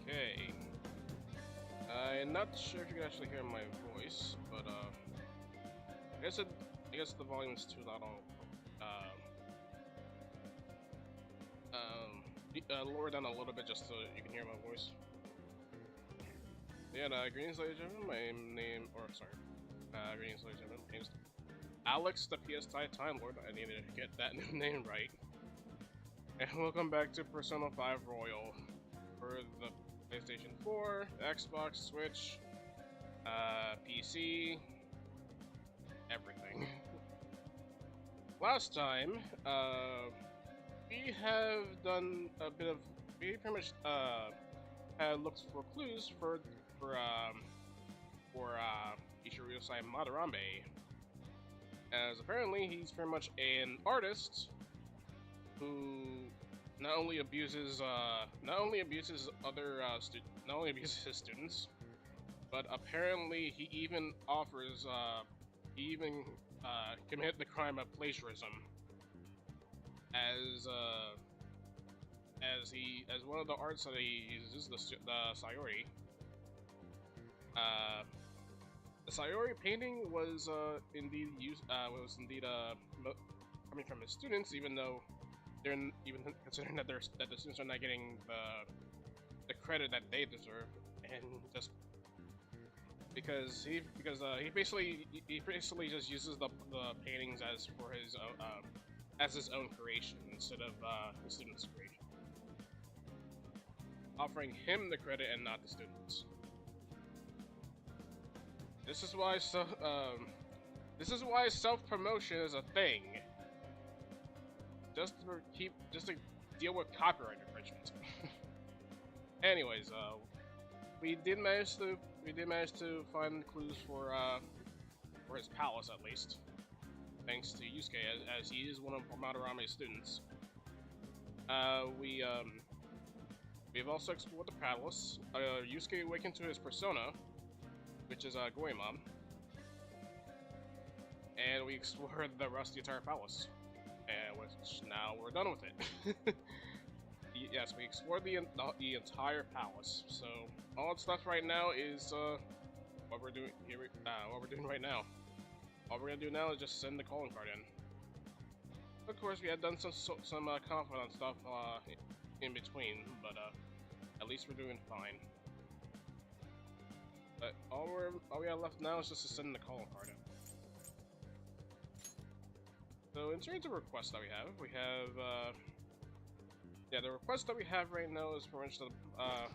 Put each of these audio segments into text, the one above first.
Okay. I'm not sure if you can actually hear my voice, but I guess I guess the volume is too loud. Lower down a little bit just so you can hear my voice. Yeah, greetings, ladies and gentlemen. Greetings, ladies and gentlemen. My name's Alex, the PSI Time Lord. I needed to get that name right. And welcome back to Persona 5 Royal for the PlayStation 4, Xbox, Switch, PC, everything. Last time, we have done a bit of. We pretty much had looked for clues for Ishiryu-sai Maderame, as apparently he's very much an artist who not only abuses his students, but apparently he even committed the crime of plagiarism as one of the arts that he uses, the Sayori. The Sayori painting was indeed coming from his students, even though even considering that the students are not getting the credit that they deserve, and just because he basically just uses the paintings as for his as his own creation instead of the student's creation, offering him the credit and not the students. This is why self-promotion is a thing. Just to deal with copyright infringements. Anyways, we did manage to find clues for his palace, at least, thanks to Yusuke, as he is one of Madarame's students. We've also explored the palace. Yusuke awakened to his persona, which is Goemon, and we explored the rest of the entire palace. And which now we're done with it. Yes, we explored the entire palace. So all that's left right now is what we're doing here. What we're doing right now. All we're gonna do now is just send the calling card in. Of course, we had done some confidant stuff in between, but at least we're doing fine. But all we have left now is just to send the calling card in. So in terms of requests that we have, the request that we have right now is pretty much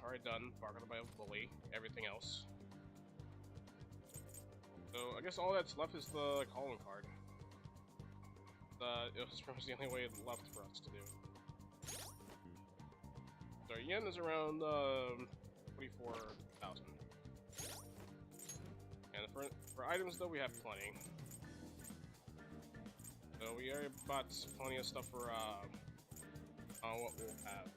already done, bargained by a bully, everything else. So I guess all that's left is the calling card. It was pretty much the only way left for us to do. So yen is around 24,000. And for items though, we have plenty. So we already bought plenty of stuff for on what we'll have.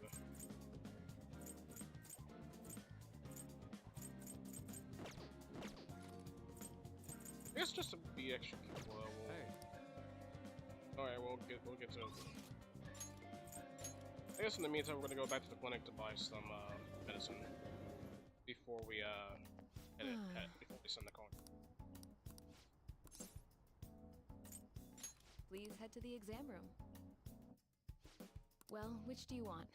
I guess just to be extra careful, Alright, we'll get to it. I guess in the meantime, we're gonna go back to the clinic to buy some medicine before we before we send the call. Please head to the exam room. Well, which do you want?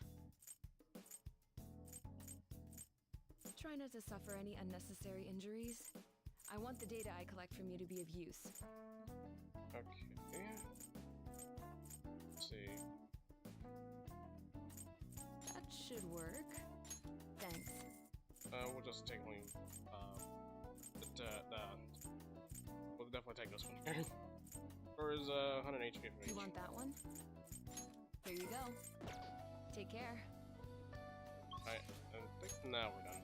Try not to suffer any unnecessary injuries. I want the data I collect from you to be of use. Okay. Let's see. That should work. Thanks. We'll just take one. We'll definitely take this one. Or is 100 HP for each. You want that one? Here you go. Take care. Alright, I think now we're done.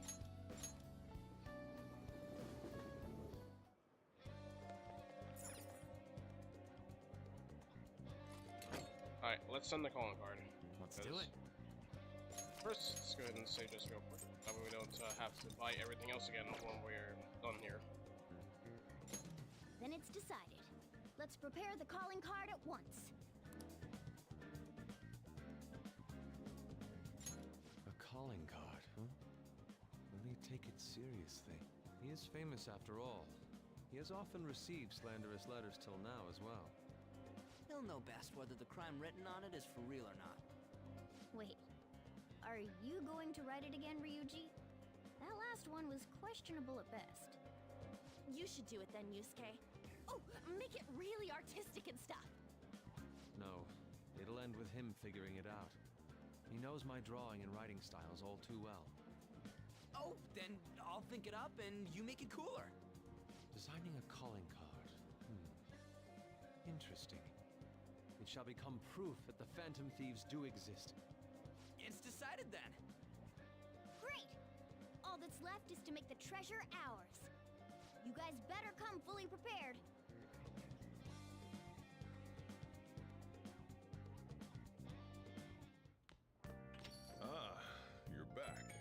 Alright, let's send the calling card. Let's do it. First, let's go ahead and save this real quick. That way we don't have to buy everything else again when we're done here. Then it's decided. Let's prepare the calling card at once. A calling card, huh? take it seriously. He is famous after all. He has often received slanderous letters till now as well. He'll know best whether the crime written on it is for real or not. Wait, are you going to write it again, Ryuji? That last one was questionable at best. You should do it then, Yusuke. Oh, make it really artistic and stuff. No, it'll end with him figuring it out. He knows my drawing and writing styles all too well. Oh, then I'll think it up and you make it cooler. Designing a calling card. Interesting. It shall become proof that the Phantom Thieves do exist. It's decided then. Great! All that's left is to make the treasure ours. You guys better come fully prepared. Ah, you're back.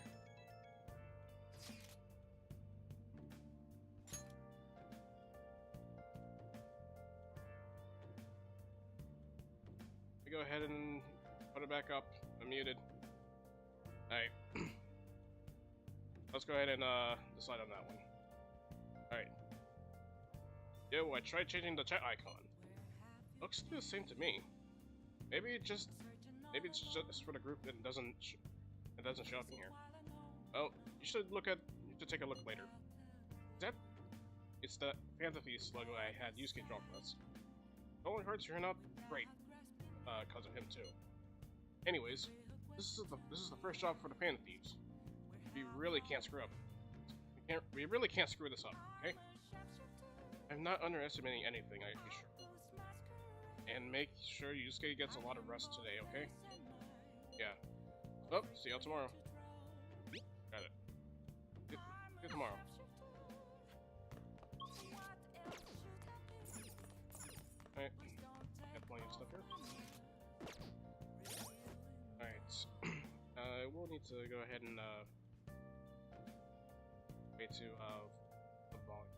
Go ahead and put it back up. I'm muted. Alright. Let's go ahead and decide on that one. Alright. Yo, I tried changing the chat icon. Looks the same to me. Maybe it's just for the group and it doesn't show up in here. Oh, you should take a look later. It's the Phantom Thieves logo I had Yusuke draw for us. It only hurts you're not great. Because of him too. Anyways, this is the first job for the Phantom Thieves. We really can't screw up. We really can't screw this up, okay? I'm not underestimating anything, I assure. And make sure Yusuke gets a lot of rest today, okay? Yeah. Oh, see y'all tomorrow. Got it. See you tomorrow. Alright. Got plenty of stuff here. Alright. We'll need to go ahead and wait to the volume.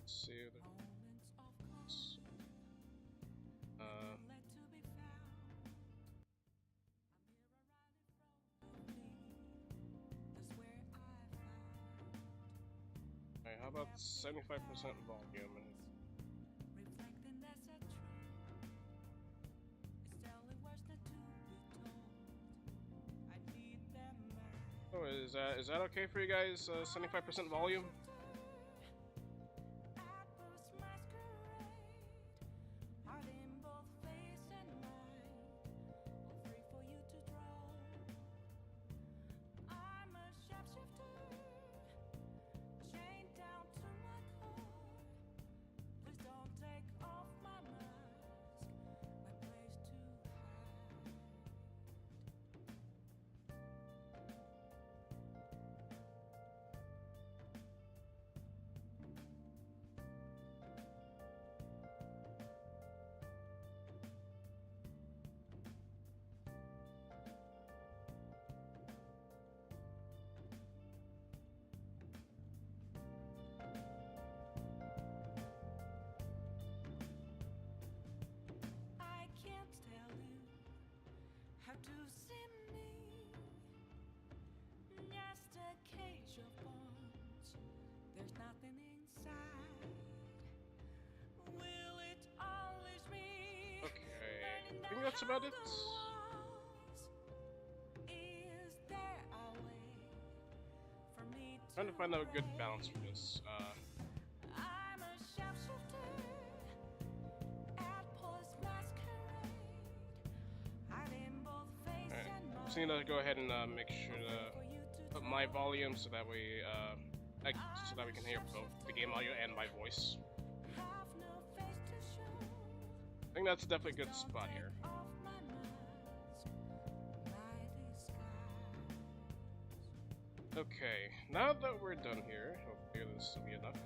See the Alright, how about 75% volume and oh, is that okay for you guys? 75% volume? I think that's about it. Trying to find out a good balance for this. Alright, just need to go ahead and make sure to put my volume so that we can hear both the game audio and my voice. I think that's definitely a good spot here. Okay, now that we're done here, hopefully this will be enough.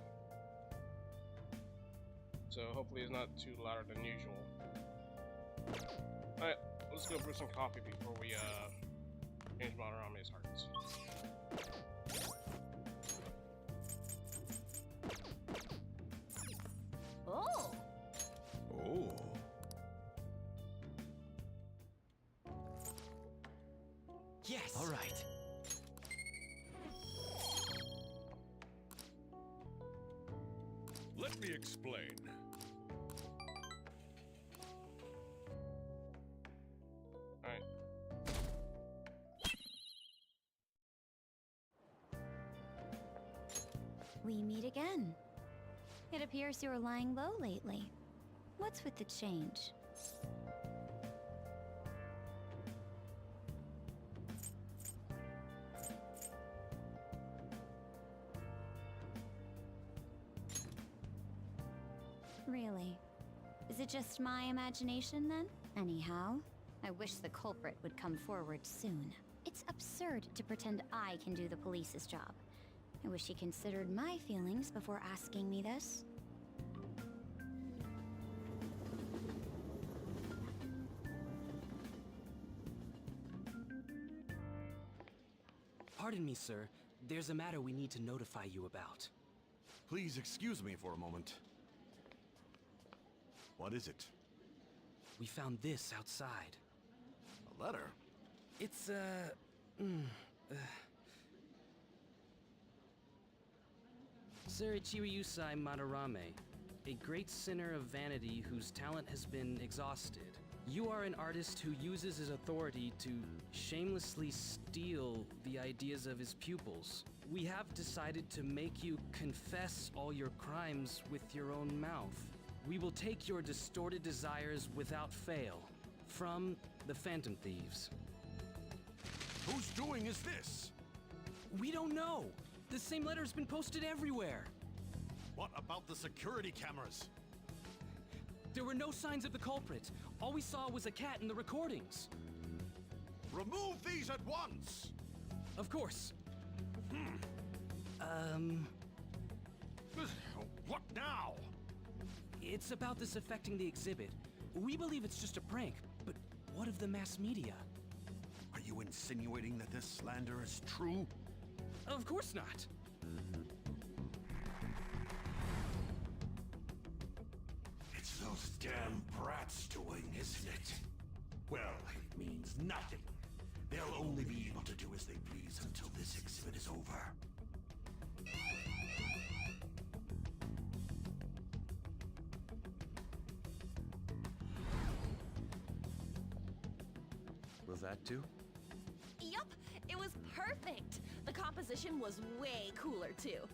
So hopefully it's not too louder than usual. Alright, let's go brew some coffee before we change Madarame's hearts. Oh! Oh. Yes! All right. Let me explain. Alright. We meet again. It appears you were lying low lately. What's with the change? Really? Is it just my imagination then? Anyhow, I wish the culprit would come forward soon. It's absurd to pretend I can do the police's job. I wish he considered my feelings before asking me this. Pardon me, sir. There's a matter we need to notify you about. Please excuse me for a moment. What is it? We found this outside. A letter? It's, Sir Ichiriusai Maderame, a great sinner of vanity whose talent has been exhausted. You are an artist who uses his authority to shamelessly steal the ideas of his pupils. We have decided to make you confess all your crimes with your own mouth. We will take your distorted desires without fail. From the Phantom Thieves. Whose doing is this? We don't know! The same letter's been posted everywhere! What about the security cameras? There were no signs of the culprit. All we saw was a cat in the recordings. Remove these at once! Of course. What now? It's about this affecting the exhibit. We believe it's just a prank, but what of the mass media? Are you insinuating that this slander is true? Of course not. It's those damn brats doing, isn't it? Well, it means nothing. They'll only be able to do as they please until this exhibit is over. Was that too? Yup, it was perfect. The composition was way cooler too.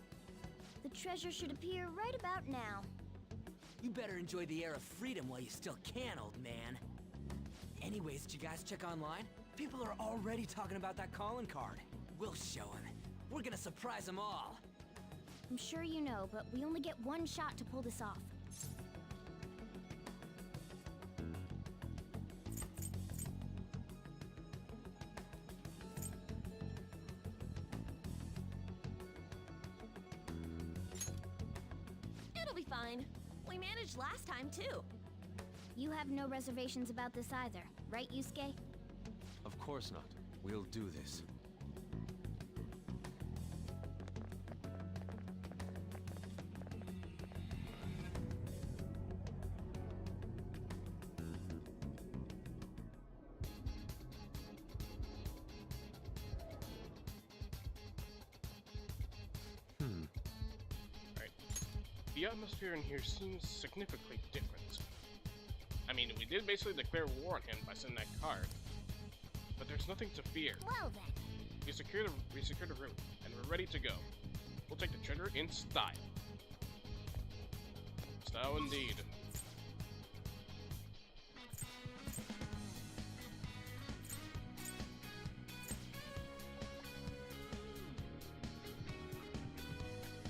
The treasure should appear right about now. You better enjoy the air of freedom while you still can, old man. Anyways, did you guys check online? People are already talking about that calling card. We'll show them. We're gonna surprise them all. I'm sure you know, but we only get one shot to pull this off. It'll be fine. We managed last time too. You have no reservations about this either, right, Yusuke? Of course not. We'll do this. Alright. The atmosphere in here seems significantly different. I mean, we did basically declare war on him by sending that card. But there's nothing to fear. Well then. We secured the room, and we're ready to go. We'll take the treasure in style. Style indeed.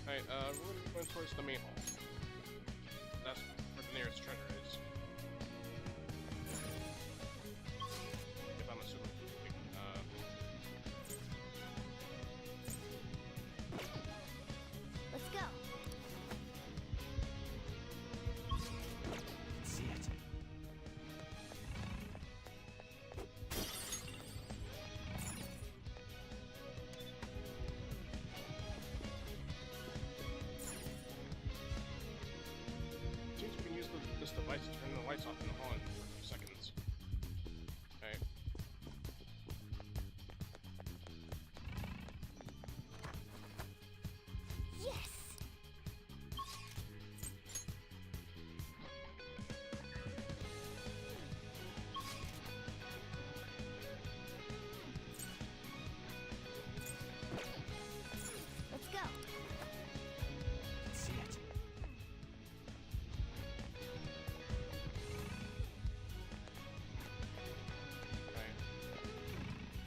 Alright, we're going towards the main hall. That's where the nearest treasure is. If I'm assuming. Let's go. See it. lights off and on for a few seconds. Alright. Yes! Let's go. See it. Alright.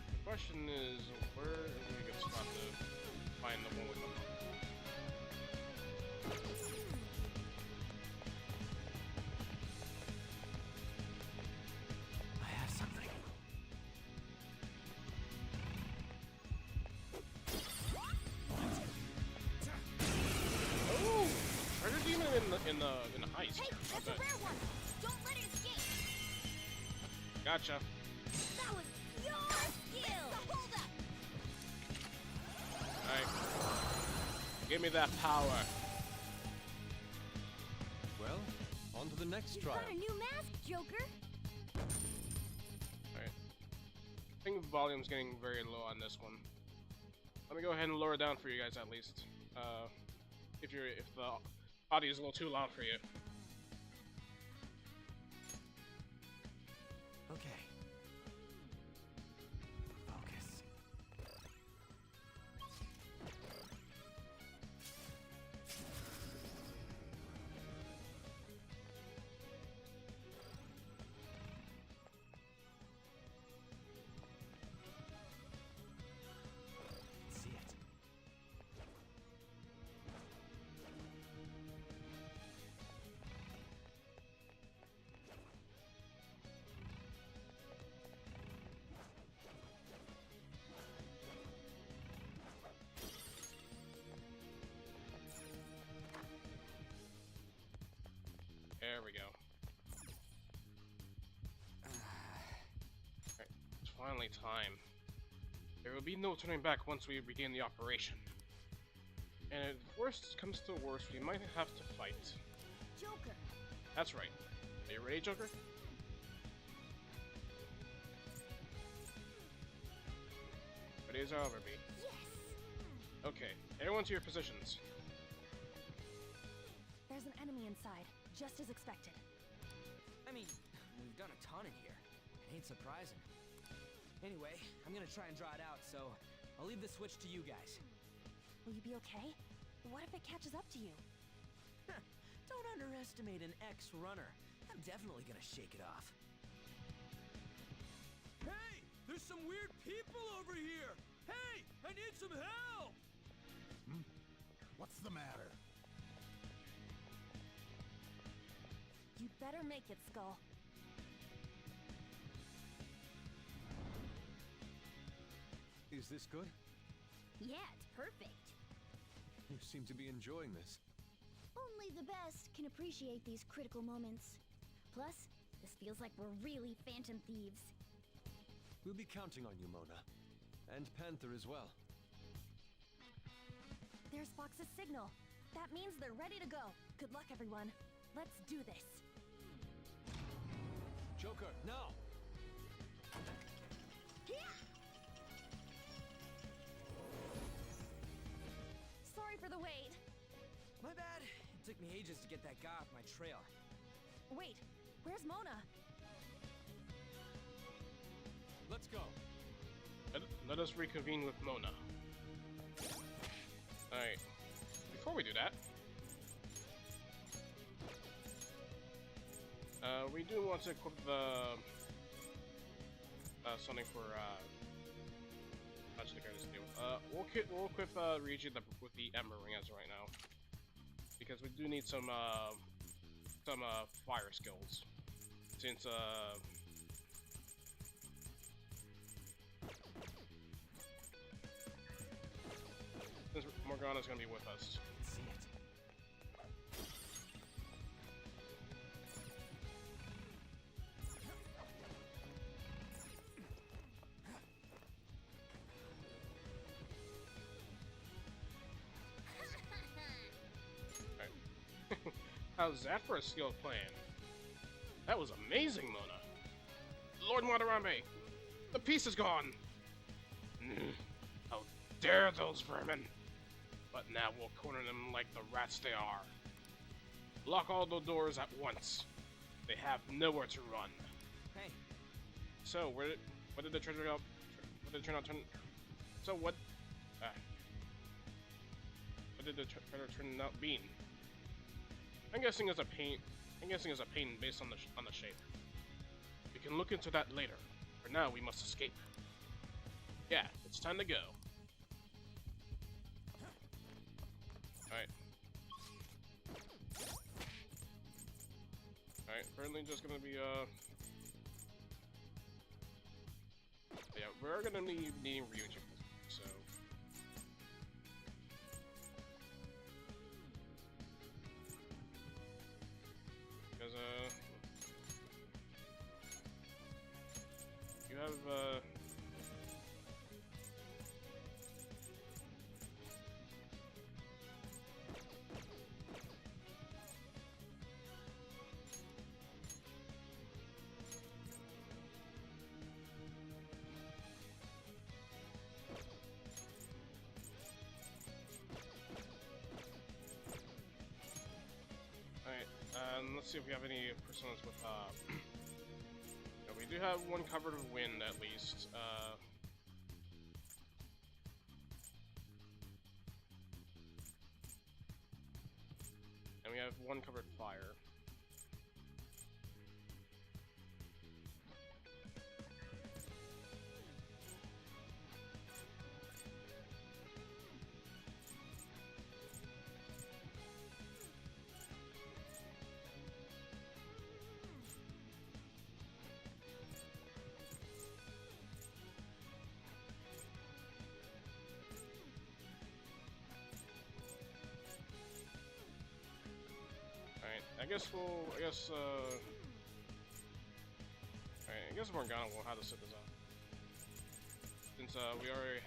The question is, where are we gonna spot to find the one with the I have something. Oh! Treasure demon in the heist. Hey, that's a Okay. rare one! Don't let it escape! Gotcha. That was your skill! Hold up! Alright. Give me that power. Well, on to the next You've trial. got a new mask, Joker! Alright. I think the volume's getting very low on this one. Let me go ahead and lower it down for you guys at least. If the audio is a little too loud for you. Okay. Focus. See it. There we go. Alright, it's finally time. There will be no turning back once we begin the operation. And if worst comes to worst, we might have to fight. Joker! That's right. Are you ready, Joker? Ready as I'll ever be. Yes! Okay, everyone to your positions. There's an enemy inside, just as expected. I mean, we've done a ton in here. It ain't surprising. Anyway, I'm gonna try and draw it out, so I'll leave the switch to you guys. Will you be okay? What if it catches up to you? Don't underestimate an ex-runner. I'm definitely gonna shake it off. Hey! There's some weird people over here! Hey! I need some help! What's the matter? You'd better make it, Skull. Is this good? Yeah, it's perfect. You seem to be enjoying this. Only the best can appreciate these critical moments. Plus, this feels like we're really Phantom Thieves. We'll be counting on you, Mona. And Panther as well. There's Fox's signal. That means they're ready to go. Good luck, everyone. Let's do this. Joker, now! Sorry for the wait. My bad. It took me ages to get that guy off my trail. Wait, where's Mona? Let's go. Let us reconvene with Mona. Alright. Before we do that, we do want to equip the something for actually this deal. We'll equip Ryuji with the Ember Ring as of right now, because we do need some fire skills, since Morgana's gonna be with us. See it. How's that for a skill plan? That was amazing, Mona. Lord Maderame, the piece is gone. How dare those vermin! But now we'll corner them like the rats they are. Lock all the doors at once. They have nowhere to run. Hey. So, what did the treasure go? What did it turn out? So what? What did the treasure turn out being? I'm guessing it's a paint. I'm guessing it's a painting based on the shape. We can look into that later. For now, we must escape. Yeah, it's time to go. Alright. Alright, currently just gonna be, yeah, we're gonna need needing Ryuji, so... Because, you have, let's see if we have any personas with, yeah, we do have one covered with wind, at least, and we have one covered fire. I guess Morgana will have to set this up. Since, we already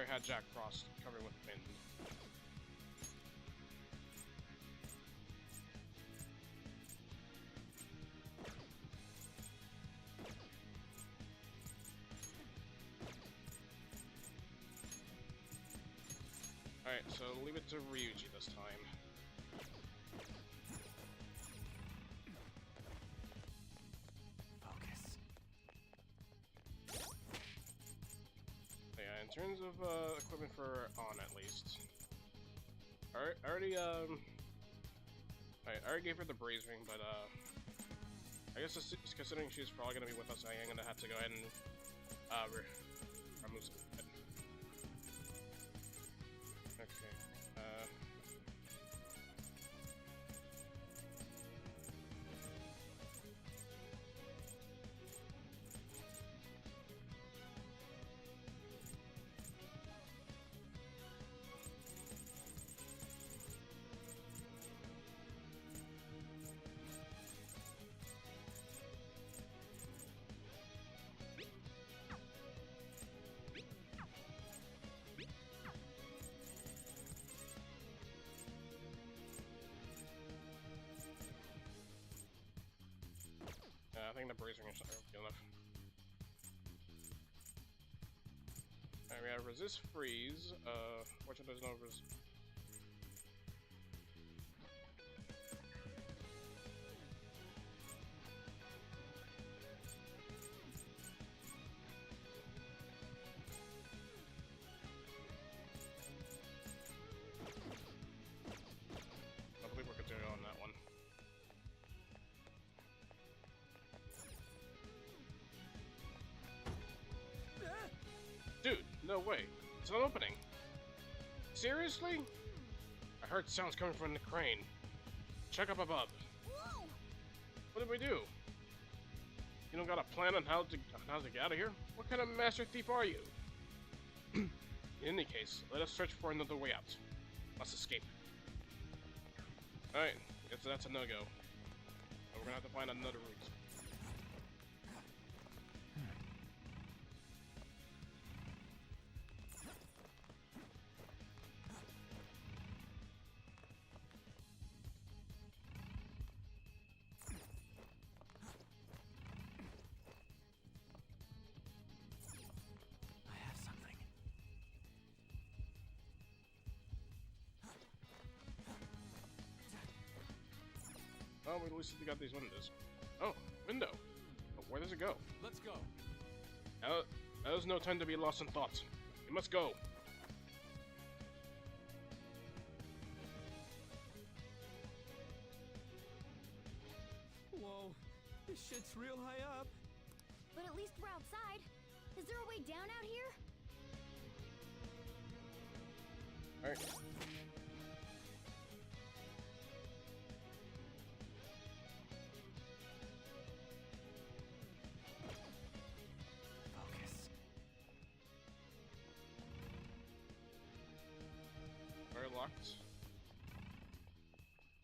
had Jack Frost covered with wind. Alright, so leave it to Ryuji this time. In terms of equipment for On, at least. I already gave her the Braze Ring, but I guess considering she's probably gonna be with us, I am gonna have to go ahead and remove some. Okay. I think the Braze Ring is good enough. Alright, we have Resist Freeze. Fortunately, there's no resist. I believe we're continuing on that one. Dude, no way. It's not opening. Seriously? I heard sounds coming from the crane. Check up above. Whoa! What did we do? You don't got a plan on how to get out of here? What kind of master thief are you? In any case, let us search for another way out. Let's escape. Alright, guess that's a no-go. We're gonna have to find another route. Oh, we at least got these windows. Oh, window. But where does it go? Let's go. Now is no time to be lost in thought. We must go. Whoa, this shit's real high up. But at least we're outside. Is there a way down out here? Alright. Focus. Very locked.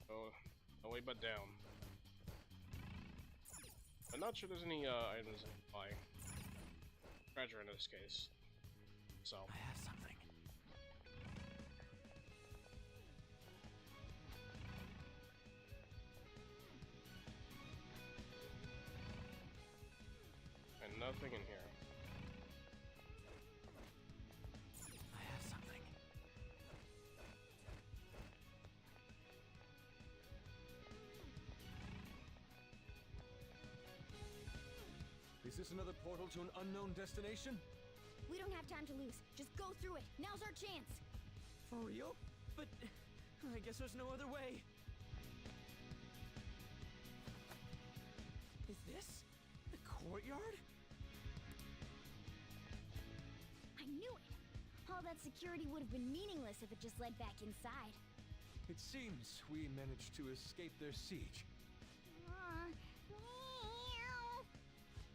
Oh, no way but down. I'm not sure there's any items in my treasure in this case. So. I have something. And nothing in here. I have something. Is this another portal to an unknown destination? We don't have time to lose. Just go through it. Now's our chance. For real? But I guess there's no other way. Is this the courtyard? I knew it. All that security would have been meaningless if it just led back inside. It seems we managed to escape their siege.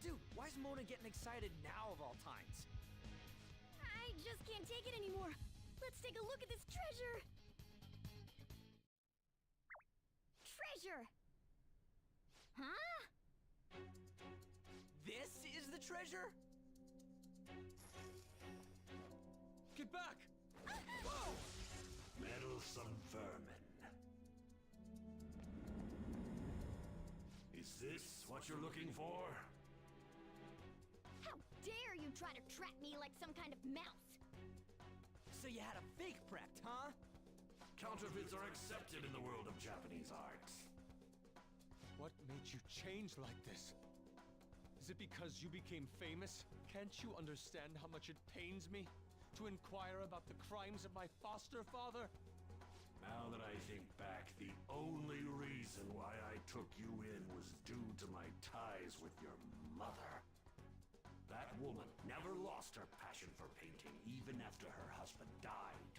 Dude, why is Mona getting excited now of all times? I just can't take it anymore. Let's take a look at this treasure. Treasure! Huh? This is the treasure? Get back! Whoa! Meddlesome vermin. Is this what you're looking for? How dare you try to trap me like some kind of mouse? So you had a fake prepped, huh? Counterfeits are accepted in the world of Japanese art. What made you change like this? Is it because you became famous? Can't you understand how much it pains me to inquire about the crimes of my foster father? Now that I think back, the only reason why I took you in was due to my ties with your mother. That woman never lost her passion for painting even after her husband died.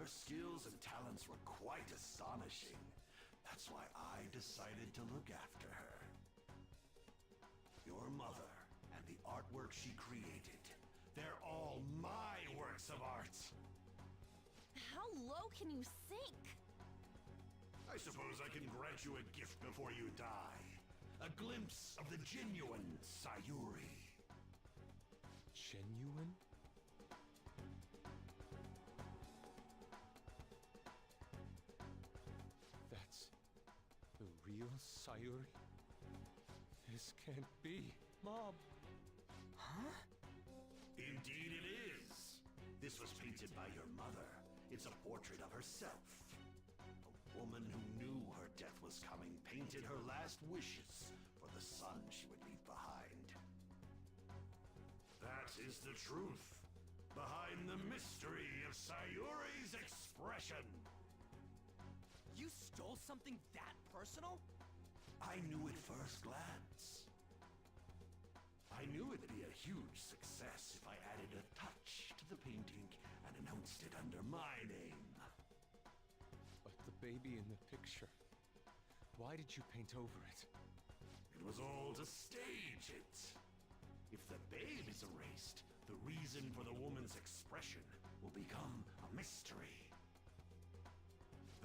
Her skills and talents were quite astonishing. That's why I decided to look after her. Your mother and the artwork she created, they're all my works of art. How low can you sink? I suppose I can grant you a gift before you die. A glimpse of the genuine Sayuri. Genuine? That's the real Sayuri? This can't be. Mom! Huh? Indeed it is. This was painted by your mother. It's a portrait of herself. A woman who knew her death was coming painted her last wishes for the son she would leave behind. That is the truth behind the mystery of Sayuri's expression. You stole something that personal? I knew at first glance. I knew it'd be a huge success if I added a touch to the painting and announced it under my name. But the baby in the picture. Why did you paint over it? It was all to stage it. If the babe is erased, the reason for the woman's expression will become a mystery.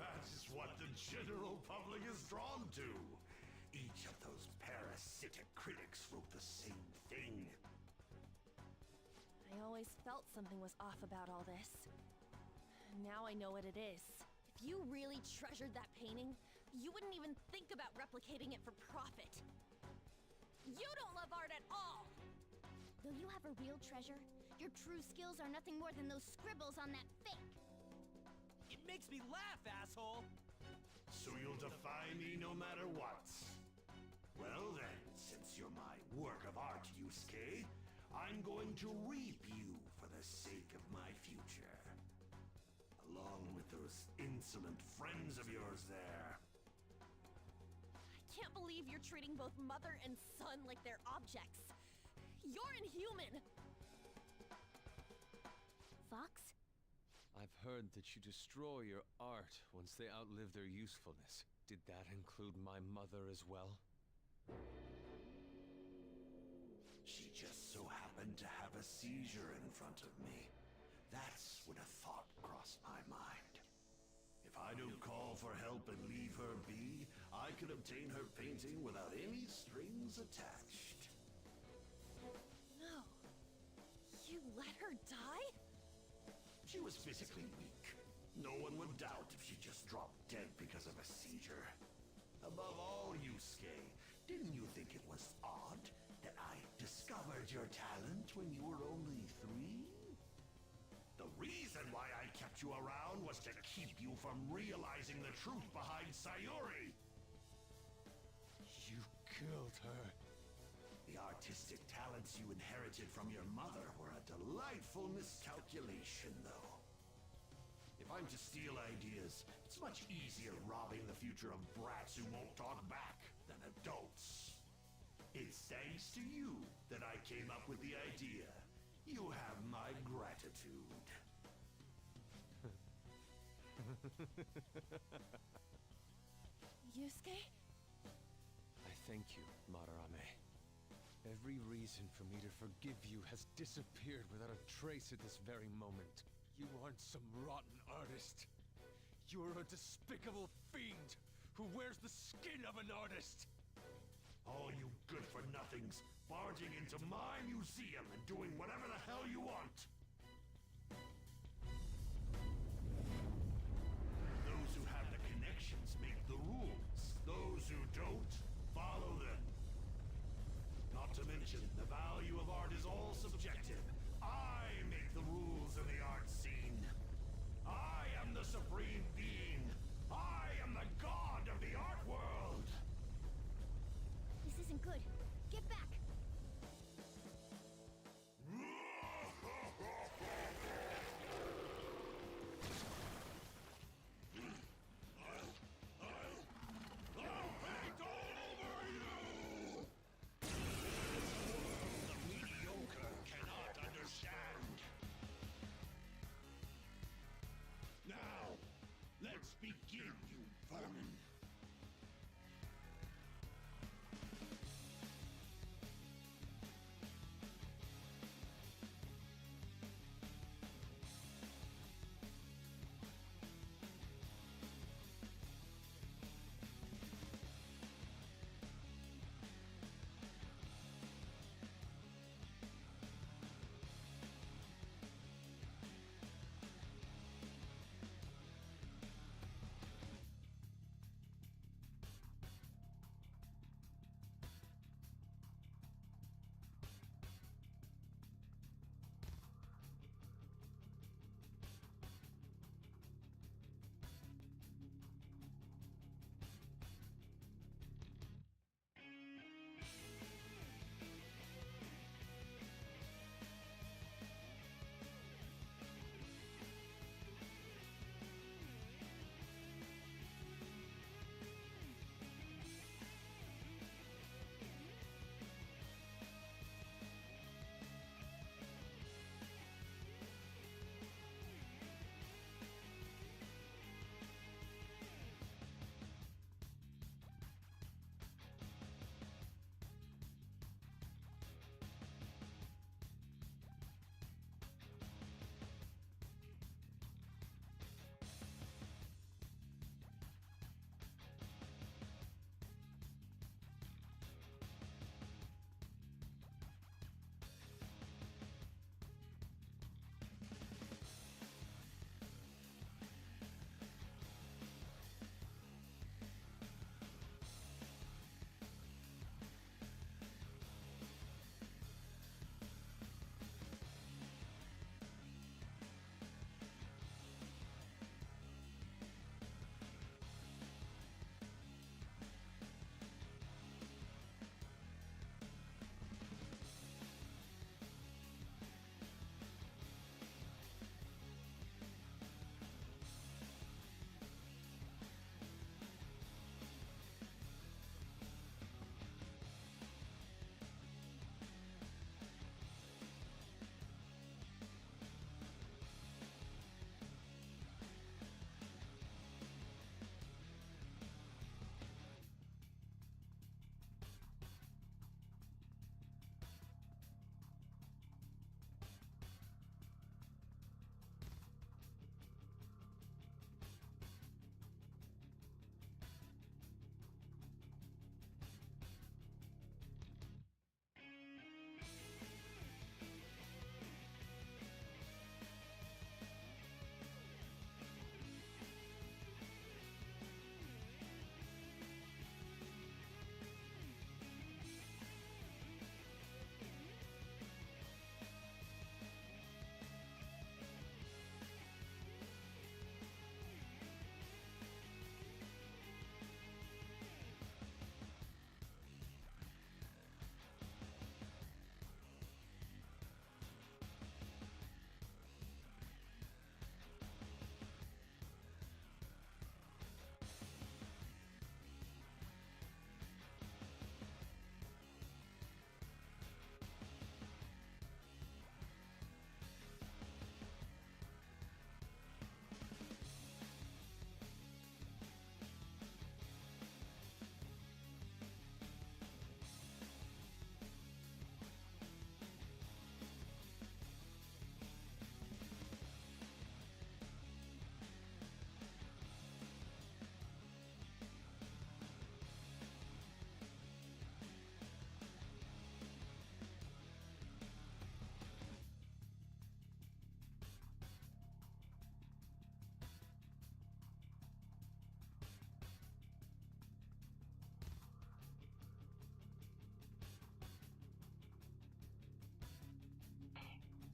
That is what the general public is drawn to. Each of those parasitic critics wrote the same thing. I always felt something was off about all this. Now I know what it is. If you really treasured that painting, you wouldn't even think about replicating it for profit. You don't love art at all! Though you have a real treasure, your true skills are nothing more than those scribbles on that fake. It makes me laugh, asshole! So you'll defy me no matter what? you're my work of art, Yusuke, I'm going to reap you for the sake of my future. Along with those insolent friends of yours there. I can't believe you're treating both mother and son like they're objects. You're inhuman! Fox? I've heard that you destroy your art once they outlive their usefulness. Did that include my mother as well? She just so happened to have a seizure in front of me. That's when a thought crossed my mind. If I don't call for help and leave her be, I could obtain her painting without any strings attached. No. You let her die? She was physically weak. No one would doubt if she just dropped dead because of a seizure. Above all, Yusuke, didn't you think it was odd that I discovered your talent when you were only 3? The reason why I kept you around was to keep you from realizing the truth behind Sayuri! You killed her. The artistic talents you inherited from your mother were a delightful miscalculation, though. If I'm to steal ideas, it's much easier robbing the future of brats who won't talk back than adults. It's thanks to you that I came up with the idea. You have my gratitude. Yusuke? I thank you, Maderame. Every reason for me to forgive you has disappeared without a trace at this very moment. You aren't some rotten artist. You're a despicable fiend who wears the skin of an artist. All you good-for-nothings barging into my museum and doing whatever the hell you want. Those who have the connections make the rules. Those who don't, follow them. Not to mention, the value of art is all subjective. I make the rules in the art scene. I am the supreme being. I am the god of the art world. This isn't good. Get back! Mediocre cannot understand. Now, let's begin, you vermin.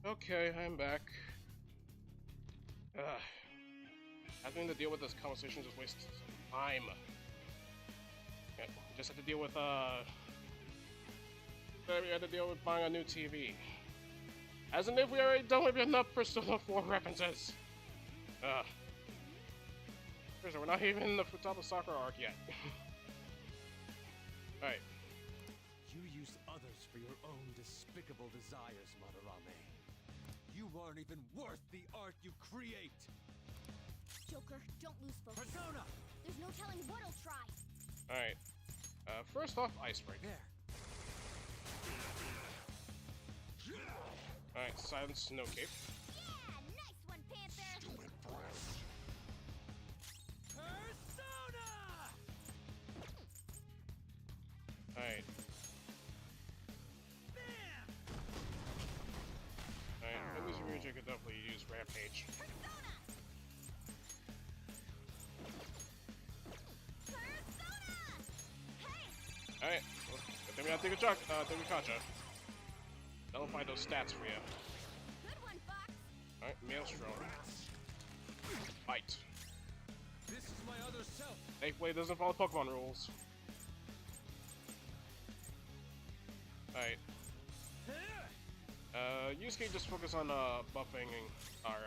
Okay, I'm back. Ugh. Having to deal with this conversation just wastes some time. Yeah, just had to deal with, we had to deal with buying a new TV. As if we already done with enough Persona 4 references. Ugh. Seriously, we're not even in the top of Sakura arc yet. Alright. You use others for your own despicable desires, Maderame. You aren't even worth the art you create! Joker, don't lose focus. Persona! There's no telling what he'll try. Alright. First off, Ice Break. There. Alright, Silence Snow Cape. Yeah, nice one, Panther. Persona! Alright. Bam! Alright, at least Ryuji could definitely use Rampage. Persona! Persona! Hey! Alright, well, good thing we have Kacha. That'll find those stats for you. Good one, Fox. Alright, Maelstrom. Bite. This is my other self! Thankfully, it doesn't follow Pokemon rules. Alright. Yusuke just focus on buffing our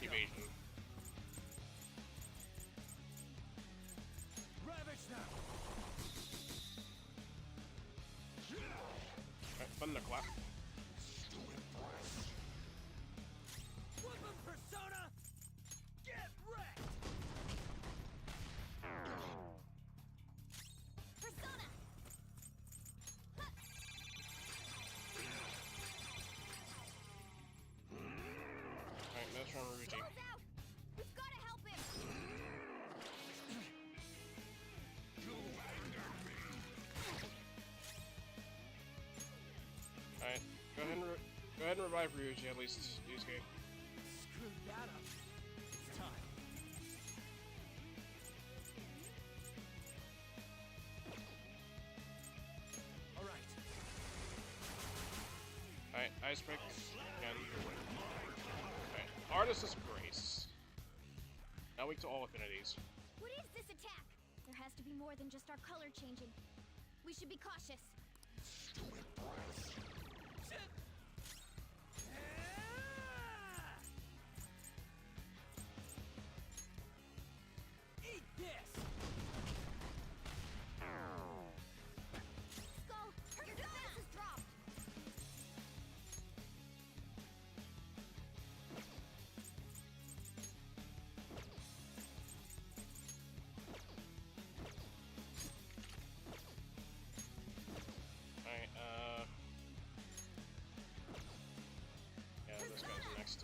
evasion. Ravage now! Alright, Thunderclap. Weapon Persona! Get wrecked! Persona! Alright, Maelstrom Ryuji. Goes out! We've gotta help him! Alright, go ahead and revive Ryuji at least, Yusuke. Screw that up. It's time. Alright. Alright, Ice Break. Again. Alright, Artist's Grace. Now weak to all affinities. What is this attack? There has to be more than just our color changing. We should be cautious. Eat this! Skull, your defense is dropped. Alright, yeah, this guy's next.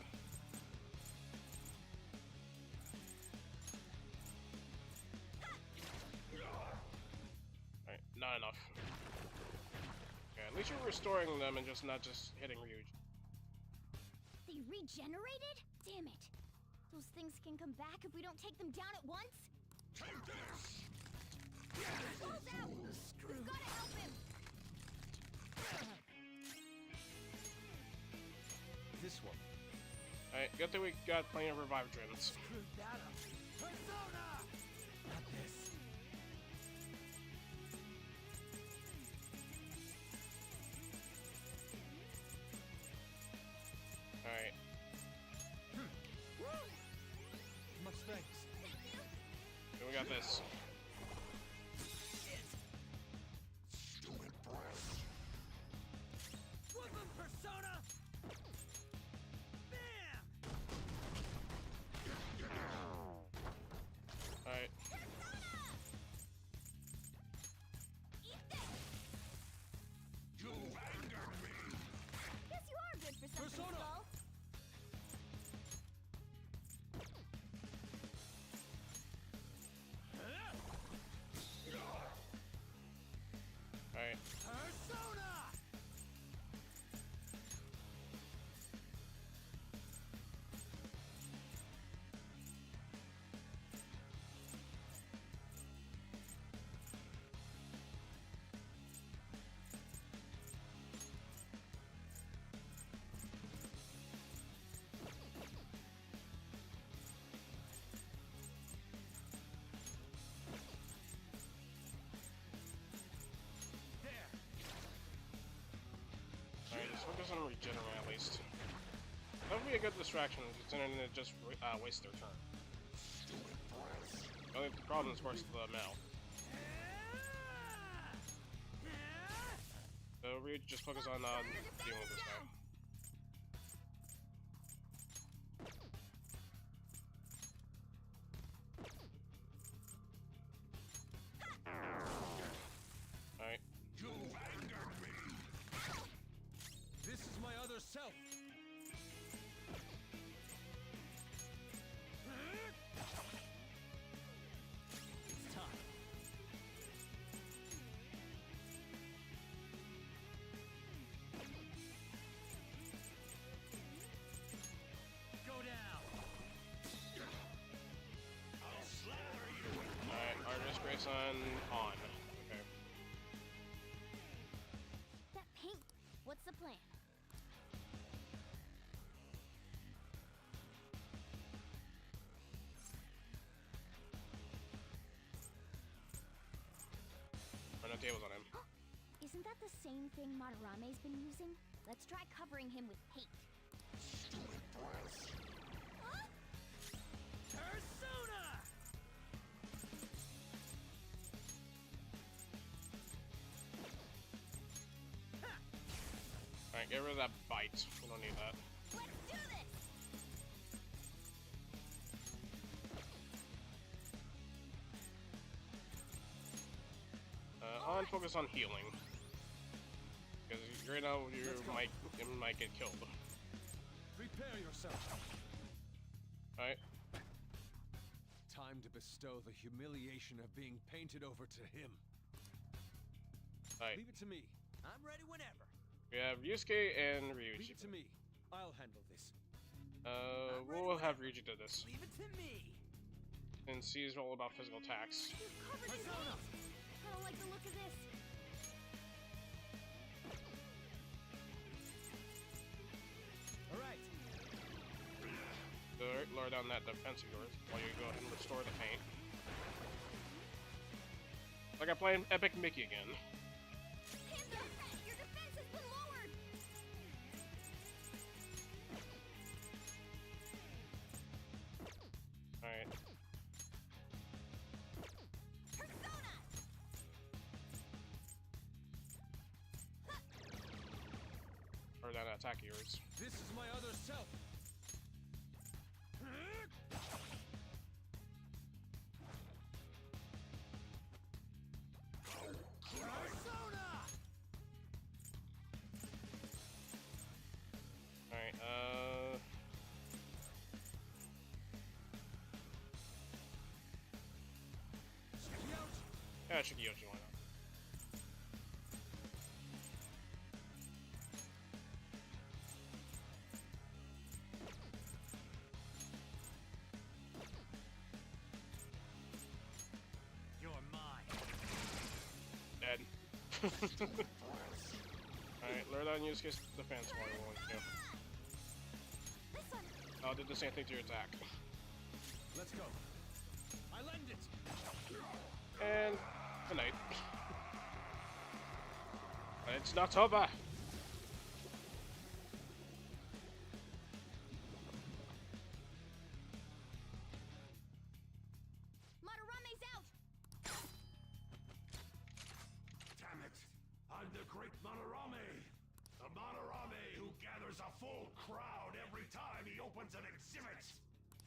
Alright, not enough. Okay, at least you're restoring them and just not just hitting Ryuji. They regenerated? Damn it. Those things can come back if we don't take them down at once? Skull's out! We've gotta help him! This one. Alright, good thing we got plenty of revive dreams. Screw that up. Persona! Not this. Alright, Much thanks. then we got this. Weapon Persona! Bam! Alright, Eat this! Guess you are good for something, Persona! Skull. alright. Persona! on regenerate at least. That would be a good distraction, considering it just wastes their turn. The only problem is, of course, the mouth. So we just focus on dealing with this guy. Alright. You angered me. This is my other self. It's time. Go down. I'll slather you with Alright, Argus Grace on. Okay. That paint. What's the plan? Run no tables on him. Isn't that the same thing Madarame's been using? Let's try covering him with paint. Persona! Alright, get rid of that bite. We don't need that. Let's do this! On focus on healing. Because right now you might get killed. Prepare yourself. Alright. Time to bestow the humiliation of being painted over to him. Alright. Leave it to me. I'm ready whenever. We have Yusuke and Leave Ryuji. it to me. I'll handle this. We'll have Ryuji do this. Leave it to me. Since he's all about physical attacks. You're covered in Persona! paint! I don't like the look of this. All right. So lower down that defense of yours while you go ahead and restore the paint. Like I'm playing Epic Mickey again. Hands up! Your defense has been lowered! Alright. Persona! Lower down that attack of yours. This is my other self. Persona! Alright, yeah, Shikiyoshi, why not? You're mine. Dead. Alright, lower down Yusuke's defense while you're willing to. This one! I'll do the same thing to your attack. Let's go. I lend it. And good night. It's not over. Madarame's out! Damn it! I'm the great Maderame! The Maderame who gathers a full crowd every time he opens an exhibit!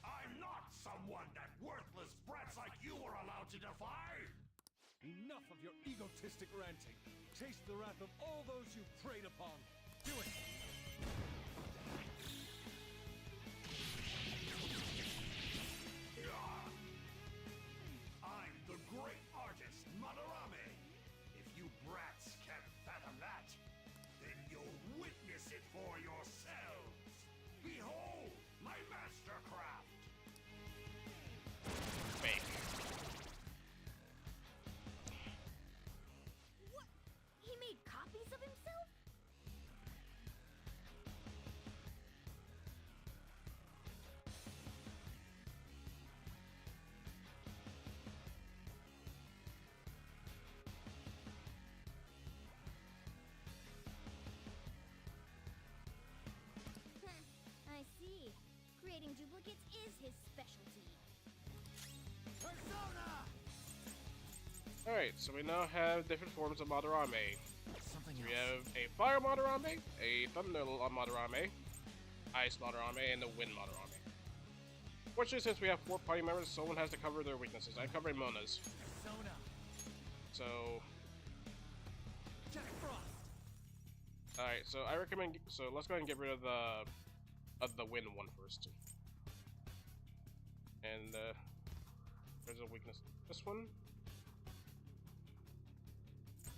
I'm not someone that worthless brats like you are allowed to defy! Enough of your egotistic ranting. Taste the wrath of all those you've preyed upon. Do it. I'm the great artist Maderame! If you brats can't fathom that, then you'll witness it for yourselves! Behold my mastercraft! Fake. What? He made copies of himself? Duplicates is his specialty. Persona! Alright, so we now have different forms of Maderame. Something We have a Fire Maderame, a Thunder Maderame, Ice Maderame, and a Wind Maderame. Fortunately, since we have 4 party members, someone has to cover their weaknesses. I'm covering Mona's. Persona. So... Jack Frost. Alright, so I recommend... So let's go ahead and get rid of the Wind one first. And, there's a weakness. This one?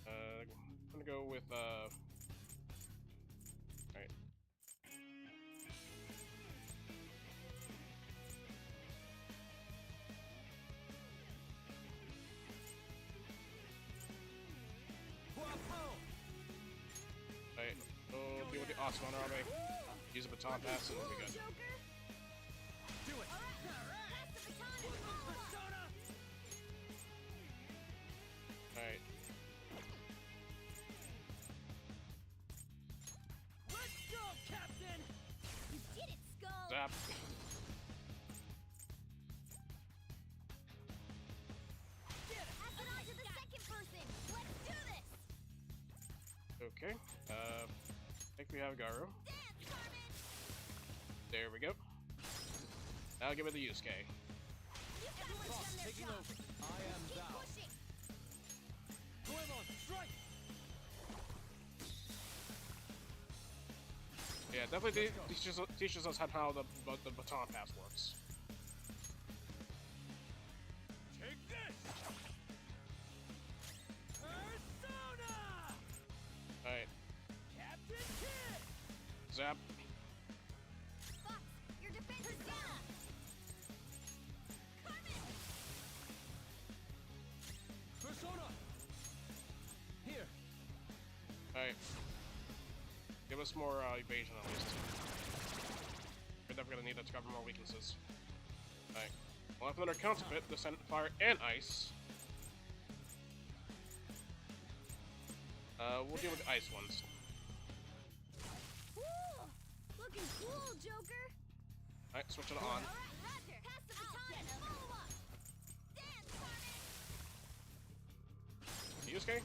I'm gonna go with, alright. Alright, we'll deal with the awesome Maderame. Use a baton pass and we'll be good. Do it. Persona. Alright. Let's go, Captain. You did it, Skull! Zap. Pass it on to the second person! Let's do this! Okay. I think we have Garu. Dance, Carmen! There we go. Now give it the Yusuke. You guys have Frost done their taking job! over. I am Keep thou. pushing! Goemon, strike. Yeah, definitely teaches us how the baton pass works. Take this. Persona. Alright. Captain Kidd. Zap. Fox, your defense is down! Carmen! Persona. Here. Alright. Give us more evasion at least. We're definitely gonna need that to cover more weaknesses. Alright. We'll have another counterfeit, descent, fire, and ice. We'll deal with the ice ones. Cool! Looking cool, Joker! Alright, switch it on. Alright, Raptor, pass the baton and follow up! Dance, Carmen! Yusuke?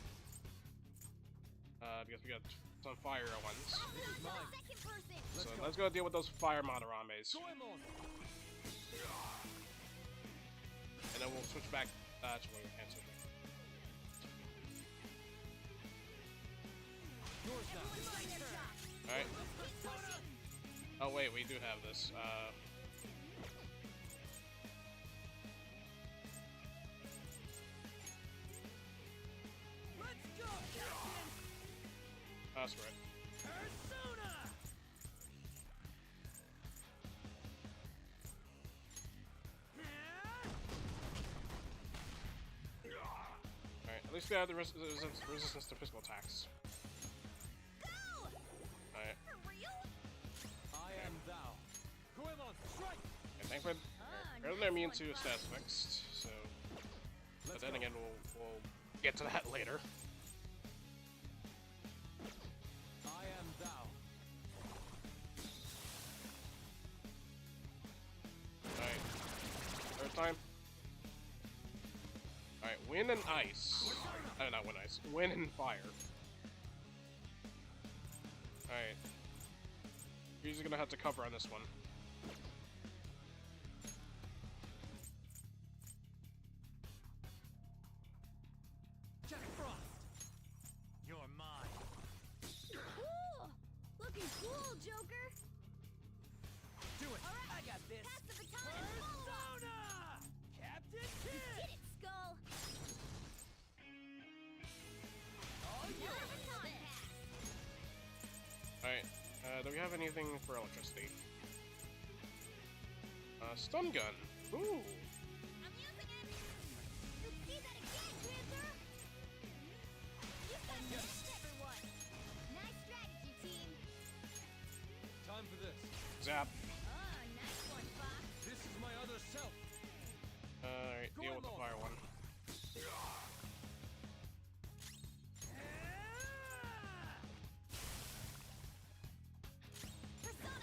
Because we got some fire ones. Pass it on to mine. the second person! So let's go deal with those fire Madarames. Goemon. And then we'll switch back to where your hands are. Yours now. Everyone's done their job! Alright. Keep pushing! Oh wait, we do have this. Let's go, Captain. That's right. Persona. Alright, at least we have the resistance to physical attacks. Go! Alright, For real? I am thou. Goemon, strike. and thankfully, apparently they're immune to status effects, so... But then again, we'll get to that later. I am thou. Alright, third time. Alright, wind and ice. Not wind and ice. Wind and fire. Alright. We're usually gonna have to cover on this one. Jack Frost. You're mine. Cool! Looking cool, Joker! Do it. Alright, I got this. pass the baton and follow up! Persona. Captain You Kidd. did it, Skull! Oh Another yeah. baton pass! Alright, do we have anything for electricity? Stun gun. Ooh. I'm using it! Let's see that again, Panther! You got this, everyone! Nice strategy, team! Time for this. Zap. Oh, nice one, Fox! This is my other self. Alright, deal with the fire one. Persona!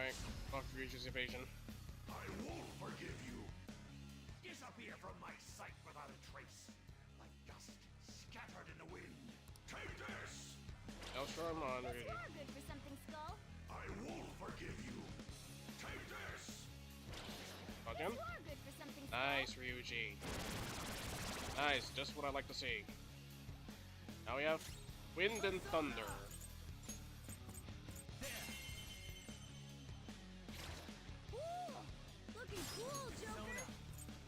Alright, fuck Ryuji's evasion. I won't forgive you. Disappear from my sight without a trace, like dust scattered in the wind. Take this! Elsharmon, That's Ryuji. far good for something, Skull. I won't forgive you. Take this! Again? That's far good for something, Skull. Nice, Ryuji. Nice, just what I like to see. Now we have Wind and Thunder. Ooh, looking cool, Joker.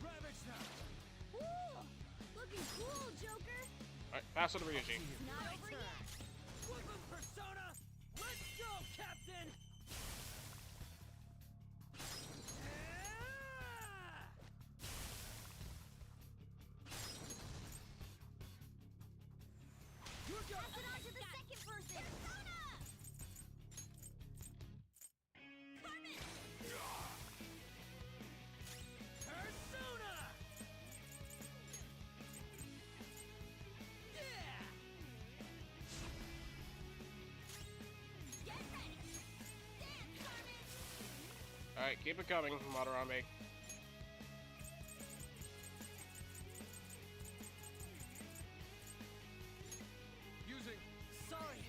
Ravage now! Ooh, looking cool, Joker. Alright, pass it to Ryuji. Not over yet. Whoop 'em, Persona! Let's go, Captain! You go! Pass it on to the second person. Persona! Carmen! Persona! Yeah! Get ready. Dance, Carmen! Alright, keep it coming, Maderame. Using. Sorry!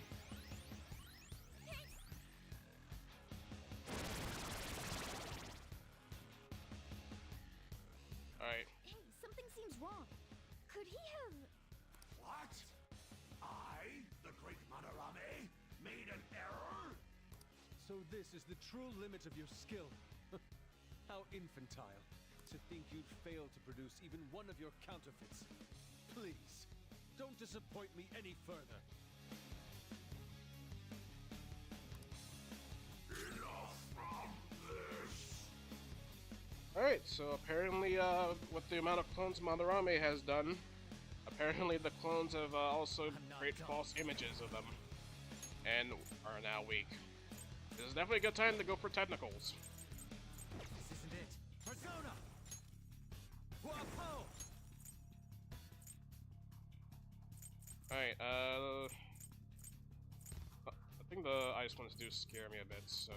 Alright, Hey, something seems wrong. Could he have... What? I, the great Maderame, made an error? So this is the true limit of your skill. How infantile. To think you'd fail to produce even one of your counterfeits. Please, don't disappoint me any further. Enough from this! alright, so apparently, with the amount of clones Maderame has done, apparently the clones have also created false images of them, and are now weak. This is definitely a good time to go for technicals. This isn't it. Persona! Wapo! Alright, I think the ice ones do scare me a bit, so...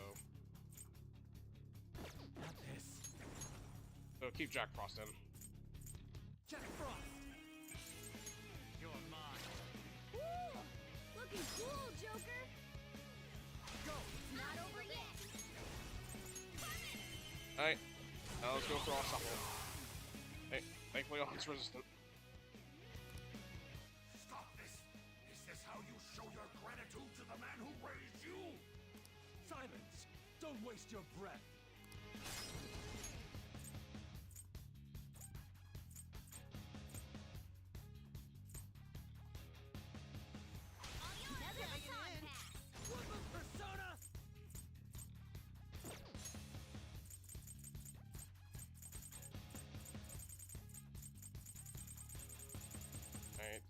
Not this. So keep Jack Frost in. Jack Frost! You're mine. Ooh, looking cool, Joker. Go! Not over yet. Carmen! Alright, now let's go for Ensemble. Hey, thankfully On's resistant. Stop this! Is this how you show your gratitude to the man who raised you? Silence! Don't waste your breath. Another baton pass. Whoop 'em, Persona! Alright,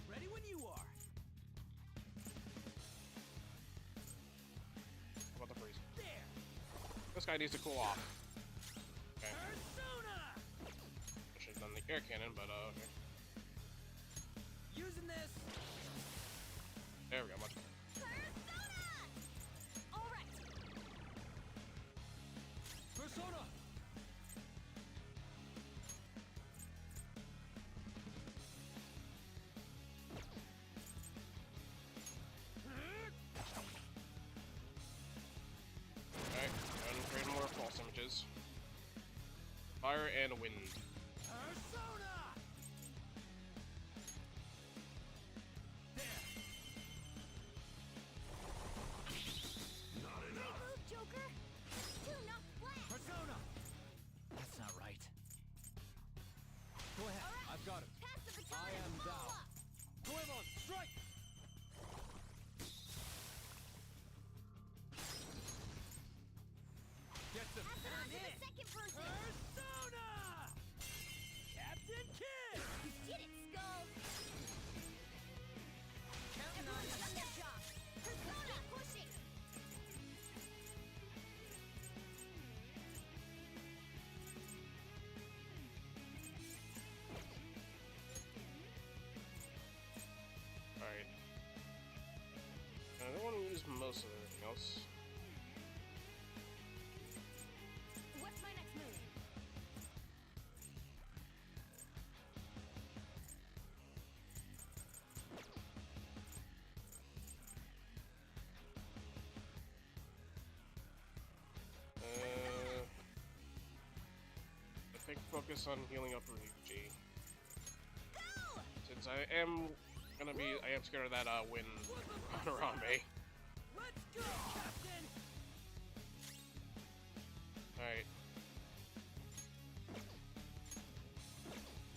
Ready when you are. how about the freeze? There! This guy needs to cool off. Okay, Persona! I should have done the air cannon, but okay. Using this! There we go, much better. Persona! All right. Persona! Alright, and create more false images. Fire and wind. Persona! There! Not Great enough! move, Joker. Two knock flat. Persona! That's not right. Go ahead. All right. I've got it. Pass the baton I and am follow down. up. Goemon, strike! Get them! Pass it on to the Hit it. second person. Persona! Captain Kidd! You did it, Skull. Counting on Everyone's you. done their job. Persona, pushing. Alright. I don't want to use most of everything else. What's my next move? I think focus on healing up Ryuji. Go! Since I am scared of that win Maderame. Let's go, Captain! Alright.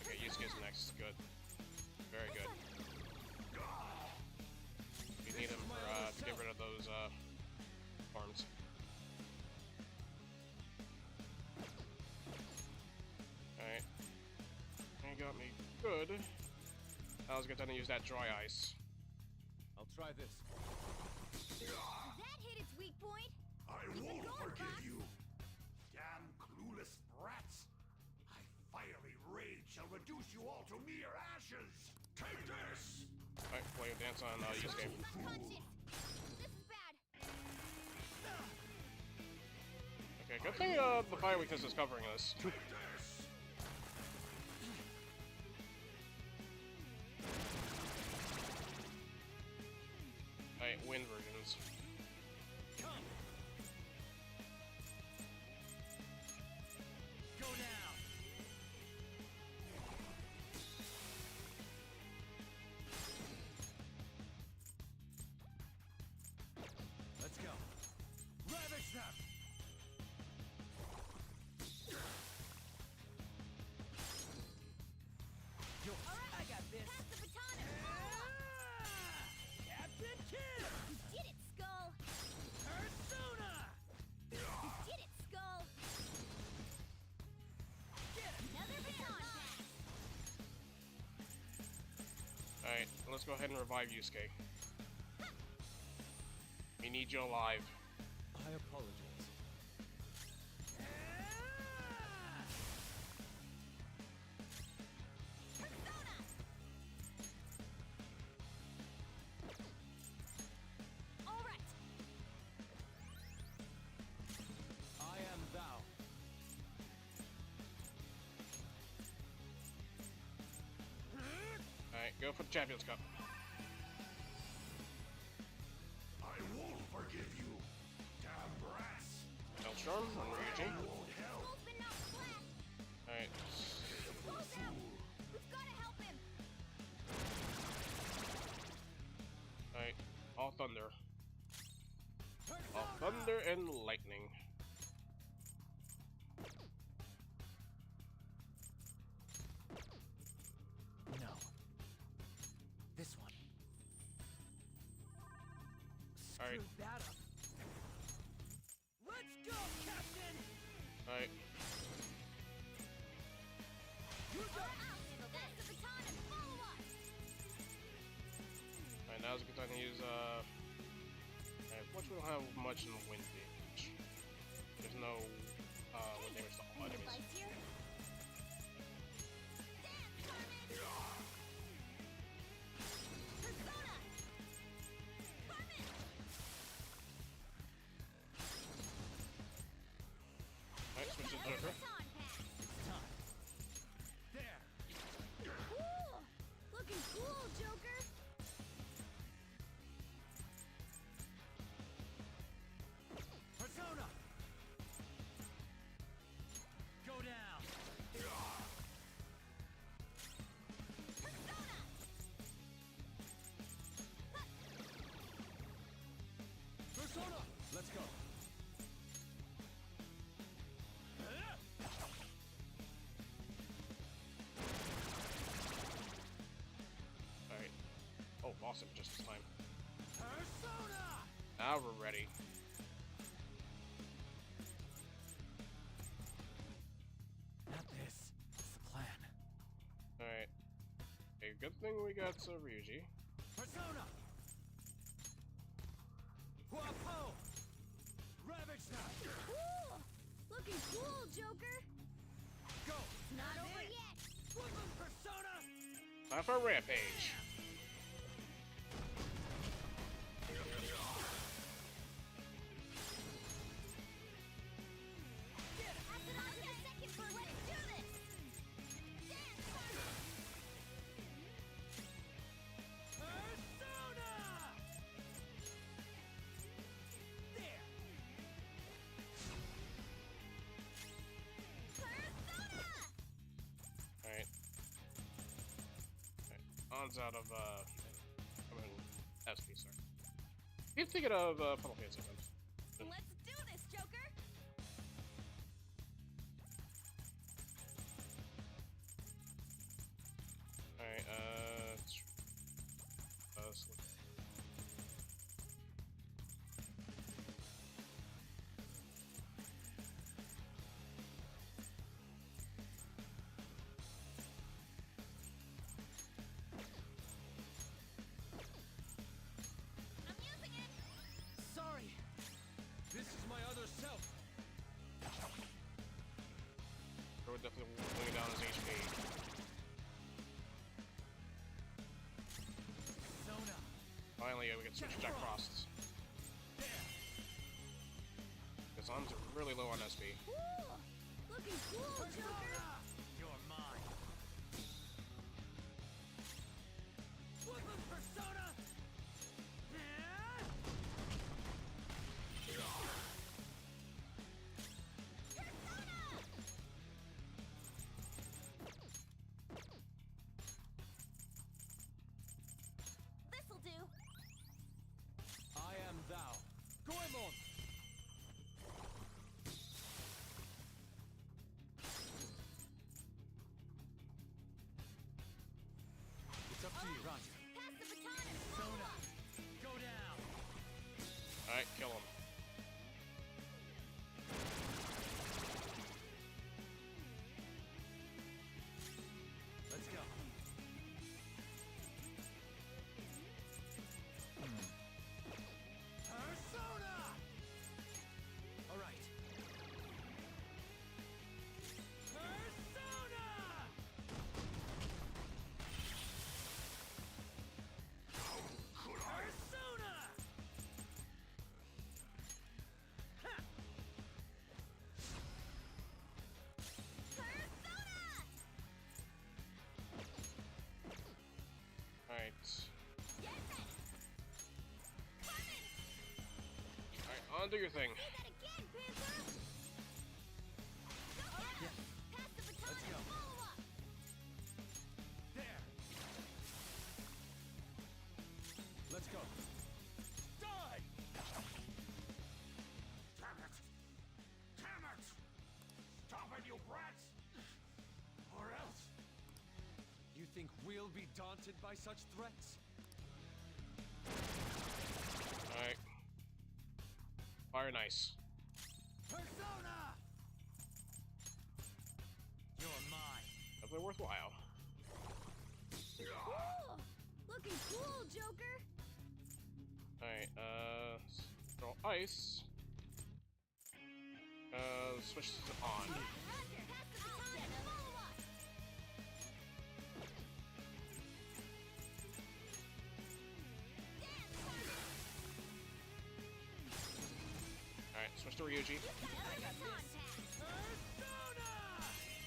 Okay, Yusuke's next. Good. Very good. We need him for to get rid of those farms. Alright. He got me good. Now let's get done and use that dry ice. I'll try this. That hit its weak point. I Keep it won't going, forgive Fox. you. Damn clueless brats. My fiery rage shall reduce you all to mere ashes. Take this! Alright, play a dance on Yusuke. Unconscious. This is bad. Okay, good thing the fire weakness is covering us. Take this! Alright, wind versions. Come! Go down! Let's go! Ravage them! Yours. I got this! Pass the baton and follow up. Captain Kidd! You did it, Skull. Persona! You did it, Skull. Get him! Another baton pass. Alright, let's go ahead and revive Yusuke. We need you alive. I apologize. Persona. All right. I am thou. Alright, go for the Champions Cup. I won't forgive you. Damn brats. Hellstorm on Ryuji. Won't help. Skull's been knocked flat. Alright. Skull's out. We've got to help him. Alright. All thunder. All thunder and lightning. No. This one. Alright. Screw that up. Let's go, Captain! Alright. You All right, I'll handle this. Pass the baton and follow up. Alright, now's a good time to use which we don't have much in wind damage. There's no wind damage to all enemies. Device here. Dance, Carmen. Persona. Carmen. Alright, switch to Another Joker. baton pass. It's time. There. Cool. Looking cool, Joker. Persona! Go down! Persona. Persona! Let's go. Alright. Oh, awesome, just in time. Persona! Now we're ready. Not this. What's the plan? Alright. A good thing we got Ryuji. Persona! Wapo! Ravage them! Cool. Looking cool, Joker. Go! Not over yet. Woodland Persona! Time for a rampage. runs out of, I mean, SP, sorry. Keep thinking of, Final Fantasy sometimes. Let's do this, Joker! Alright, let's look. I'm using it! Sorry! This is my other self! We're definitely bringing down his HP. Sona! Finally, we can switch Jack Frosts. Because I'm really low on SP. Cool! Looking cool, Joker! You're mine! Whoopin' Persona! This'll do! I am thou. Goemon! It's up to you, Roger. Pass the baton and follow up! Go down! Alright, kill him. Let's go. Persona! All right. Persona! Persona! Ha! Persona! Alright. Get ready! Coming! Alright, on do your thing. Do that again, Panther! Go get him! Pass the baton Let's go. and follow up! There! Let's go. Die! Damn it! Damn it! Stop it, you brats! Or else... You think we'll be daunted by such threats? Alright. Fire nice. Persona! You're mine. Definitely worthwhile. Cool! Looking cool, Joker! Alright, throw ice. Switch to on. Roger, pass the baton and follow up! Dance, partner! Alright, switch to Ryuji. You got the baton pass! Persona!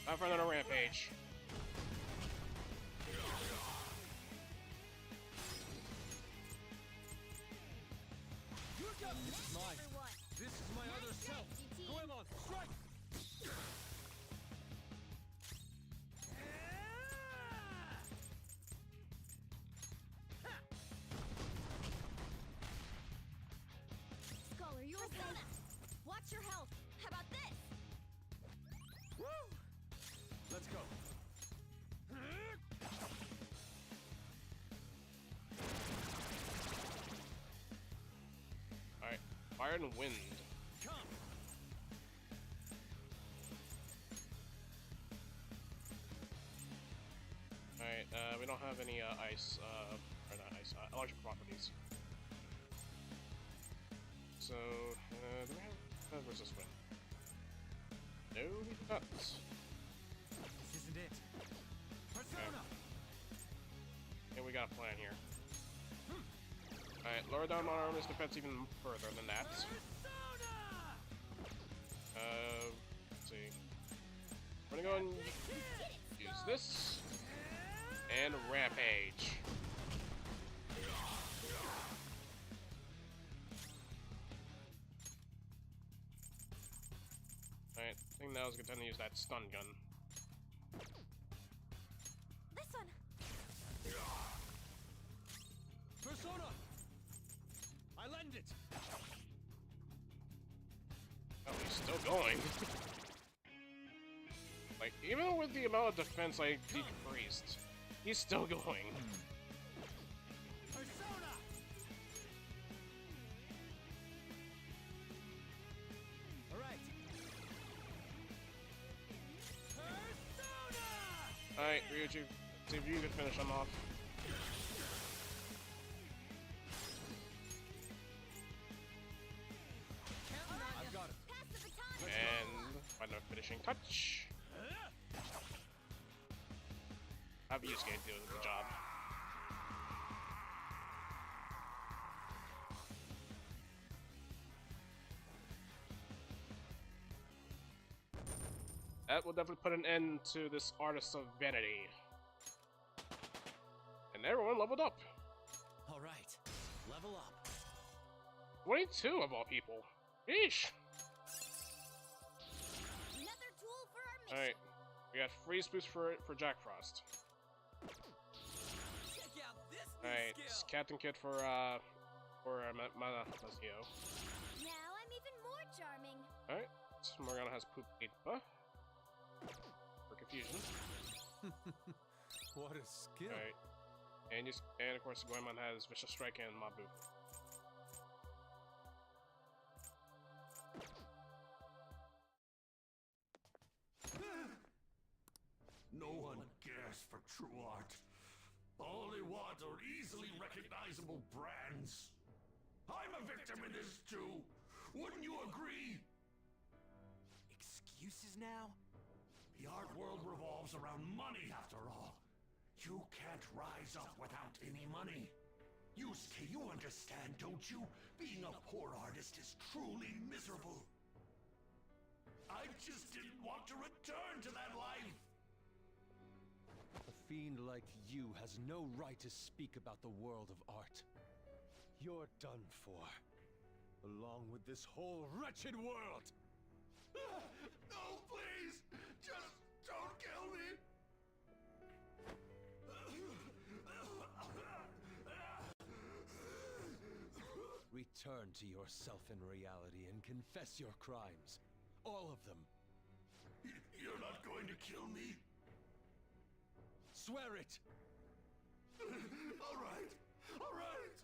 Time for another rampage. You got this is mine. Everyone! This is my other self. GT. Goemon, strike! Skull, are you okay? Watch your health! How about this? Woo! Let's go. Alright, fire and wind. Come. Alright, we don't have any ice, or not ice, electric properties. So, do we have resist wind? No, we do not. This isn't it. Persona! And we got a plan here. Alright, lower down Madarame's defense even further than that. Persona! Let's see. We're gonna go and use this. And rampage. Alright, I think now is a good time to use that stun gun. This one! still going. Like, even with the amount of defense I decreased, he's still going. Alright, Ryuji, see if you can finish him off. I've got it. And final finishing touch. Have Yusuke do the job. That will definitely put an end to this Artist of Vanity. And everyone leveled up. All right, level up. 22 of all people. Yeesh. Another tool for our mission. Alright, we got freeze boost for Jack Frost. Check out this new Alright, skill. Captain Kid for Mazio. Now I'm even more charming. Alright, Morgana has Poop Ipa. For confusion. What a skill. Alright. And of course Goemon has Vicious Strike and Mabu. No one cares for true art. All they want are easily recognizable brands. I'm a victim in this too. Wouldn't you agree? Excuses now? The art world revolves around money after all. You can't rise up without any money. Yusuke, you understand, don't you? Being a poor artist is truly miserable. I just didn't want to return to that life. A fiend like you has no right to speak about the world of art. You're done for. Along with this whole wretched world! No, please! Just don't kill me! Return to yourself in reality and confess your crimes. All of them. You're not going to kill me? Swear it! All right, all right!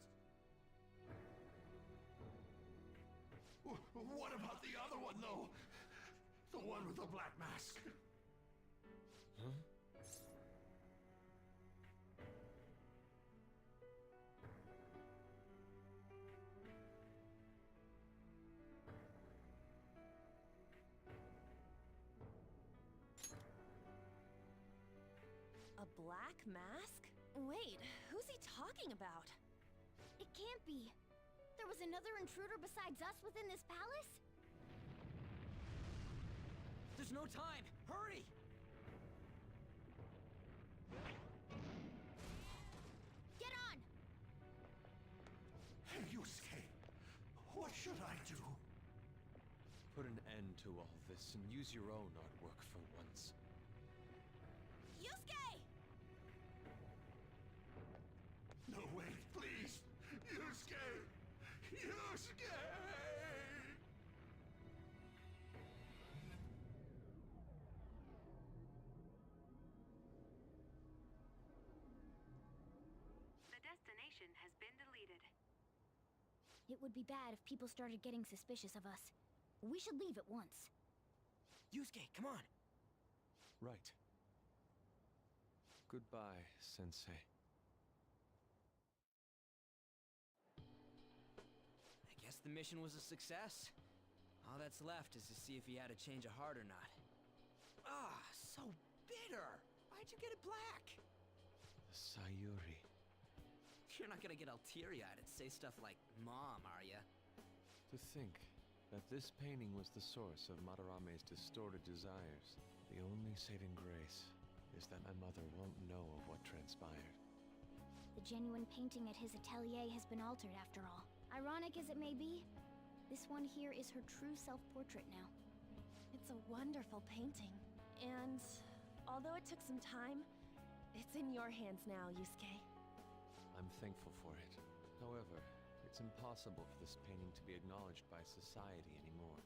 What about the other one, though? The one with the black mask? Huh? A black mask? Wait, who's he talking about? It can't be. There was another intruder besides us within this palace? There's no time. Hurry! Get on! Hey, Yusuke, what should I do? Put an end to all this and use your own artwork for once. Yusuke! No, wait, please! Yusuke! Yusuke! The destination has been deleted. It would be bad if people started getting suspicious of us. We should leave at once. Yusuke, come on. Right. Goodbye, Sensei. I guess the mission was a success. All that's left is to see if he had a change of heart or not. Ah, so bitter. Why'd you get it black? Sayuri. You're not gonna get all teary-eyed and say stuff like Mom, are ya? To think that this painting was the source of Madarame's distorted desires. The only saving grace is that my mother won't know of what transpired. The genuine painting at his atelier has been altered after all. Ironic as it may be, this one here is her true self-portrait now. It's a wonderful painting. And although it took some time, it's in your hands now, Yusuke. I'm thankful for it. However, it's impossible for this painting to be acknowledged by society anymore.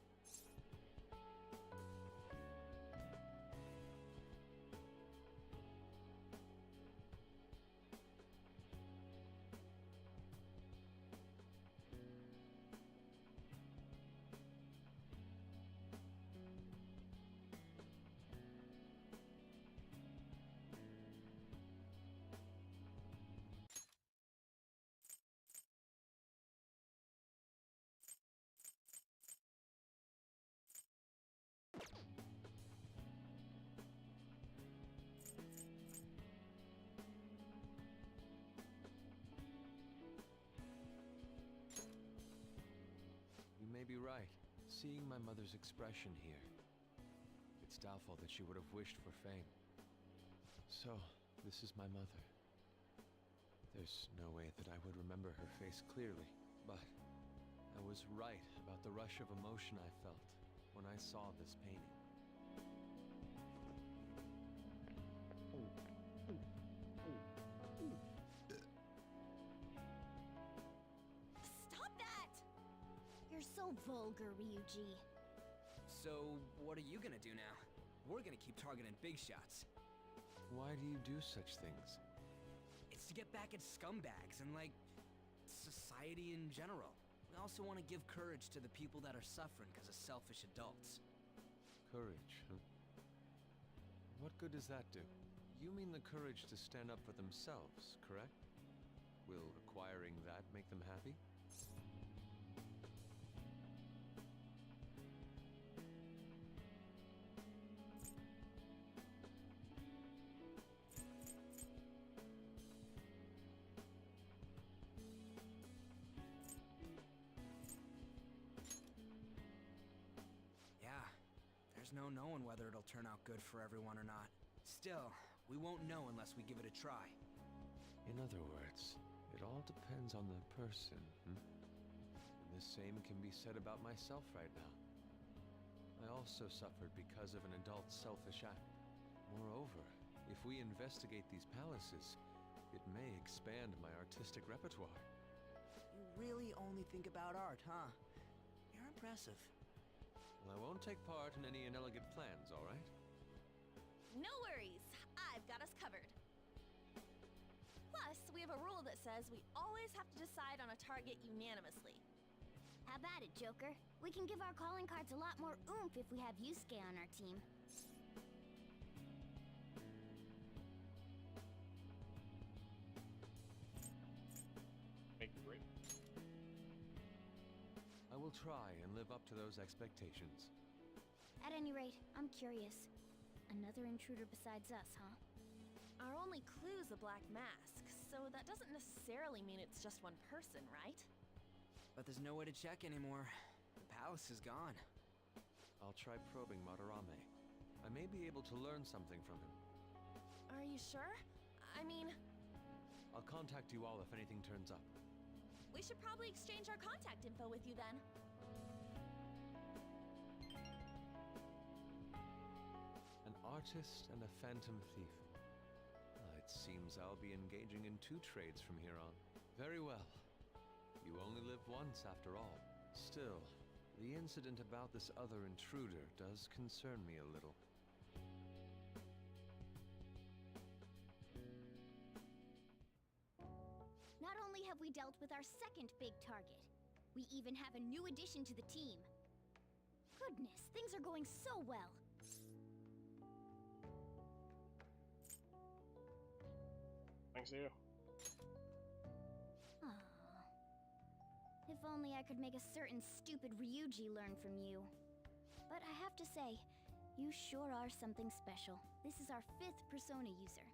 may be right. Seeing my mother's expression here, it's doubtful that she would have wished for fame. So, this is my mother. There's no way that I would remember her face clearly, but I was right about the rush of emotion I felt when I saw this painting. Stop that! You're so vulgar, Ryuji. So, what are you gonna do now? We're gonna keep targeting big shots. Why do you do such things? It's to get back at scumbags and, like, society in general. We also want to give courage to the people that are suffering because of selfish adults. Courage, huh? What good does that do? You mean the courage to stand up for themselves, correct? Will acquiring that make them happy? Yeah, there's no knowing whether it'll turn out good for everyone or not. Still, we won't know unless we give it a try. In other words, it all depends on the person, hmm? And the same can be said about myself right now. I also suffered because of an adult's selfish act. Moreover, if we investigate these palaces, it may expand my artistic repertoire. You really only think about art, huh? You're impressive. Well, I won't take part in any inelegant plans, all right? No worries, I've got us covered. Plus, we have a rule that says we always have to decide on a target unanimously. How about it, Joker? We can give our calling cards a lot more oomph if we have Yusuke on our team. Make it great. I will try and live up to those expectations. At any rate, I'm curious. Another intruder besides us, huh? Our only clue's a black mask, so that doesn't necessarily mean it's just one person, right? But there's no way to check anymore. The palace is gone. I'll try probing Maderame. I may be able to learn something from him. Are you sure? I mean, I'll contact you all if anything turns up. we should probably exchange our contact info with you then. An artist and a phantom thief. It seems I'll be engaging in two trades from here on. Very well. You only live once, after all. Still, the incident about this other intruder does concern me a little. Not only have we dealt with our second big target, we even have a new addition to the team. Goodness, things are going so well. Thanks to you. Aww. If only I could make a certain stupid Ryuji learn from you. But I have to say, you sure are something special. This is our 5th persona user.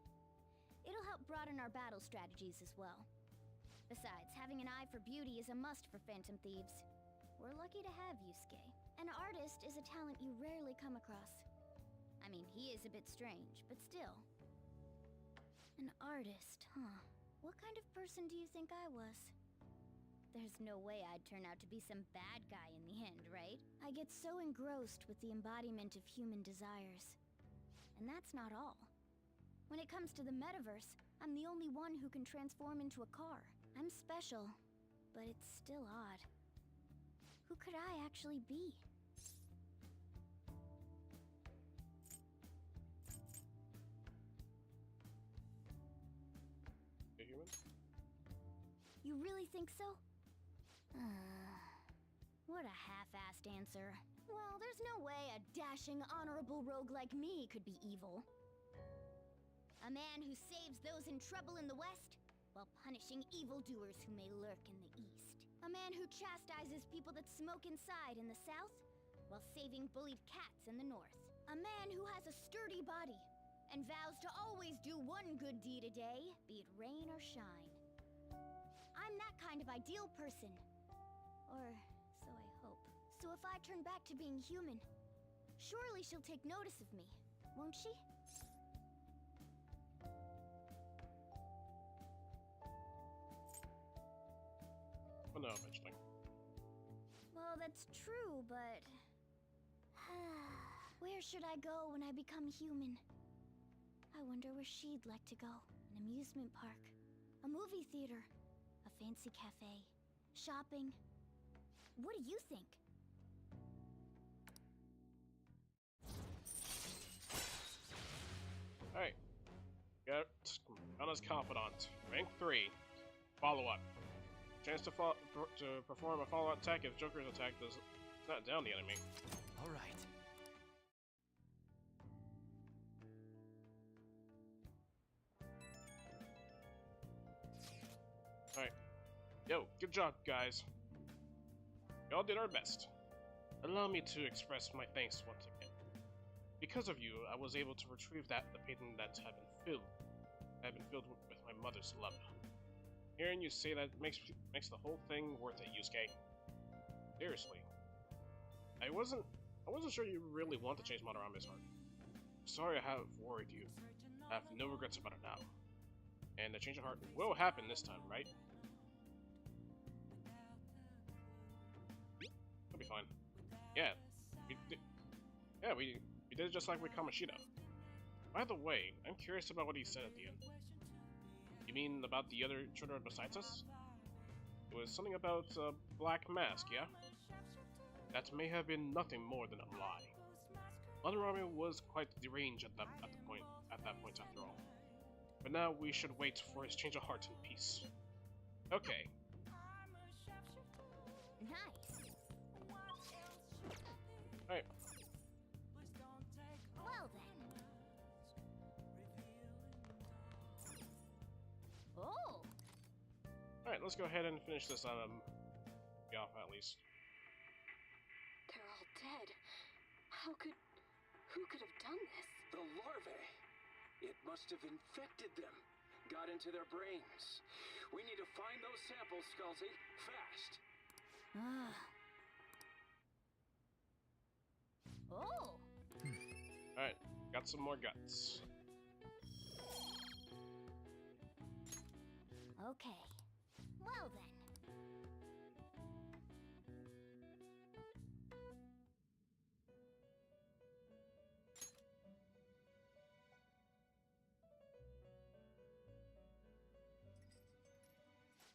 It'll help broaden our battle strategies as well. Besides, having an eye for beauty is a must for Phantom Thieves. We're lucky to have Yusuke. An artist is a talent you rarely come across. I mean, he is a bit strange, but still. An artist, huh? What kind of person do you think I was? There's no way I'd turn out to be some bad guy in the end, right? I get so engrossed with the embodiment of human desires. And that's not all. When it comes to the metaverse, I'm the only one who can transform into a car. I'm special, but it's still odd. Who could I actually be? A human? You really think so? What a half-assed answer. Well, there's no way a dashing, honorable rogue like me could be evil. A man who saves those in trouble in the West, while punishing evildoers who may lurk in the East. A man who chastises people that smoke inside in the South, while saving bullied cats in the North. A man who has a sturdy body, and vows to always do one good deed a day, be it rain or shine. I'm that kind of ideal person. Or so I hope. So if I turn back to being human, surely she'll take notice of me, won't she? Oh no, eventually. Well, that's true, but... where should I go when I become human? I wonder where she'd like to go. An amusement park, a movie theater, a fancy cafe, shopping. What do you think? Alright. Got Anna's Confidant. Rank 3. Follow-up. Chance to perform a follow-up attack if Joker's attack does not down the enemy. Alright. Alright. Yo, good job, guys. Y'all did our best. Allow me to express my thanks once again. Because of you, I was able to retrieve the painting that had been filled with my mother's love. Hearing you say that makes the whole thing worth it, Yusuke. Seriously. I wasn't sure you really want to change Madarame's heart. Sorry I have worried you. I have no regrets about it now. And the change of heart will happen this time, right? It'll be fine. Yeah. We did it just like with Kamoshida. By the way, I'm curious about what he said at the end. You mean about the other children besides us? It was something about a black mask, yeah? That may have been nothing more than a lie. Maderame was quite deranged at that point after all. But now we should wait for his change of heart in peace. Okay. Nice. Alright. Well then. Oh. Alright, let's go ahead and finish this off at least. They're all dead. Who could have done this? The larvae. It must have infected them. Got into their brains. We need to find those samples, Skullsy. Fast. Oh. Alright, got some more guts. Okay. Well then.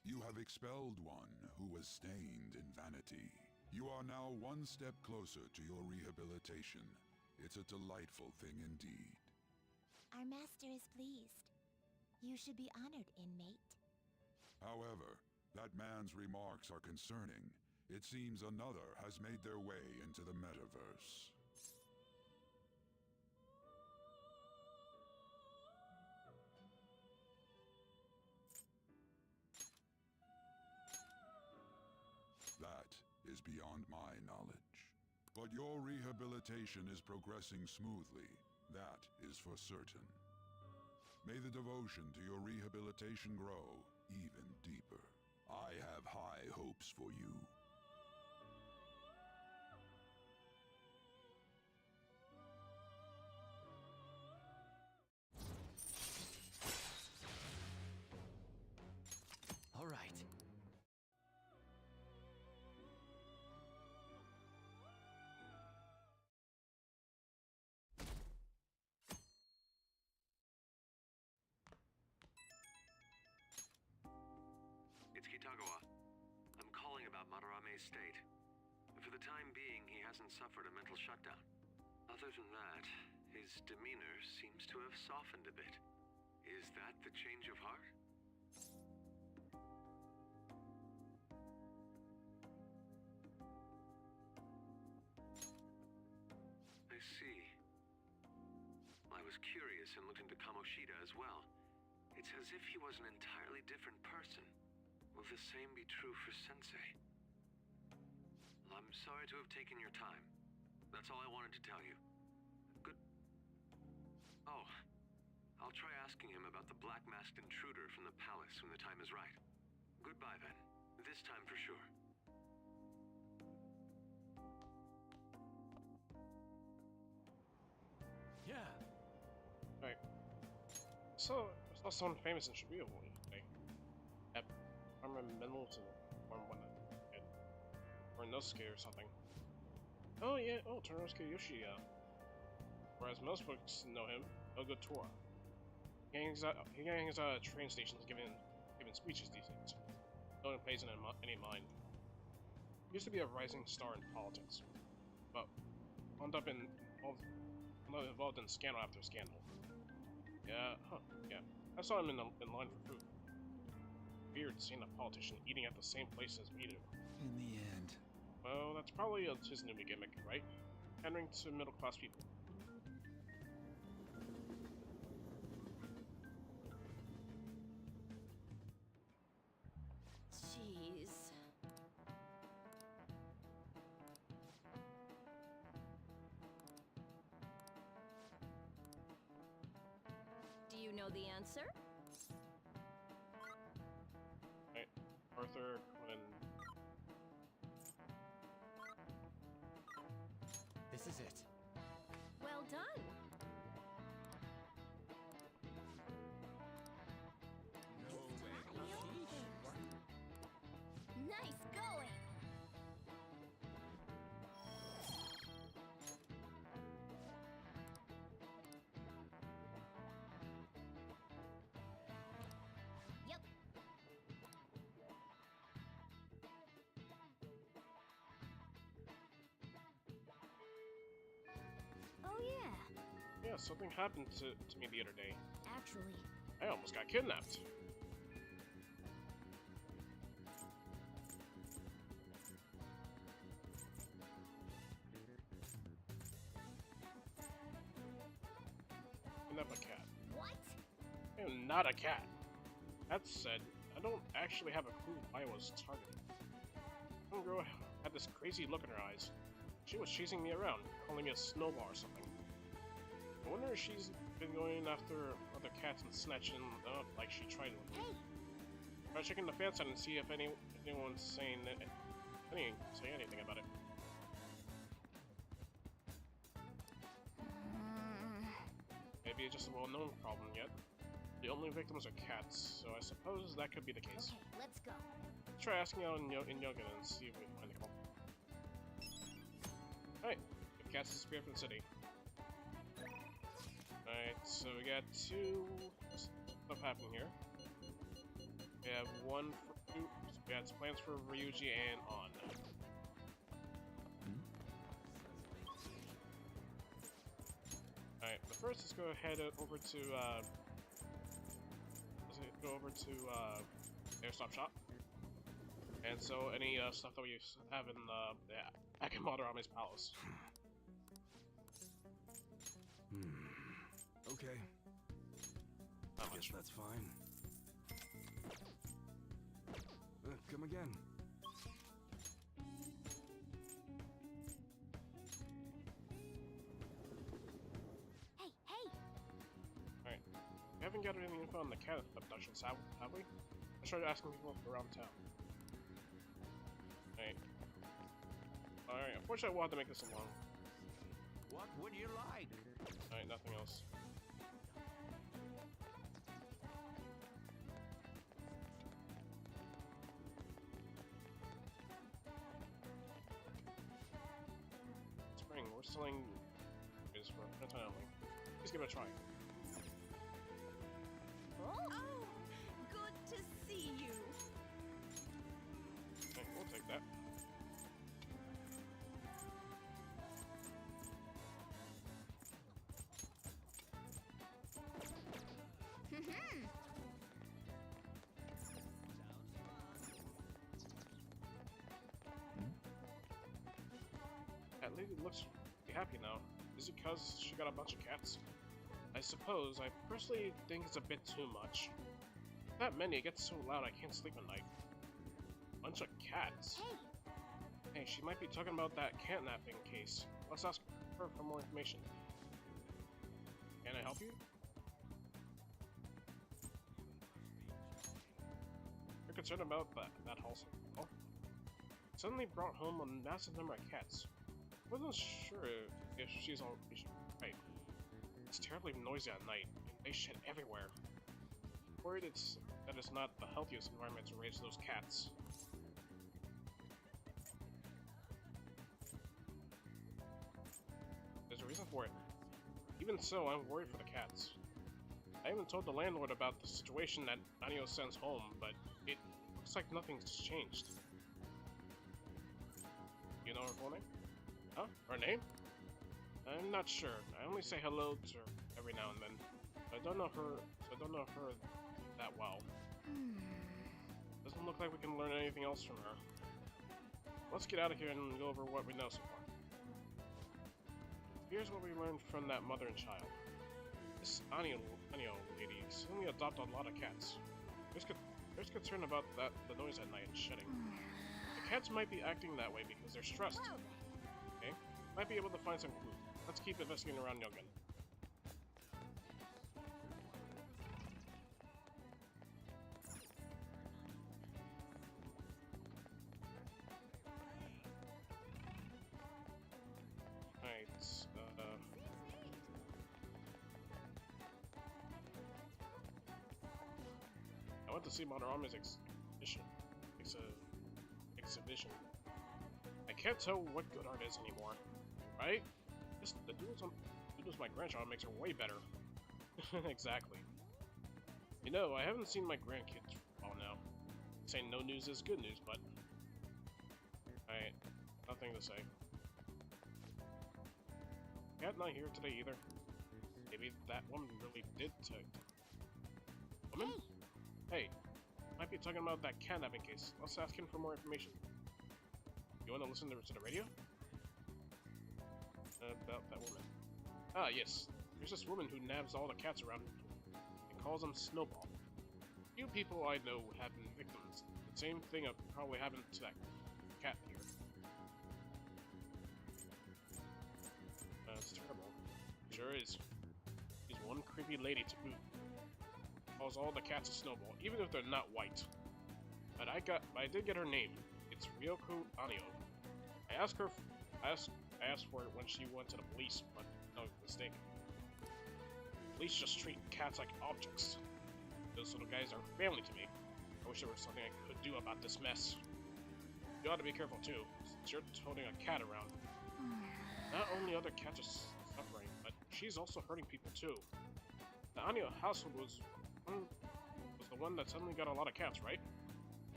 You have expelled one who was stained in vanity. You are now one step closer to your rehabilitation. It's a delightful thing indeed. Our master is pleased. You should be honored, inmate. However, that man's remarks are concerning. It seems another has made their way into the metaverse. That is beyond my knowledge. But your rehabilitation is progressing smoothly. That is for certain. May the devotion to your rehabilitation grow even deeper. I have high hopes for you. All right. It's Kitagawa. I'm calling about Madarame's state. For the time being, he hasn't suffered a mental shutdown. Other than that, his demeanor seems to have softened a bit. Is that the change of heart? I see. I was curious and looked into Kamoshida as well. It's as if he was an entirely different person. Will the same be true for Sensei? Well, I'm sorry to have taken your time. That's all I wanted to tell you. Good... Oh, I'll try asking him about the black-masked intruder from the palace when the time is right. Goodbye, then. This time for sure. I saw someone famous in Shibuya today. At Middleton, or one or Nosuke or something. Oh yeah, Torosuke Yoshida. Whereas most folks know him, Ogotora. He hangs out at train stations giving speeches these days. No one pays any mind. He used to be a rising star in politics, but wound up involved in scandal after scandal. Yeah, yeah. I saw him in line for food. Weird seeing a politician eating at the same place as we do. In the end. Well, that's probably his new gimmick, right? Pandering to middle-class people. Jeez. Do you know the answer? Right. Arthur, Quinn. This is it. Well done. Nice going. Yep. Oh yeah. Yeah, something happened to me the other day. Actually. I almost got kidnapped. Kidnap a cat. What? I am not a cat. That said, I don't actually have a clue why I was targeted. Some girl had this crazy look in her eyes. She was chasing me around, calling me a snowball or something. I wonder if she's been going after other cats and snatching them up like she tried to. Hey. Try checking the fan site and see if anyone's saying anything about it. Maybe it's just a well-known problem yet. The only victims are cats, so I suppose that could be the case. Okay, let's go. Let's try asking out in Yogan and see if we can find a couple. Alright, the cats disappeared from the city. Alright, so we got two stuff happening here. We have one for we got plans for Ryuji and On. Alright, but first let's go ahead over to Airstop Shop. And so any stuff that we have in back in Madarame's palace. Okay. Not I much. guess that's fine. Come again. Hey, hey! Alright. We haven't gathered any info on the cat abductions, have we? I started asking people around town. Alright, unfortunately we'll have to make this alone. What would you like? Alright, nothing else. Spring, we're selling is for Princeton only. Please give it a try. Oh, good to see you. Okay, we'll take that. That lady looks pretty happy now. Is it because she got a bunch of cats? I suppose. I personally think it's a bit too much. That many, it gets so loud I can't sleep at night. Bunch of cats. Hey! Hey, she might be talking about that kidnapping case. Let's ask her for more information. Can I help you? You're concerned about that wholesome girl? Suddenly brought home a massive number of cats. I wasn't sure if she's all right. It's terribly noisy at night, and they shit everywhere. worried that it's not the healthiest environment to raise those cats. There's a reason for it. Even so, I'm worried for the cats. I even told the landlord about the situation that Anio sends home, but it looks like nothing's changed. You know her full name? Huh? Her name? I'm not sure. I only say hello to her every now and then. I don't know her that well. Doesn't look like we can learn anything else from her. Let's get out of here and go over what we know so far. Here's what we learned from that mother and child. This Anio lady seemingly adopted a lot of cats. There's concern about the noise at night and shedding. The cats might be acting that way because they're stressed. Okay? Might be able to find some clues. Let's keep investigating around Yogan. I went to see Madarame's exhibition. I can't tell what good art is anymore, right? Just the dudes my grandchild makes her way better. Exactly. You know, I haven't seen my grandkids for a while now. Saying no news is good news, but alright, nothing to say. Cat not here today either. Maybe that woman really did take. Woman? Hey, might be talking about that kidnapping case. Let's ask him for more information. You want to listen to the radio? About that woman. Ah, yes. There's this woman who nabs all the cats around and calls them Snowball. Few people I know have been victims. The same thing probably happened to that cat here. It's terrible. Sure is. She's one creepy lady to boot. Calls all the cats a Snowball, even if they're not white. But I did get her name. It's Ryoko Anio. I asked for it when she went to the police, but no mistake. Police just treat cats like objects. Those little guys are family to me. I wish there was something I could do about this mess. You ought to be careful too, since you're toting a cat around. Not only other cats are suffering, but she's also hurting people too. The Anio household was the one that suddenly got a lot of cats, right?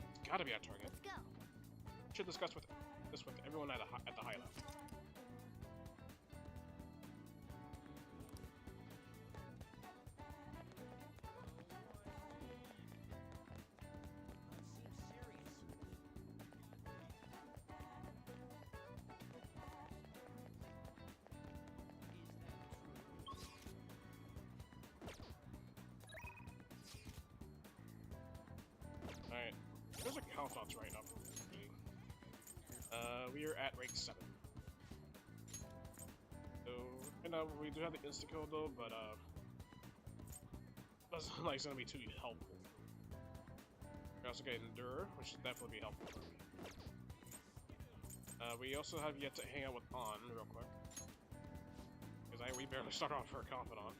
It's gotta be our target. Let's go. Should discuss this with everyone at the hideout. Alright, there's a countouts right now. We are at rank 7. So, and we do have the insta-kill though, but that's not like it's gonna be too helpful. We also get Endure, which should definitely be helpful. We also have yet to hang out with On real quick. Because we barely started off her confidant.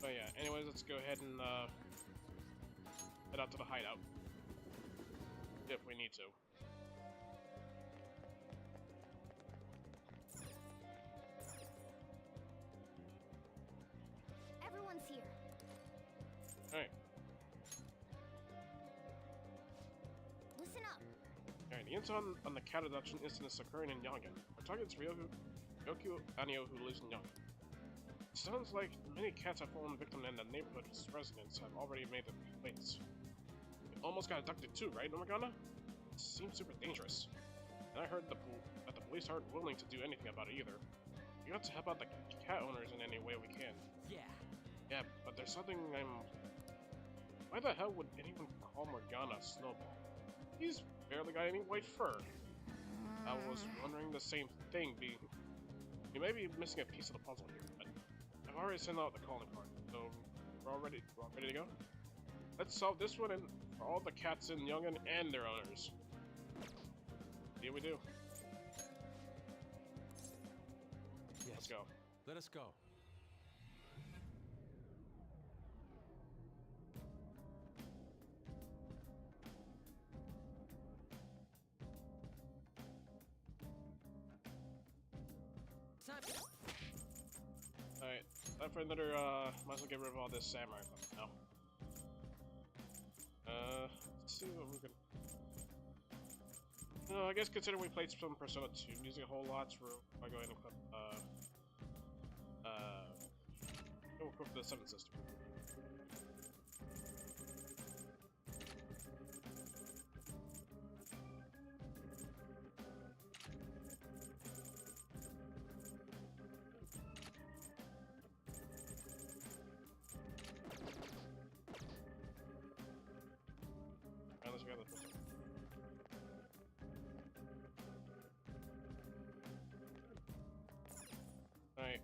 But yeah, anyways, let's go ahead and head out to the hideout. If we need to. Everyone's here. Alright. Listen up. Alright, the intel on the cat abduction incidents occurring in Yongan. Our target is Ryoko Anio, who lives in Yongan. Sounds like many cats have fallen victim and the neighborhood's residents have already made the complaints. We almost got abducted too, right, Nomagana? It seems super dangerous. And I heard that the police aren't willing to do anything about it either. We got to help out the cat owners in any way we can. Yeah. Yeah, but there's something Why the hell would anyone call Morgana Snowball? He's barely got any white fur. I was wondering the same thing, you may be missing a piece of the puzzle here, but I've already sent out the calling card, so we're all ready to go? Let's solve this one and for all the cats in Yongan and their owners. Here we do. Yes. Let's go. Let us go. Alright, time for another, might as well get rid of all this samurai stuff now. Let's see what we can... No, I guess considering we played some Persona 2 using a whole lot, we'll go ahead and equip, we'll equip the 7th system. Let's go the first one. Alright.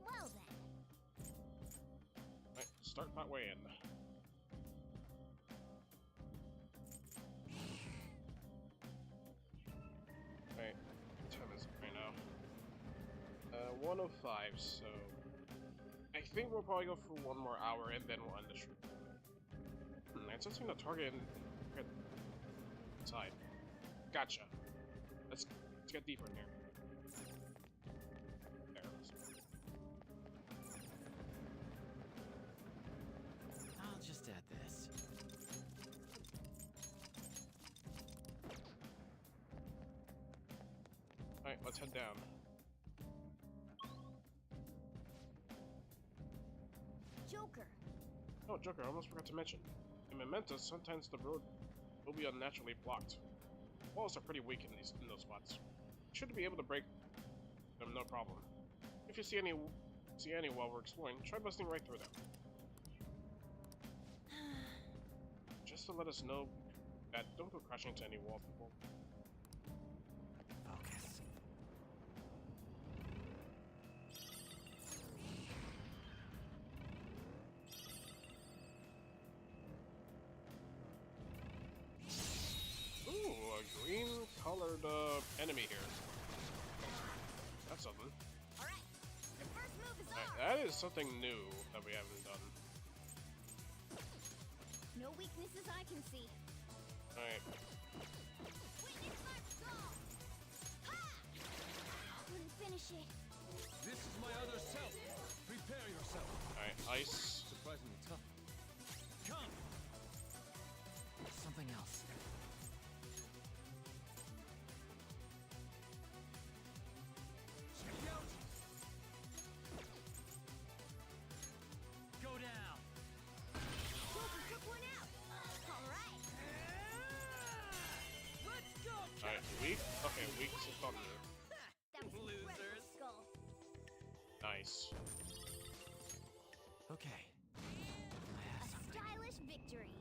Well then. Alright, start that way in. Alright, what time is it right now? 1:05, so... I think we'll probably go for one more hour and then we'll end the stream. It's just the target inside. Gotcha. Let's get deeper in here. I'll just add this. Alright, let's head down. Joker. Oh, Joker, I almost forgot to mention. In Mementos, sometimes the road will be unnaturally blocked. Walls are pretty weak in those spots. You should be able to break them no problem. If you see any while we're exploring, try busting right through them. Just to let us know that don't go crashing into any wall, people. Focus. Ooh, a green-colored enemy here. That's something. Alright, your first move is Alright, on! that is something new that we haven't done. No weaknesses I can see. Alright. Witness my resolve! Ha! Couldn't finish it. This is my other self. Prepare yourself. Alright, ice. Surprisingly tough. Come. Something else. Check it out. Go down. Joker took one out! Alright! Let's go. Alright, weak? Okay, weak to thunder. That was Losers. incredible, Skull. Nice. Okay. A stylish victory.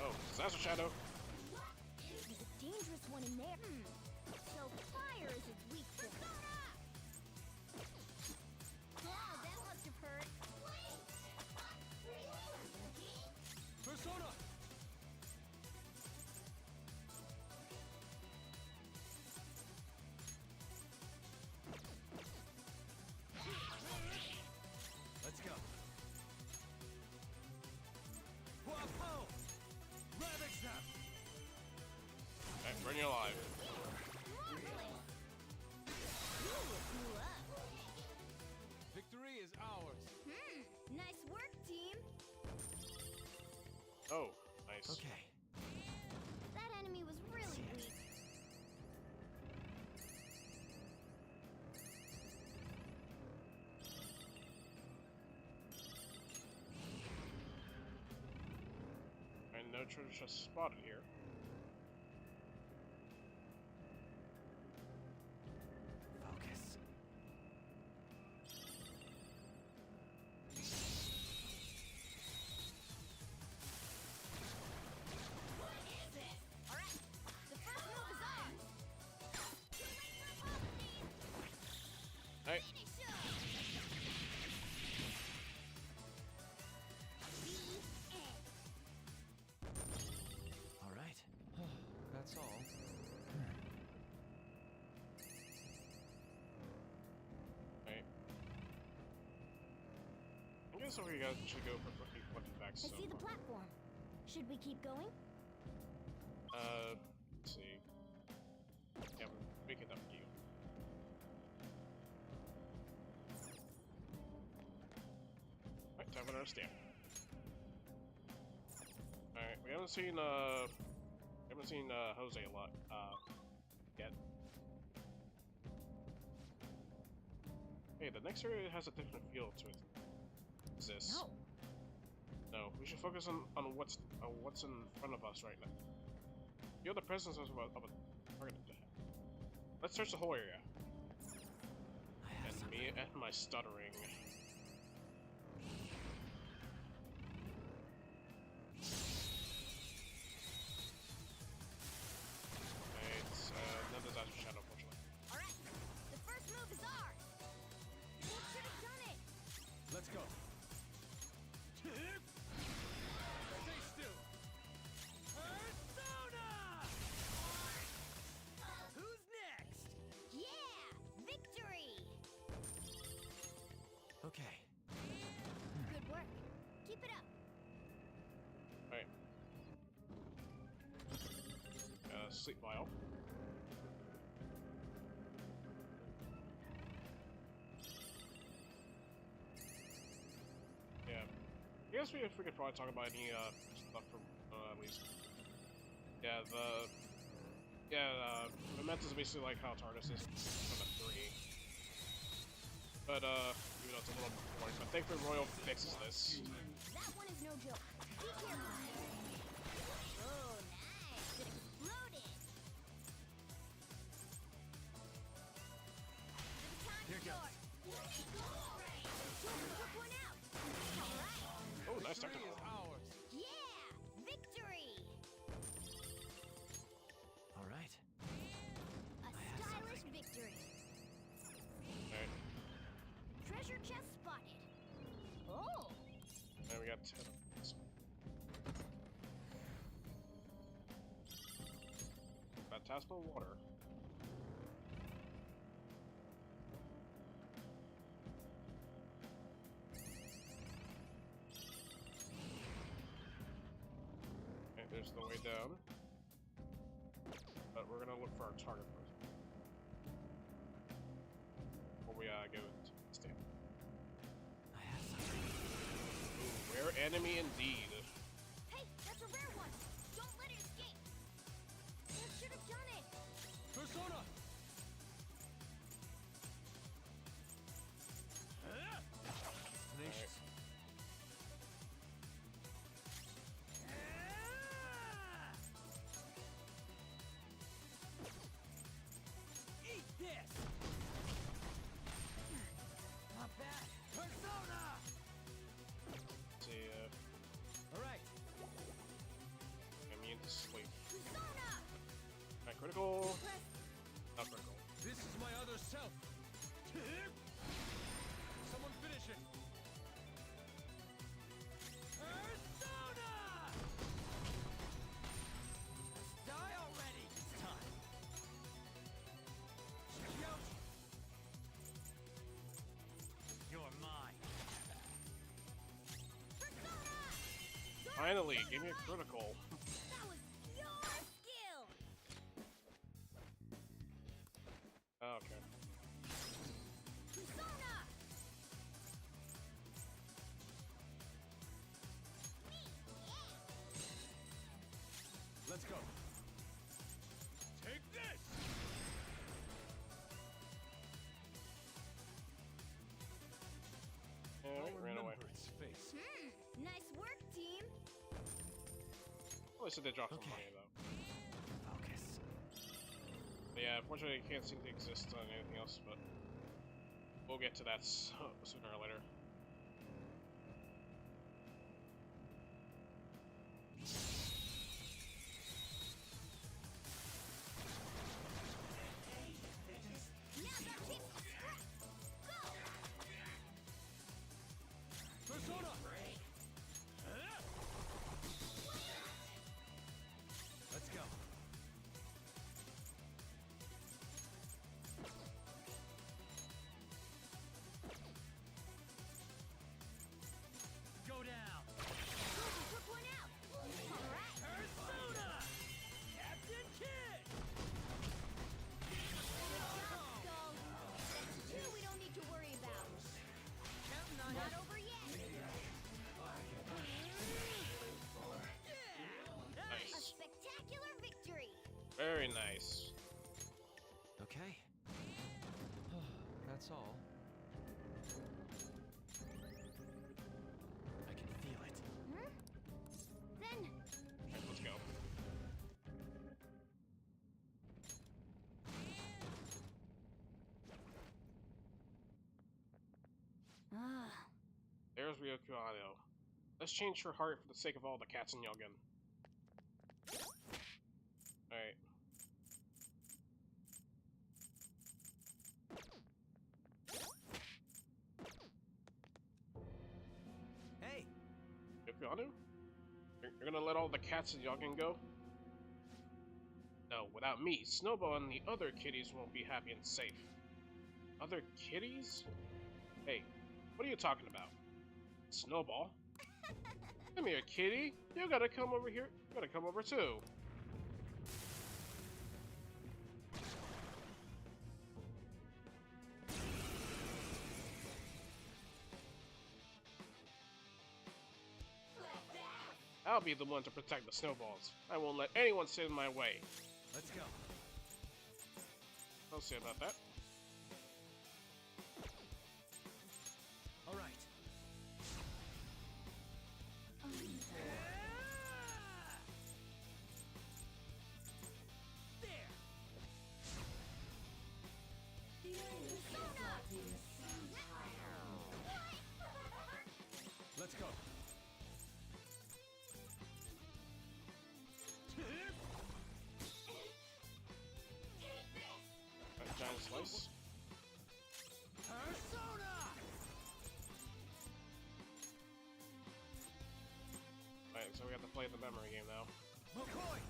Oh, Disaster Shadow. There's a dangerous one in there. So fire is its weak point. Wow, that must have hurt. Persona. Let's go. Wapo! Ravage them! Alright, burn you alive. no treasure chest spotted here. Focus. What is it? Alright, the first move is on! Too late for apologies! Hey. Finish him! All right. That's all. Right. I guess we guys should go for looking back I so see the far. platform. Should we keep going? Let's see. Yeah, we can up you. Alright, time to understand. Alright, we haven't seen Jose a lot, yet. Hey, the next area has a different feel to it. What's this? No. No, we should focus on what's in front of us right now. Feel the presence of a target. Let's search the whole area. And me and my stuttering. None of that's a shadow, unfortunately. Alright, the first move is ours! You should have done it! Let's go. Stay still. Persona! Who's next? Yeah! Victory! Okay. Good work. Keep it up. Alright. Sleep vial. Yeah. I guess we could probably talk about any stuff from at least. Yeah, Memento's basically like how TARDIS is from the 3. But even though it's a little boring, but thankfully Royal fixes this. That one is no joke. Be careful. Oh, nice. It exploded. Here goes. Took one out. Alright. Oh, nice technical. Ours. Yeah! Victory! All right. A stylish victory. Alright, Treasure chest spotted. Oh! now we got 10 of these. Phantasmal water. Okay, there's the way down. But we're gonna look for our target first. Before we go to stand. I have something. Ooh, rare enemy indeed. Hey, that's a rare one. Don't let it escape. That should have done it. Persona! Tenacious. Eat this! Not bad. Persona! See, All right. immune to sleep. Persona! Alright, critical. Press. Not critical. This is my other self. Someone finish it. Persona! Die already. It's time. Out. You're mine. Persona! Finally, give me a critical. That was your skill. Oh, okay. Persona! Let's go. Take this. Yeah, we ran away. Remember its face. Nice work, team. least it did drop some money though. Focus. But yeah, unfortunately, it can't seem to exist on anything else, but we'll get to that sooner or later. Persona! Let's go. Go down. Took one out. All right. Persona! Captain Kid! Skull. That's two we don't need to worry about. Counting on Not you. over yet. A Nice. spectacular victory. Very nice. Okay. That's all. I can feel it. Then Let's go. There's Ryoko Hano. Let's change her heart for the sake of all the cats in Yogen. Alright. Hey, Ryoko Hano? You're gonna let all the cats in Yogen go? No, without me, Snowball and the other kitties won't be happy and safe. Other kitties? Hey, what are you talking about? Snowball? Come here, kitty. You gotta come over here. You gotta come over too. I'll be the one to protect the snowballs. I won't let anyone sit in my way. Let's go. I'll see about that. All right. Let's go. A giant slice. Persona! Alright, so we have to play the memory game now. McCoy!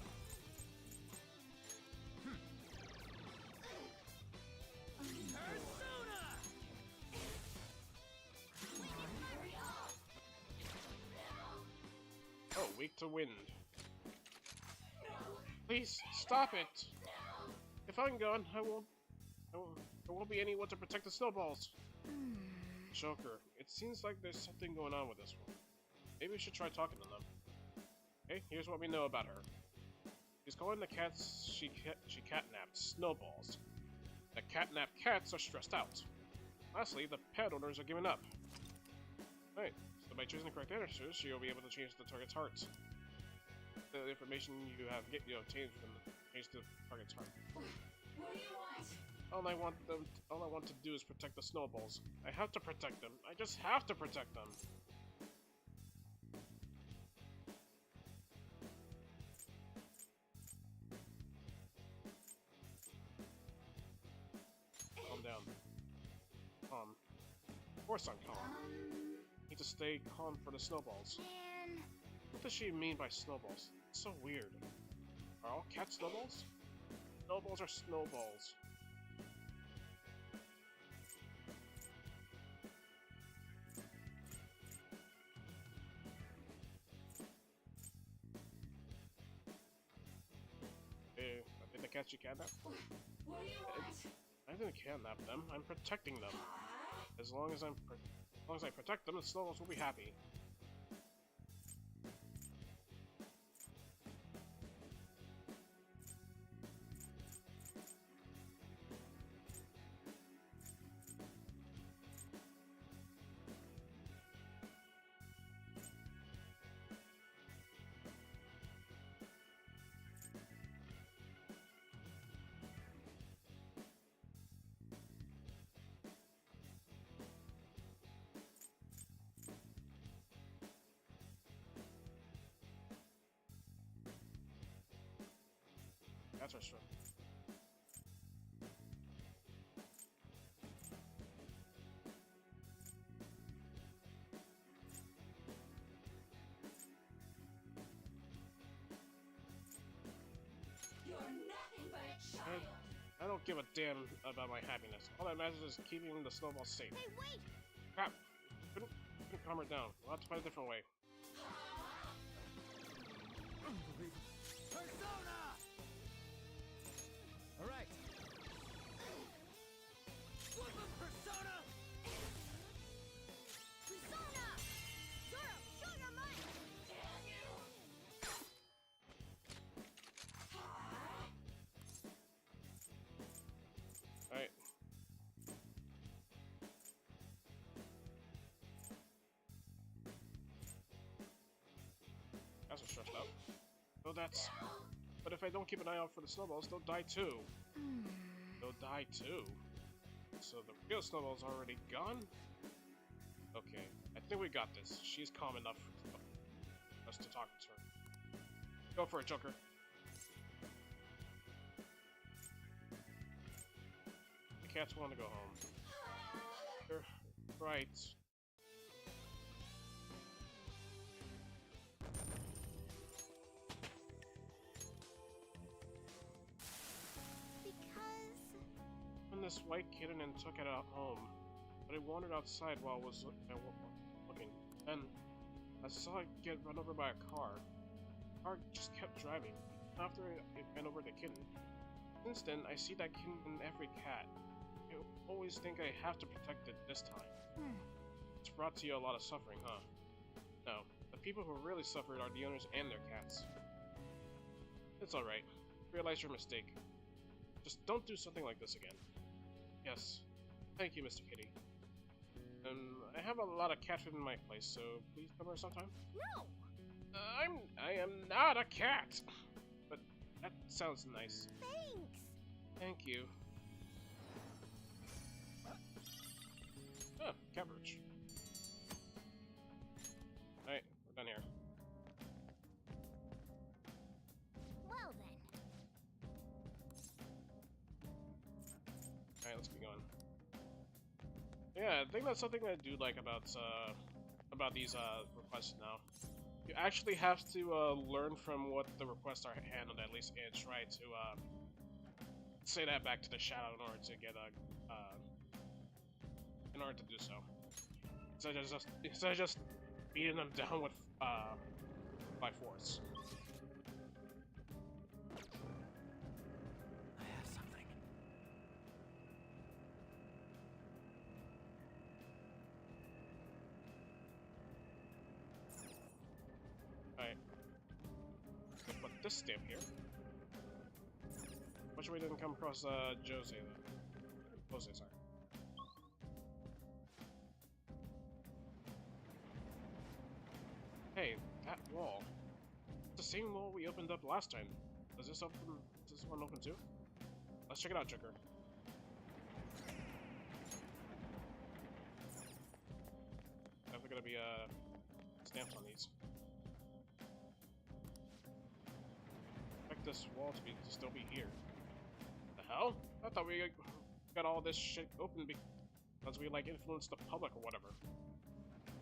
Persona! Oh, weak to wind. Please, stop it! If I'm gone, there won't be anyone to protect the snowballs. Joker, it seems like there's something going on with this one. Maybe we should try talking to them. Okay, here's what we know about her. She's calling the cats she catnapped snowballs. The catnapped cats are stressed out. Lastly, the pet owners are giving up. Alright, so by choosing the correct answers, you'll be able to change the target's heart. The information you have obtained from the change the target's heart. What do you want? All I want to do is protect the snowballs. I have to protect them. I just have to protect them. Calm down. Calm. Of course I'm calm. Need to stay calm for the snowballs. Man. What does she mean by snowballs? It's so weird. Are all cats snowballs? Snowballs are snowballs. I think the cats you kidnapped? What do you want? I didn't kidnap them. I'm protecting them. As long as I protect them, the snowballs will be happy. That's our strength. You're nothing but a child. I don't give a damn about my happiness. All that matters is keeping the snowball safe. Hey, wait! Crap! Couldn't calm her down. We'll have to find a different way. Persona! Alright. Flip him, Persona! Persona! Zoro, show your might! Damn you! Alright. Guys are stretched out. So that's... But if I don't keep an eye out for the snowballs, they'll die too. They'll die too. So the real snowball's already gone? Okay, I think we got this. She's calm enough for us to talk to her. Go for it, Joker. The cats want to go home. They're right. This white kitten and took it out home, but it wandered outside while I was looking. Then I saw it get run over by a car. The car just kept driving. After it ran over the kitten. Since then, I see that kitten in every cat. I always think I have to protect it this time. It's brought to you a lot of suffering, huh? No, the people who really suffered are the owners and their cats. It's alright. Realize your mistake. Just don't do something like this again. Yes. Thank you, Mr. Kitty. I have a lot of cat food in my place, so please come here sometime? No! I am not a cat! But that sounds nice. Thanks! Thank you. Oh, cat roach. Alright, we're done here. Well then. Alright, let's get going. Yeah, I think that's something I do like about these requests now. You actually have to learn from what the requests are handled at least, and try to say that back to the shadow in order to get in order to do so. Instead of just beating them down with by force. I have something. Alright. Put this stamp here. Which we didn't come across Jose though. Jose, sorry. Hey, that wall. It's the same wall we opened up last time. Does this one open too? Let's check it out, Joker. Definitely gonna be stamps on these. Expect this wall to still be here. The hell? I thought we got all this shit open because we like influenced the public or whatever.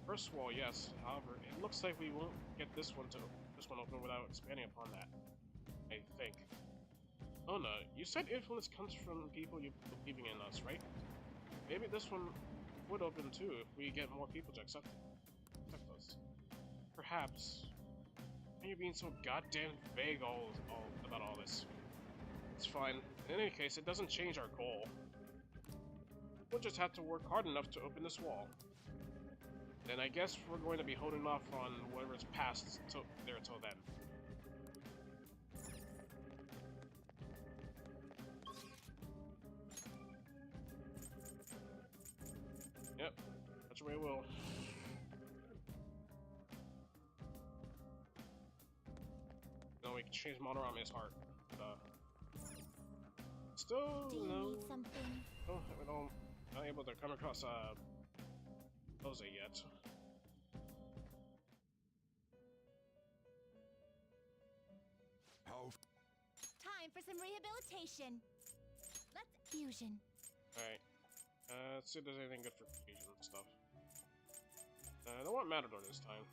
First wall, yes. However, it looks like we won't get this one open without expanding upon that. I think. Oh no, you said influence comes from people you believing in us, right? Maybe this one would open too if we get more people to accept us. Perhaps. Why are you being so goddamn vague about all this? It's fine. In any case, it doesn't change our goal. We'll just have to work hard enough to open this wall. Then I guess we're going to be holding off on whatever's past till then. Yep, that's the way it will. No, we can change Madarame's heart. Still, Do you no. need something? Oh, not able to come across Jose yet. How time for some rehabilitation. Let's fusion. Alright. Let's see if there's anything good for fusion and stuff. I don't want Matador this time.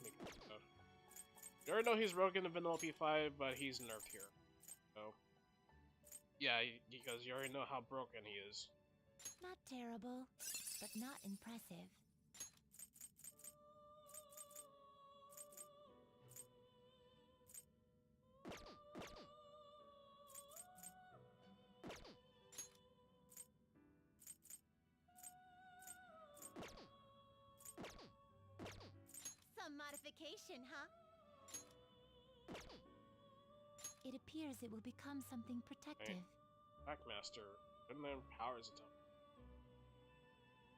You already know he's broken in Vanilla P5, but he's nerfed here. So, yeah, because you already know how broken he is. Not terrible, but not impressive. Some modification, huh? It appears it will become something protective. Packmaster. And then powers attack.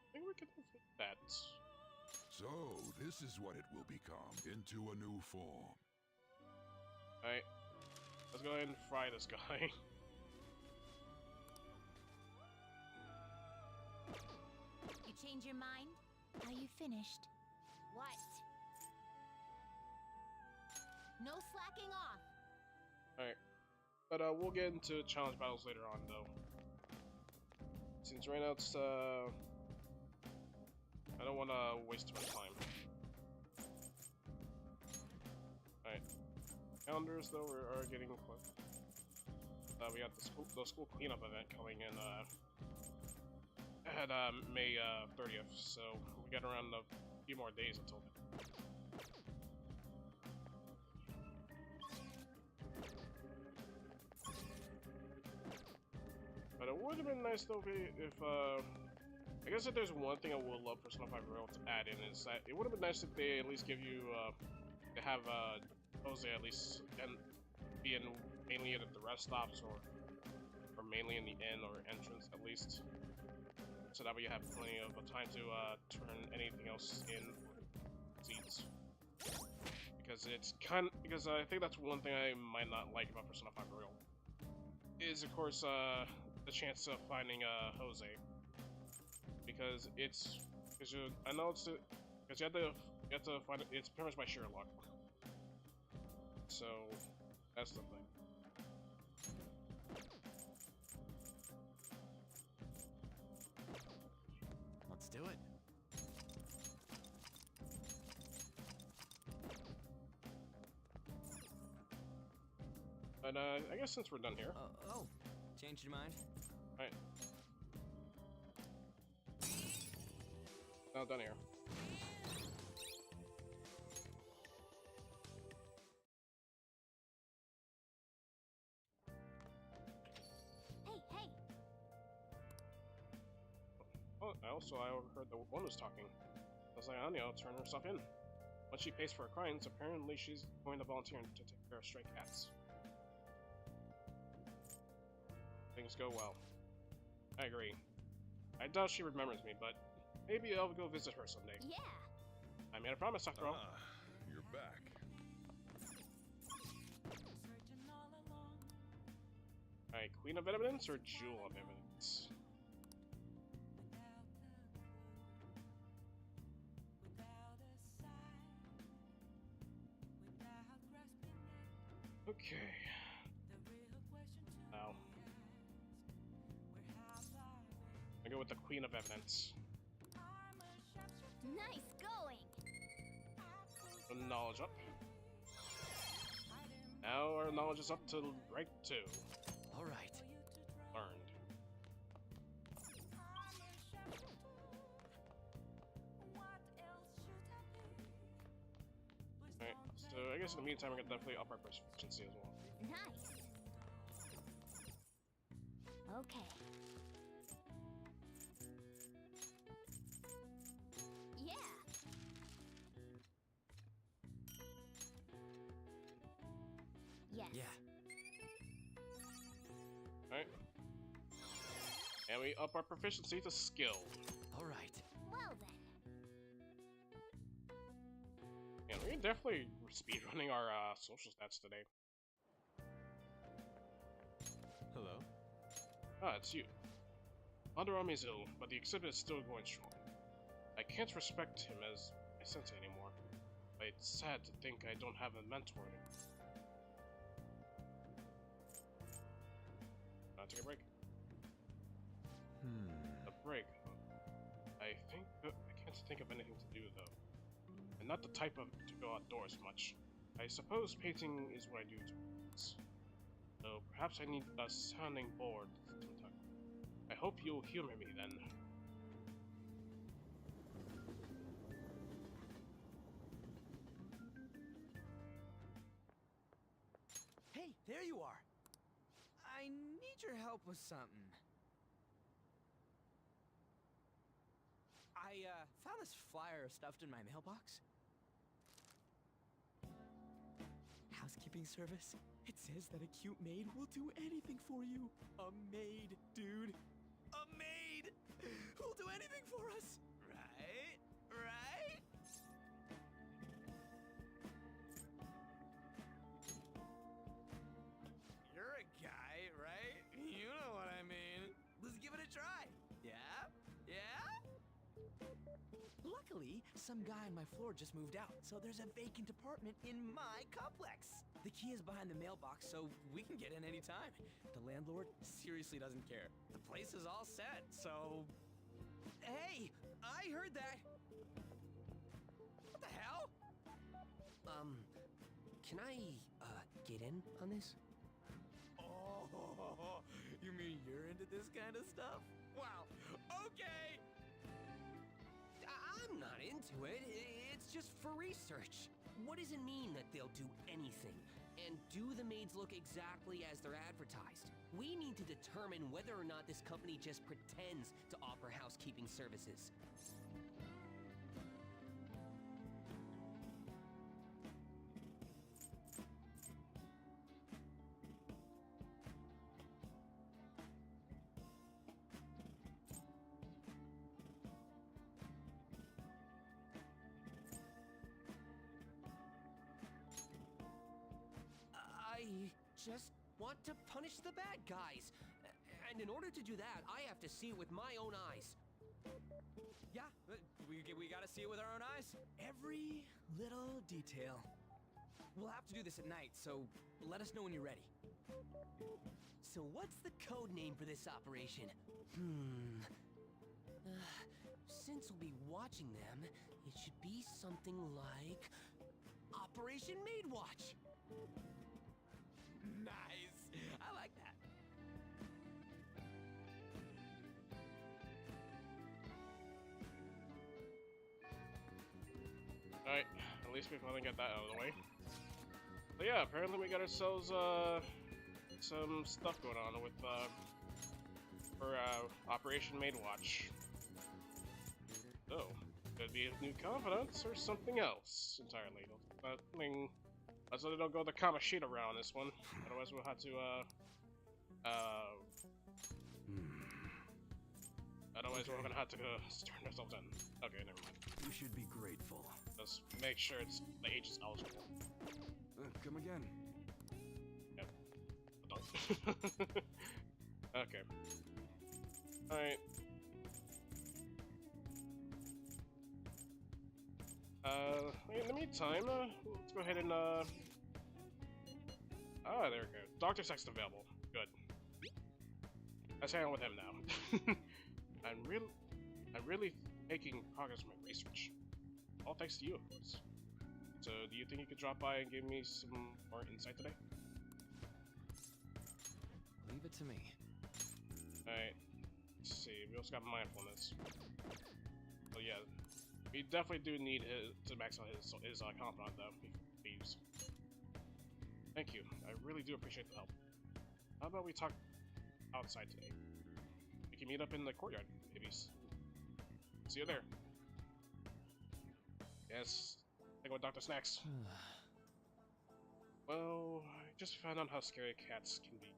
I think we can fix that. So, this is what it will become into a new form. Alright. Let's go ahead and fry this guy. You change your mind? Are you finished? What? No slacking off. Alright. But we'll get into challenge battles later on, though. Since right now it's, I don't want to waste too much time. Alright. Calendars, though, are getting close. We got the school cleanup event coming in, at, May, 30th, so we got around a few more days until then. But it would have been nice though if I guess if there's one thing I would love Persona 5 Royal to add in is that it would have been nice if they at least give you to have Jose at least and be in mainly at the rest stops or mainly in the inn or entrance at least, so that way you have plenty of time to turn anything else in seats. Because I think that's one thing I might not like about Persona 5 Royal is of course the chance of finding Jose, because I know it's because you have to find it. It's pretty much by sheer luck. So that's the thing. Let's do it. But I guess since we're done here. Oh, changed your mind? Alright. Now done here. Hey! Oh, I overheard the one was talking. I was like, Anya, I'll turn herself in. Once she pays for her crimes, apparently she's going to volunteer to take care of stray cats. Things go well. I agree. I doubt she remembers me, but maybe I'll go visit her someday. Yeah! I made a promise after all. You're back. Alright, Queen of Evidence or Jewel of Evidence? Okay. Now. I go with the Queen of Evidence. Nice going! Knowledge up. Now our knowledge is up to rank 2. Alright. Learned. Alright, so I guess in the meantime we can definitely up our proficiency as well. Nice! Okay. Yeah! Yes. Yeah. Alright. And we up our proficiency to skill. Alright. Well then. And we're definitely speedrunning our social stats today. Hello? Ah, it's you. Maderame is ill, but the exhibit is still going strong. I can't respect him as my sensei anymore, but it's sad to think I don't have a mentor anymore. take a break? A break. I can't think of anything to do though. And not the type of to go outdoors much. I suppose painting is what I do to friends. So perhaps I need a sounding board sometime. I hope you'll humor me then. Hey, there you are! I need your help with something. I, found this flyer stuffed in my mailbox. Housekeeping service. It says that a cute maid will do anything for you. A maid, dude. A maid! Who'll do anything for us! Right? Right? You're a guy, right? You know what I mean. Let's give it a try. Yeah? Yeah? Luckily, some guy on my floor just moved out, so there's a vacant apartment in my complex. The key is behind the mailbox, so we can get in anytime. The landlord seriously doesn't care. The place is all set, so... Hey! I heard that! What the hell? Can I, get in on this? Oh, you mean you're into this kind of stuff? Wow, okay! I'm not into it. It's just for research. What does it mean that they'll do anything? And do the maids look exactly as they're advertised? We need to determine whether or not this company just pretends to offer housekeeping services. I just want to punish the bad guys. And in order to do that, I have to see it with my own eyes. Yeah, we gotta see it with our own eyes. Every little detail. We'll have to do this at night, so let us know when you're ready. So what's the code name for this operation? Since we'll be watching them, it should be something like Operation Maid Watch. Nice! I like that. Alright, at least we finally got that out of the way. So yeah, apparently we got ourselves some stuff going on with for Operation Maid Watch. So, could be a new confidence or something else entirely. Nothing. Let's let it don't go the Kamoshida round this one. Otherwise we'll have to otherwise we're gonna have to turn ourselves in. Okay, never mind. You should be grateful. Let's make sure the age is eligible. Come again. Yep. Adult. Okay. Alright. In the meantime, let's go ahead and, there we go. Dr. Sexton available. Good. Let's hang out with him now. I'm really making progress with my research. All thanks to you, of course. So, do you think you could drop by and give me some more insight today? Leave it to me. Alright. Let's see, we also got mindfulness. So yeah, we definitely do need to max out his confidant though, please. Thank you, I really do appreciate the help. How about we talk outside today? We can meet up in the courtyard, maybe. See you there. Yes, I go with Dr. Snacks. Well, I just found out how scary cats can be.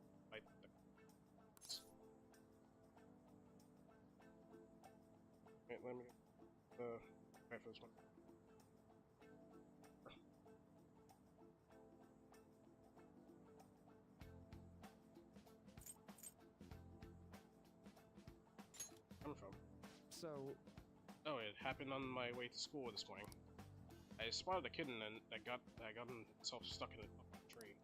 Wait, let me try for this one. Coming from? So, oh, it happened on my way to school this morning. I spotted a kitten and that got himself stuck in a tree.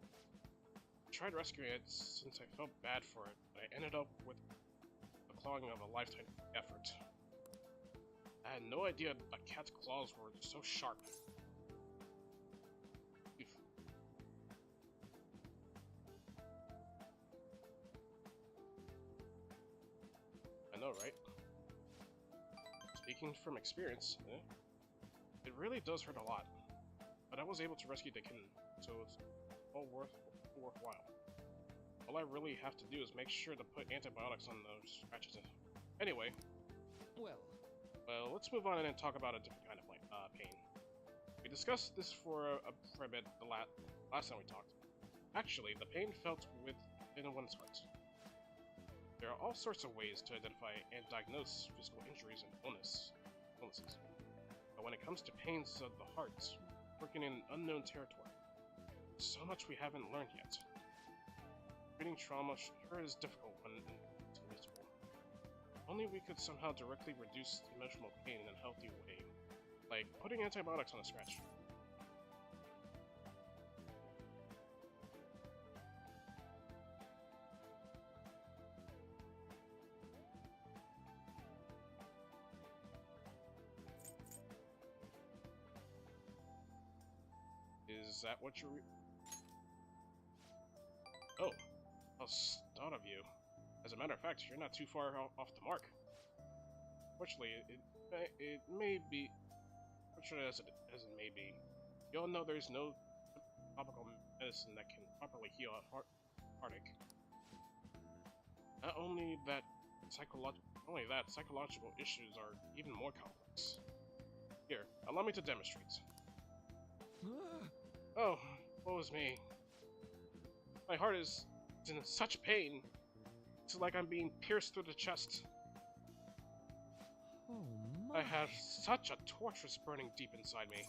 tried rescuing it since I felt bad for it, but I ended up with the clawing of a lifetime effort. I had no idea a cat's claws were so sharp. Oof. I know, right? Speaking from experience, it really does hurt a lot. But I was able to rescue the kitten, so it's all worthwhile. All I really have to do is make sure to put antibiotics on those scratches. Anyway. Well, let's move on and talk about a different kind of pain. We discussed this for a bit the last time we talked. Actually, the pain felt within one's heart. There are all sorts of ways to identify and diagnose physical injuries and illnesses. But when it comes to pains of the heart, working in unknown territory, so much we haven't learned yet. Treating trauma sure is difficult when it's invisible. Only we could somehow directly reduce emotional pain in a healthy way, like putting antibiotics on a scratch. Is that what you're... Oh, how stout of you. As a matter of fact, you're not too far off the mark. Fortunately, it may be... Fortunate as it may be, you all know there's no topical medicine that can properly heal a heartache. Not only that, psychological issues are even more complex. Here, allow me to demonstrate. Oh, woe is me. My heart is in such pain. It's like I'm being pierced through the chest. Oh my. I have such a torturous burning deep inside me.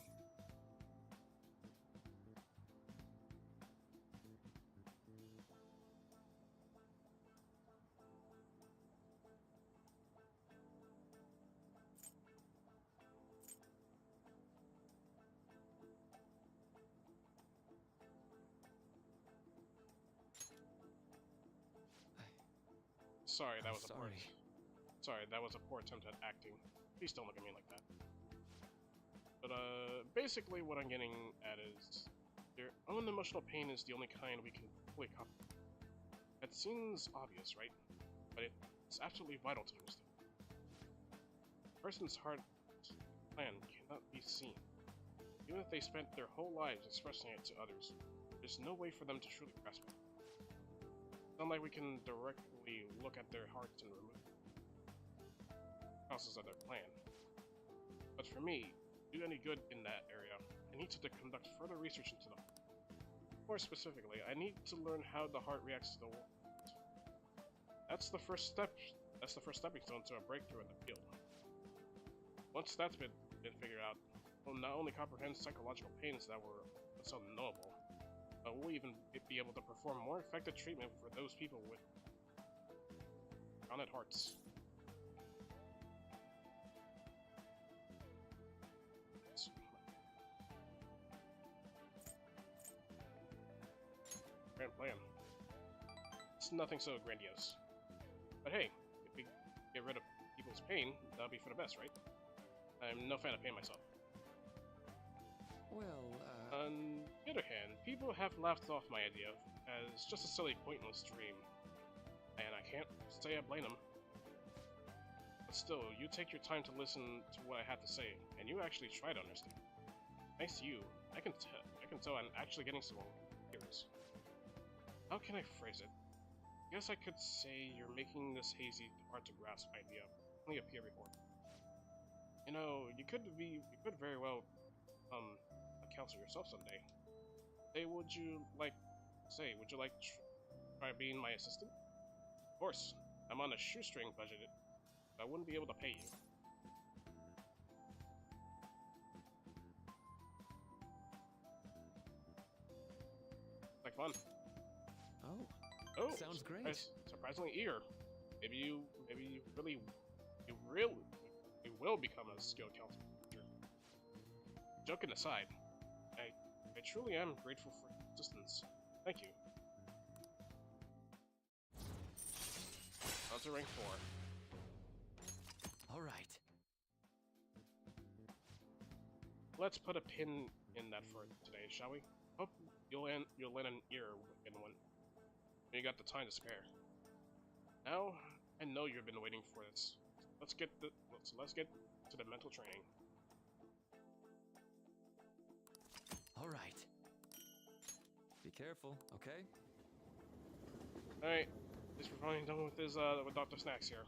Sorry, that was a poor... Sorry, that was a poor attempt at acting. Please don't look at me like that. But, basically what I'm getting at is... Your own emotional pain is the only kind we can fully comprehend. It seems obvious, right? But it's absolutely vital to understand. A person's heart plan cannot be seen. Even if they spent their whole lives expressing it to others, there's no way for them to truly grasp it. It's not like we can directly look at their hearts and remove causes of their plan. But for me, to do any good in that area, I need to conduct further research into them. More specifically, I need to learn how the heart reacts to the world. That's the first step. That's the first stepping stone to a breakthrough in the field. Once that's been figured out, we'll not only comprehend psychological pains that were once unknowable, but we'll even be able to perform more effective treatment for those people with grounded hearts. Grand plan. It's nothing so grandiose. But hey, if we get rid of people's pain, that'll be for the best, right? I'm no fan of pain myself. Well, On the other hand, people have laughed off my idea as just a silly, pointless dream. And I can't say I blame them. But still, you take your time to listen to what I have to say, and you actually try to understand. Thanks to you, I can tell I'm actually getting some ears. How can I phrase it? I guess I could say you're making this hazy, hard-to-grasp idea only appear before. You know, you could very well a counselor yourself someday. Hey, would you like try being my assistant? Of course, I'm on a shoestring budget, so I wouldn't be able to pay you. Like fun. Oh, sounds great. Surprisingly eager. Maybe you will become a skilled counselor. Joking aside, I truly am grateful for your assistance. Thank you. to rank 4. All right. Let's put a pin in that for today, shall we? Hope you'll lend an ear in one. You got the time to spare. Now, I know you've been waiting for this. Let's get to the mental training. All right. Be careful, okay? Alright, at least we're finally done with this, with Dr. Snacks here.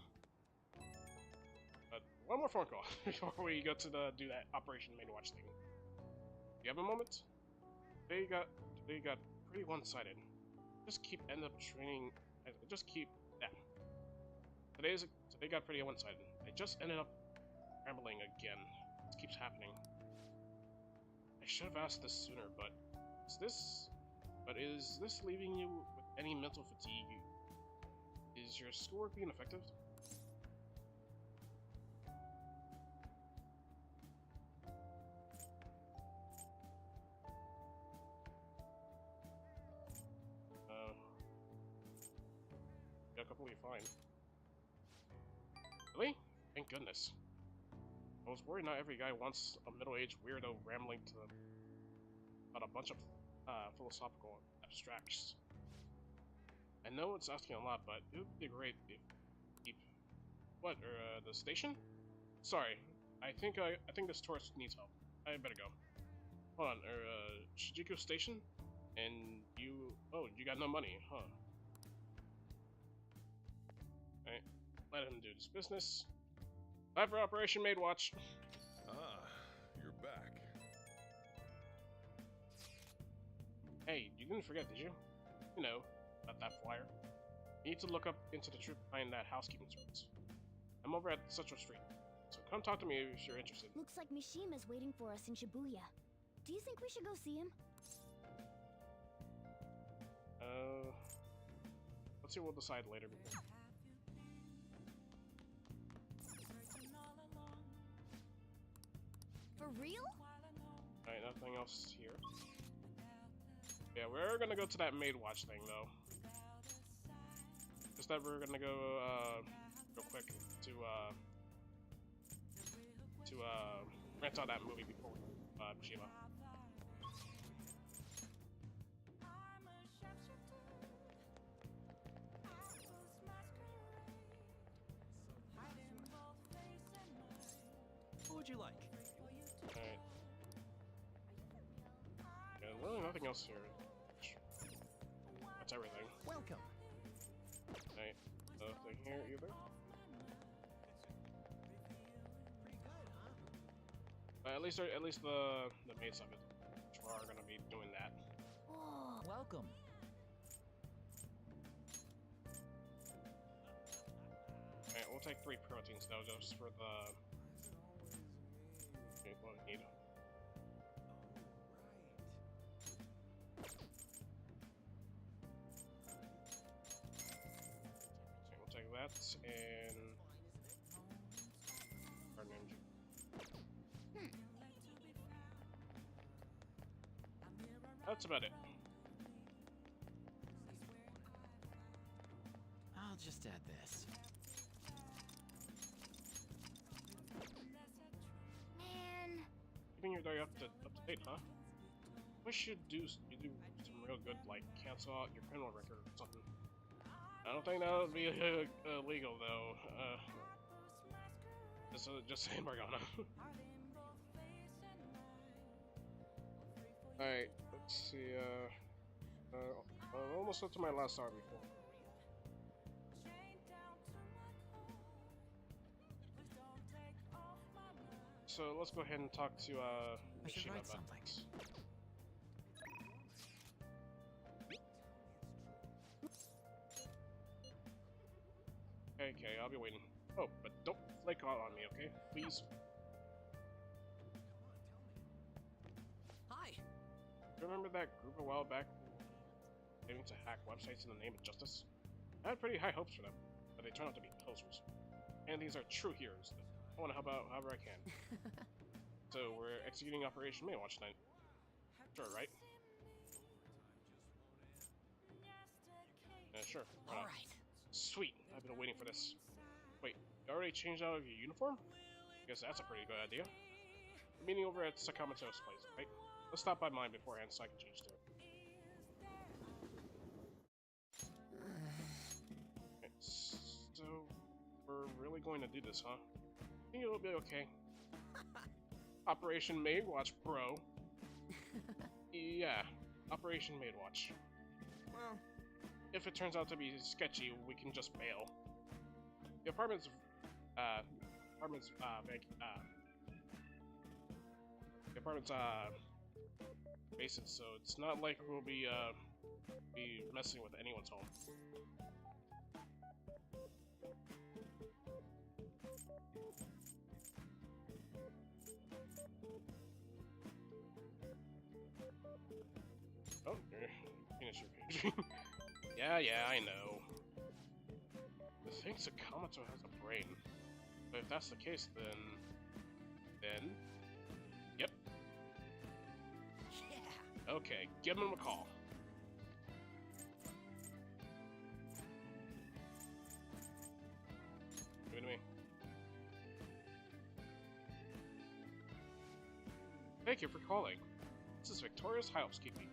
But one more phone call before we go to do that Operation Main Watch thing. You have a moment? They got pretty one-sided. Just keep end up training. Just keep that. Today got pretty one-sided. I just ended up rambling again. This keeps happening. I should have asked this sooner, but is this leaving you with any mental fatigue? Is your schoolwork being effective? Yeah, completely fine. Really? Thank goodness. I was worried not every guy wants a middle-aged weirdo rambling about a bunch of philosophical abstracts. I know it's asking a lot, but it would be great if what, the station? Sorry, I think this tourist needs help. I better go. Hold on, Shijuku Station? And you got no money, huh? Alright, let him do this business. Time for Operation Maid Watch. Ah, you're back. Hey, you didn't forget, did you? You know, about that flyer. You need to look up into the truth behind that housekeeping service. I'm over at Central Street, so come talk to me if you're interested. Looks like Mishima's waiting for us in Shibuya. Do you think we should go see him? Let's see, we'll decide later. For real? Alright, nothing else here. Yeah, we're gonna go to that Maid Watch thing, though. Just that we're gonna go, real quick to rent out that movie before, Mishima. What would you like? Alright. Yeah, really nothing else here. That's everything. Welcome. Alright, nothing here either. At least the mates of it are gonna be doing that. Oh, welcome. Alright, we'll take 3 proteins though, just for the. Okay, what we need. Okay, we'll take that and. Garden energy. That's about it. I'll just add this. Man. Keeping your diary up to date, huh? Wish you do some real good, like cancel out your criminal record or something. I don't think that would be illegal though. Just saying, Morgana. Alright, let's see, almost up to my last hour before. So let's go ahead and talk to, Mishima about something. Okay, I'll be waiting. Oh, but don't flake out on me, okay? Please. Hi. Remember that group a while back aiming to hack websites in the name of justice? I had pretty high hopes for them, but they turned out to be posers. And these are true heroes. I want to help out however I can. So we're executing Operation Maid Watch tonight. Sure, right? Sure. All right. Sweet, I've been waiting for this. Wait, you already changed out of your uniform? Guess that's a pretty good idea. We're meeting over at Sakamoto's place, right? Let's stop by mine beforehand so I can change too. Okay, so we're really going to do this, huh? I think it'll be okay. Operation Maid Watch, bro. Yeah, Operation Maid Watch. Well, if it turns out to be sketchy, we can just bail. The apartment's basement, so it's not like we'll be messing with anyone's home. Oh, finish your page. Yeah, I know. I think Sakamoto has a brain. But if that's the case, then... Yep. Yeah. Okay, give him a call. Give it to me. Thank you for calling. This is Victoria's Housekeeping.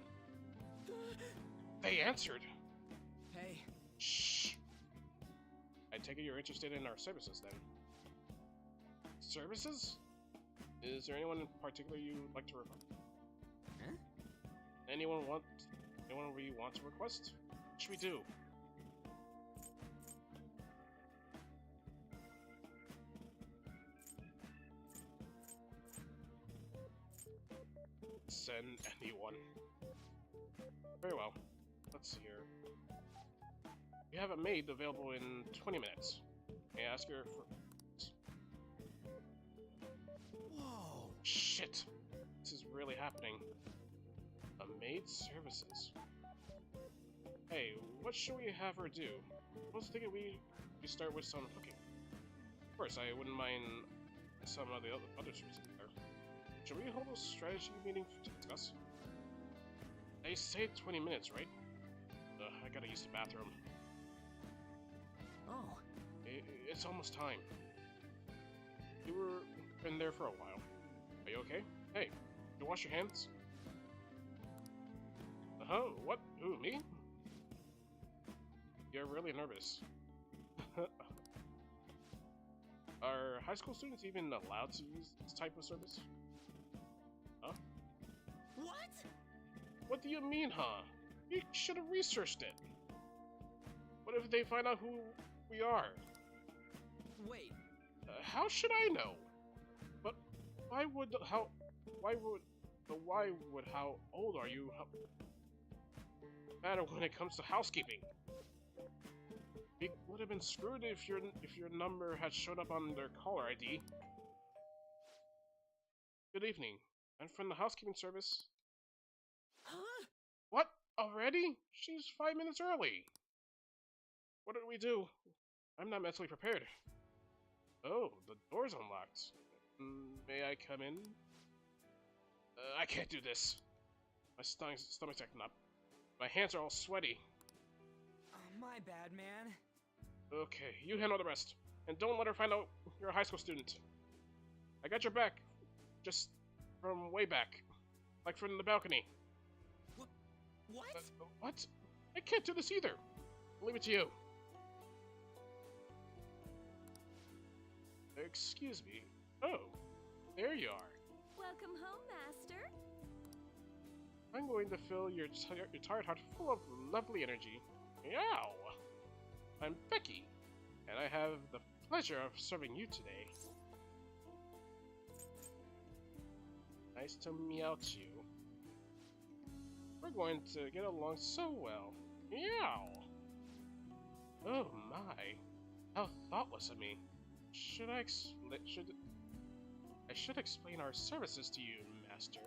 They answered! Hey. Shh! I take it you're interested in our services, then. Services? Is there anyone in particular you would like to request? Huh? Anyone we want to request? What should we do? Send anyone. Very well. Let's see here. We have a maid available in 20 minutes. May I ask her for... Whoa! Shit! This is really happening. A maid services. Hey, what should we have her do? I was thinking we start with some cooking. Of course, I wouldn't mind some of the other services there. Should we hold a strategy meeting to discuss? They say 20 minutes, right? I gotta use the bathroom. Oh. It's almost time. You were in there for a while. Are you okay? Hey, you wash your hands? Uh-huh, what? Who, me? You're really nervous. Are high school students even allowed to use this type of service? Huh? What? What do you mean, huh? You should have researched it. What if they find out who we are? Wait. How should I know? But why would how old are you matter when it comes to housekeeping? We would have been screwed if your number had showed up on their caller ID. Good evening. I'm from the housekeeping service. Huh? What? Already? She's 5 minutes early. What did we do? I'm not mentally prepared. Oh, the door's unlocked. May I come in? I can't do this. My stomach's acting up. My hands are all sweaty. My bad, man. Okay, you handle the rest. And don't let her find out you're a high school student. I got your back. Just from way back. Like from the balcony. What? What? I can't do this either. I'll leave it to you. Excuse me. Oh, there you are. Welcome home, Master. I'm going to fill your tired heart full of lovely energy. Meow! I'm Becky, and I have the pleasure of serving you today. Nice to meow to you. We're going to get along so well. Meow! Oh my, how thoughtless of me. I should explain our services to you, Master.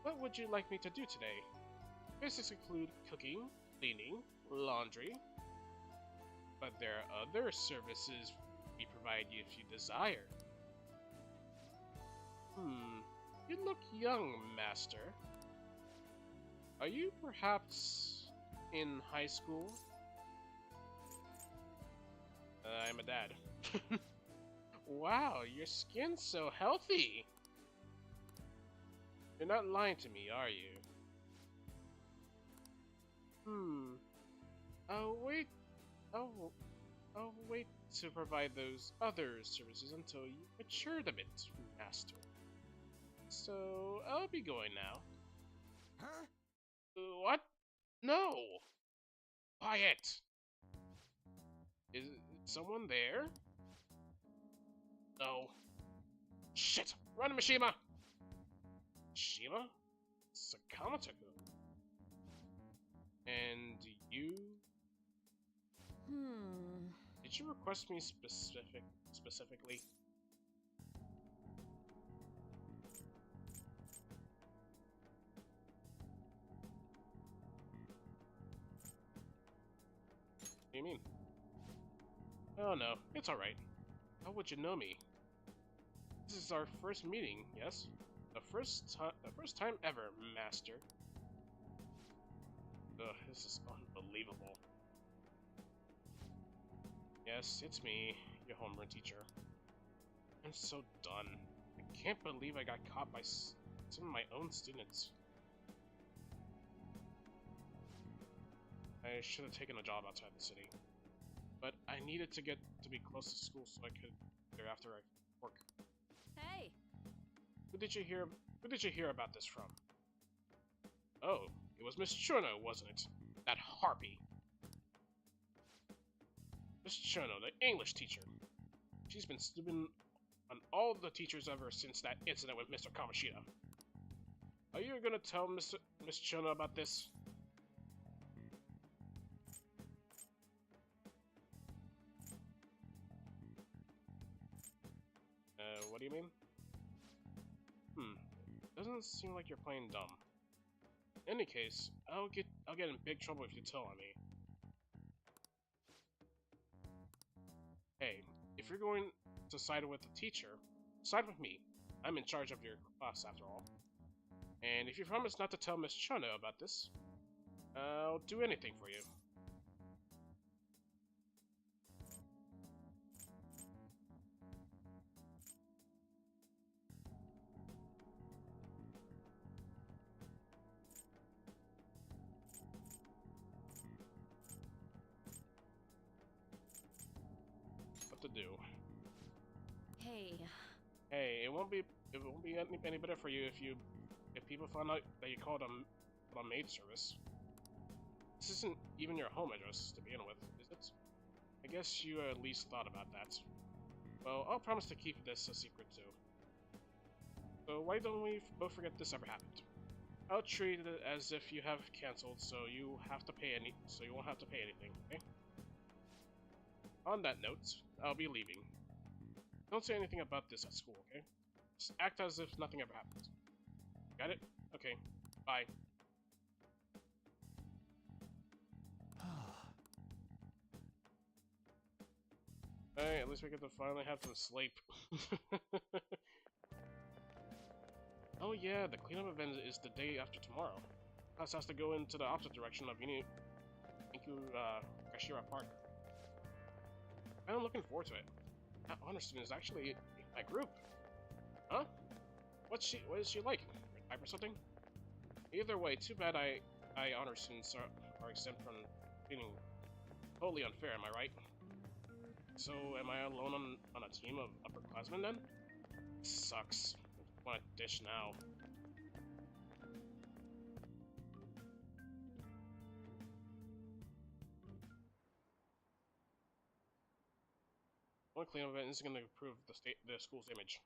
What would you like me to do today? Basics include cooking, cleaning, laundry. But there are other services we provide you if you desire. You look young, Master. Are you perhaps in high school? I'm a dad. Wow, your skin's so healthy! You're not lying to me, are you? I'll wait. I'll wait to provide those other services until you matured a bit, Master. So, I'll be going now. Huh? What? No! Quiet! Is someone there? No. Shit! Run, Mishima! Mishima? Sakamoto-kun. And you? Did you request me specifically? What do you mean? Oh no, it's alright. How would you know me? This is our first meeting, yes? The first time ever, Master. Ugh, this is unbelievable. Yes, it's me, your homeroom teacher. I'm so done. I can't believe I got caught by some of my own students. I should have taken a job outside the city. But I needed to get to be close to school so I could there after I work. Hey! Who did you hear about this from? Oh, it was Miss Chono, wasn't it? That harpy. Miss Chono, the English teacher. She's been snooping on all the teachers ever since that incident with Mr. Kamoshida. Are you gonna tell Miss Chono about this? What do you mean? Doesn't seem like you're playing dumb. In any case, I'll get in big trouble if you tell on me. Hey, if you're going to side with the teacher, side with me. I'm in charge of your class after all. And if you promise not to tell Miss Chono about this, I'll do anything for you. To do. Hey, it won't be any better for you if people find out that you called a maid service. This isn't even your home address to begin with, is it? I guess you at least thought about that. Well, I'll promise to keep this a secret too. So why don't we both forget this ever happened? I'll treat it as if you have cancelled, so you won't have to pay anything, okay? On that note, I'll be leaving. Don't say anything about this at school, okay? Just act as if nothing ever happened. Got it? Okay. Bye. Alright, at least we get to finally have some sleep. Oh yeah, the cleanup event is the day after tomorrow. Class has to go into the opposite direction of Kashira Park. I'm looking forward to it. That honor student is actually in my group. Huh? What is she like? Type or something? Either way, too bad I honor students are exempt from being totally unfair, am I right? So, am I alone on a team of upperclassmen then? Sucks. I want a dish now. One cleanup event is going to improve the school's image.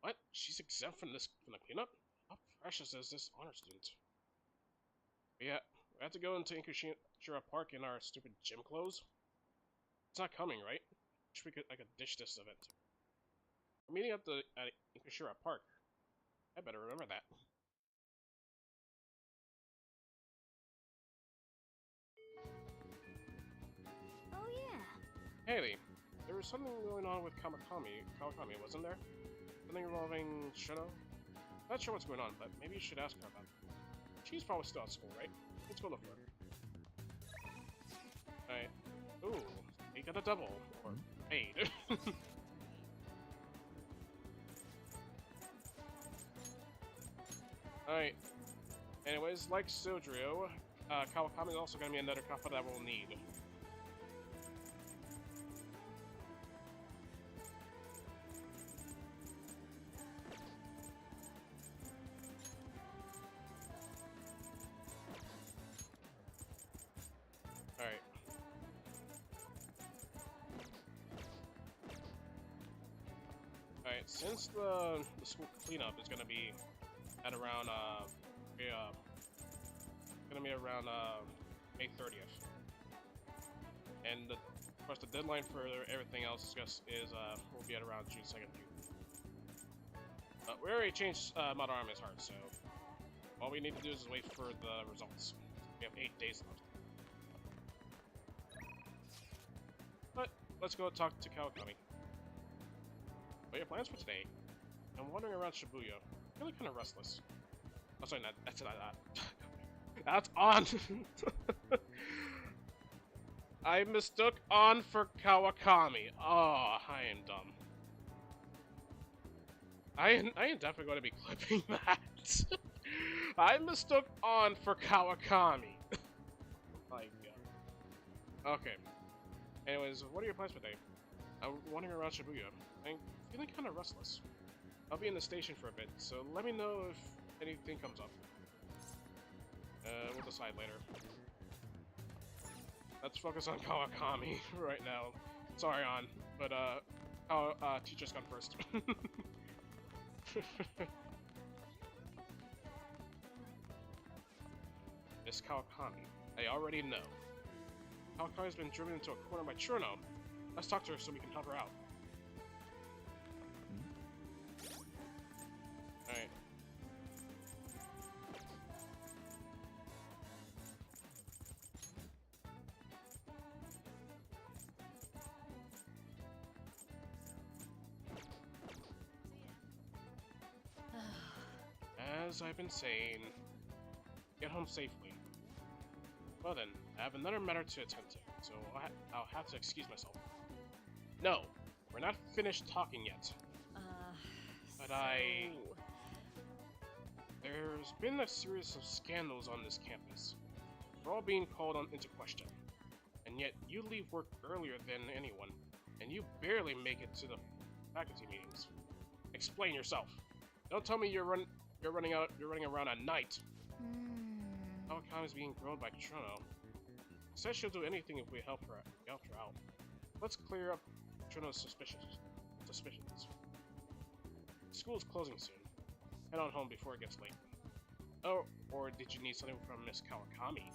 What? She's exempt from the cleanup? How precious is this honor student? Yeah, we have to go into Inkushira Park in our stupid gym clothes. It's not coming, right? Wish I could dish this event. We're meeting at Inkushira Park. I better remember that. Oh yeah. Haley, there was something going on with Kawakami, wasn't there? Something involving Shono? Not sure what's going on, but maybe you should ask her about it. She's probably still at school, right? Let's go look for her. Alright. Ooh, get a double or paid. Alright. Anyways, like Sodrio, Kawakami is also going to be another kappa that we'll need. Alright. Alright, since the school cleanup is going to be at around May 30th, and of course the deadline for everything else will be at around June 2nd. We already changed Madarame's heart, so all we need to do is wait for the results. We have 8 days left. But let's go talk to Kawakami. What are your plans for today? I'm wandering around Shibuya. I'm feeling kind of restless. Oh, sorry, that's not that. That's on! I mistook on for Kawakami. Oh, I am dumb. I am definitely going to be clipping that. I mistook on for Kawakami. My god. Okay. Anyways, what are your plans for today? I'm wandering around Shibuya. I'm feeling kind of restless. I'll be in the station for a bit, so let me know if anything comes up. We'll decide later. Let's focus on Kawakami right now. Sorry, On, but teacher's gone first. Miss Kawakami, I already know. Kawakami's been driven into a corner by Churno. Let's talk to her so we can help her out. Alright. As I've been saying, get home safely. Well then, I have another matter to attend to, so I'll have to excuse myself. No, we're not finished talking yet. But there's been a series of scandals on this campus. We're all being called into question. And yet, you leave work earlier than anyone, and you barely make it to the faculty meetings. Explain yourself. Don't tell me you're running around at night. Kawakami's being grown by Churno. Says she'll do anything if we help her out. Let's clear up Churno's suspicions. School's closing soon. Head on home before it gets late. Oh, or did you need something from Miss Kawakami?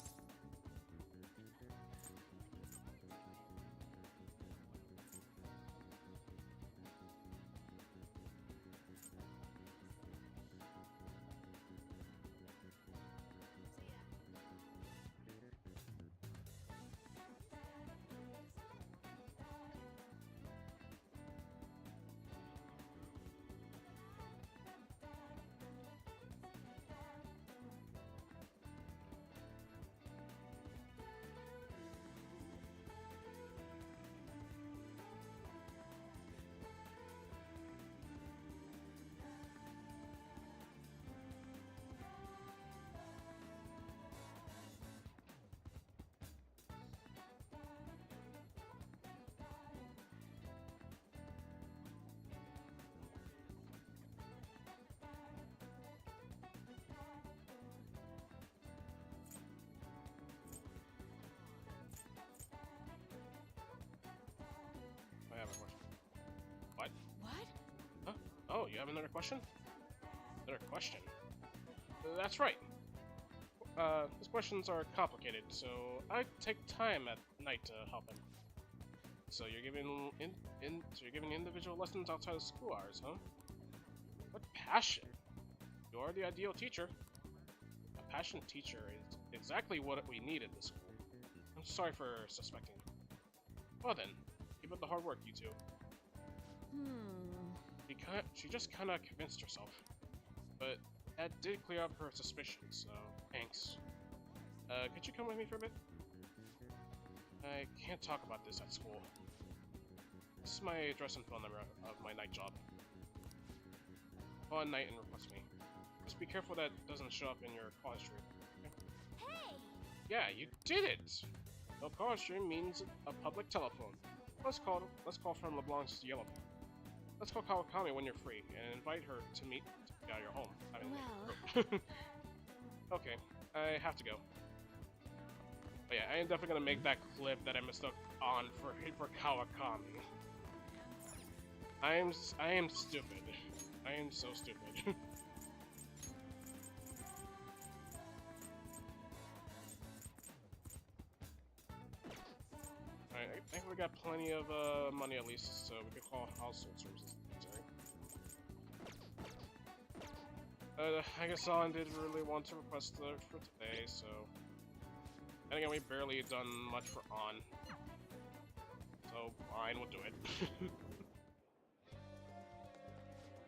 I have a question. What? What? Huh? Oh, you have another question? Another question? That's right. His questions are complicated, so I take time at night to help him. So you're giving individual lessons outside of school hours, huh? What passion! You are the ideal teacher. A passionate teacher is exactly what we need in this school. I'm sorry for suspecting. Well then, keep up the hard work, you two. She just kind of convinced herself. But that did clear up her suspicions, so thanks. Could you come with me for a bit? I can't talk about this at school. This is my address and phone number of my night job. Call at night and request me. Just be careful that doesn't show up in your call history. Okay? Hey! Yeah, you did it! No call history means a public telephone. Let's call from LeBlanc's Yellow. Let's call Kawakami when you're free and invite her to meet at your home. I mean, Well... okay, I have to go. But yeah, I am definitely gonna make that clip that I missed up on for Kawakami. I am stupid. I am so stupid. Alright, I think we got plenty of money at least, so we can call household services. Sorry. I guess Alan did really want to request for today, so... And again, we barely done much for On. So, fine, we'll do it.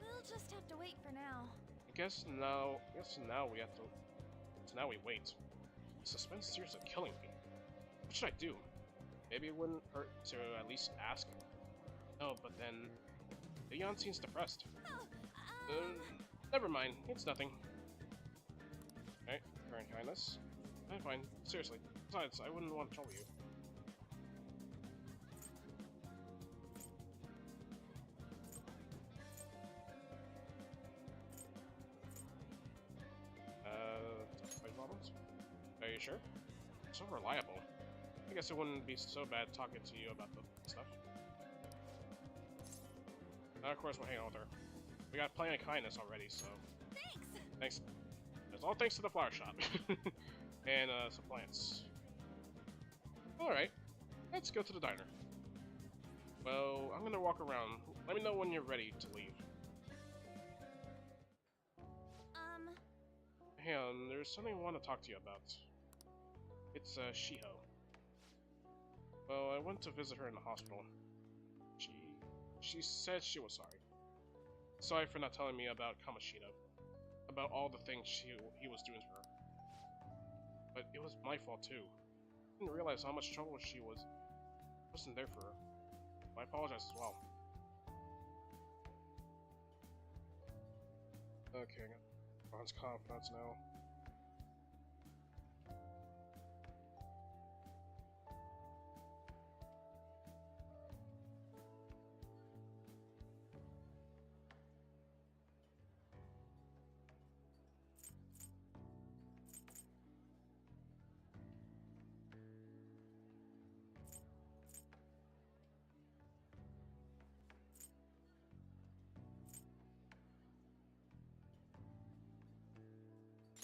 We'll just have to wait for now. I guess now we have to... So now we wait. The suspense is seriously killing me. What should I do? Maybe it wouldn't hurt to at least ask. No, but then... Leon seems depressed. Never mind, it's nothing. Alright, current kindness. I'm fine, seriously. Besides, I wouldn't want to trouble you. Problems? Are you sure? So reliable. I guess it wouldn't be so bad talking to you about the stuff. Of course, we'll hang out with her. We got plenty of kindness already, so... Thanks. It's all thanks to the flower shop. And, some plants. Alright. Let's go to the diner. Well, I'm gonna walk around. Let me know when you're ready to leave. Hey, there's something I want to talk to you about. It's, Shiho. Well, I went to visit her in the hospital. She said she was sorry. Sorry for not telling me about Kamoshida. About all the things he was doing to her. But it was my fault too. I didn't realize how much trouble she wasn't there for her. I apologize as well. Okay, I got Ron's confidence now.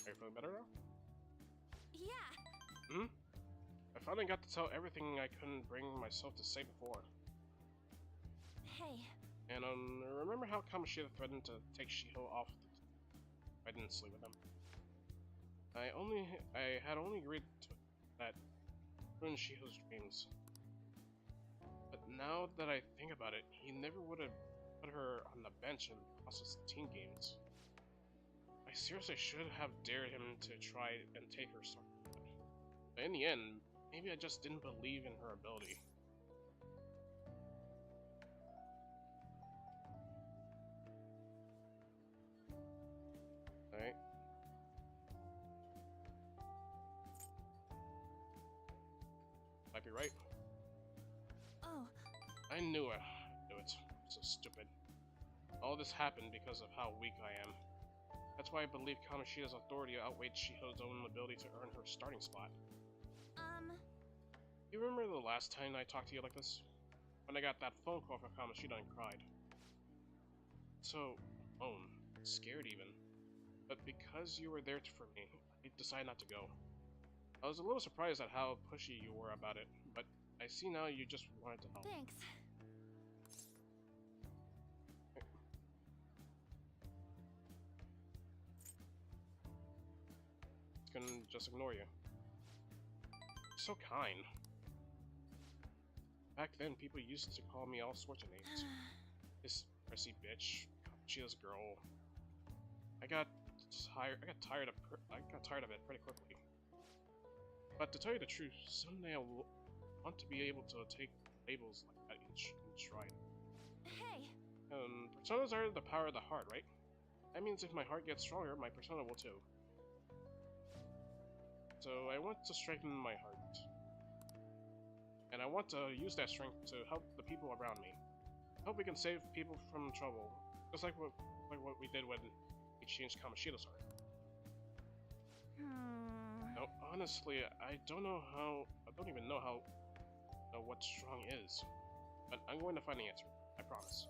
Are you feeling better now? Yeah. Hmm? I finally got to tell everything I couldn't bring myself to say before. Hey. And, remember how Kamoshida threatened to take Shiho off if I didn't sleep with him? I had only agreed to that ruined Shiho's dreams. But now that I think about it, he never would have put her on the bench in process teen games. I seriously should have dared him to try and take her son. But in the end, maybe I just didn't believe in her ability. Alright. Might be right. Oh. I knew it. So stupid. All this happened because of how weak I am. That's why I believe Kamoshida's authority outweighed Shiho's own ability to earn her starting spot. You remember the last time I talked to you like this? When I got that phone call from Kamoshida and cried. So, scared even. But because you were there for me, I decided not to go. I was a little surprised at how pushy you were about it, but I see now you just wanted to help. Thanks. Can just ignore you. So kind. Back then, people used to call me all sorts of names. This prissy bitch, Kamochida's girl. I got tired of it pretty quickly. But to tell you the truth, someday want to be able to take labels like that in stride. Hey! Personas are the power of the heart, right? That means if my heart gets stronger, my persona will too. So I want to strengthen my heart. And I want to use that strength to help the people around me. I hope we can save people from trouble. Just like what we did when we changed Kamoshida's heart. No, honestly, I don't even know what strong is. But I'm going to find the answer. I promise.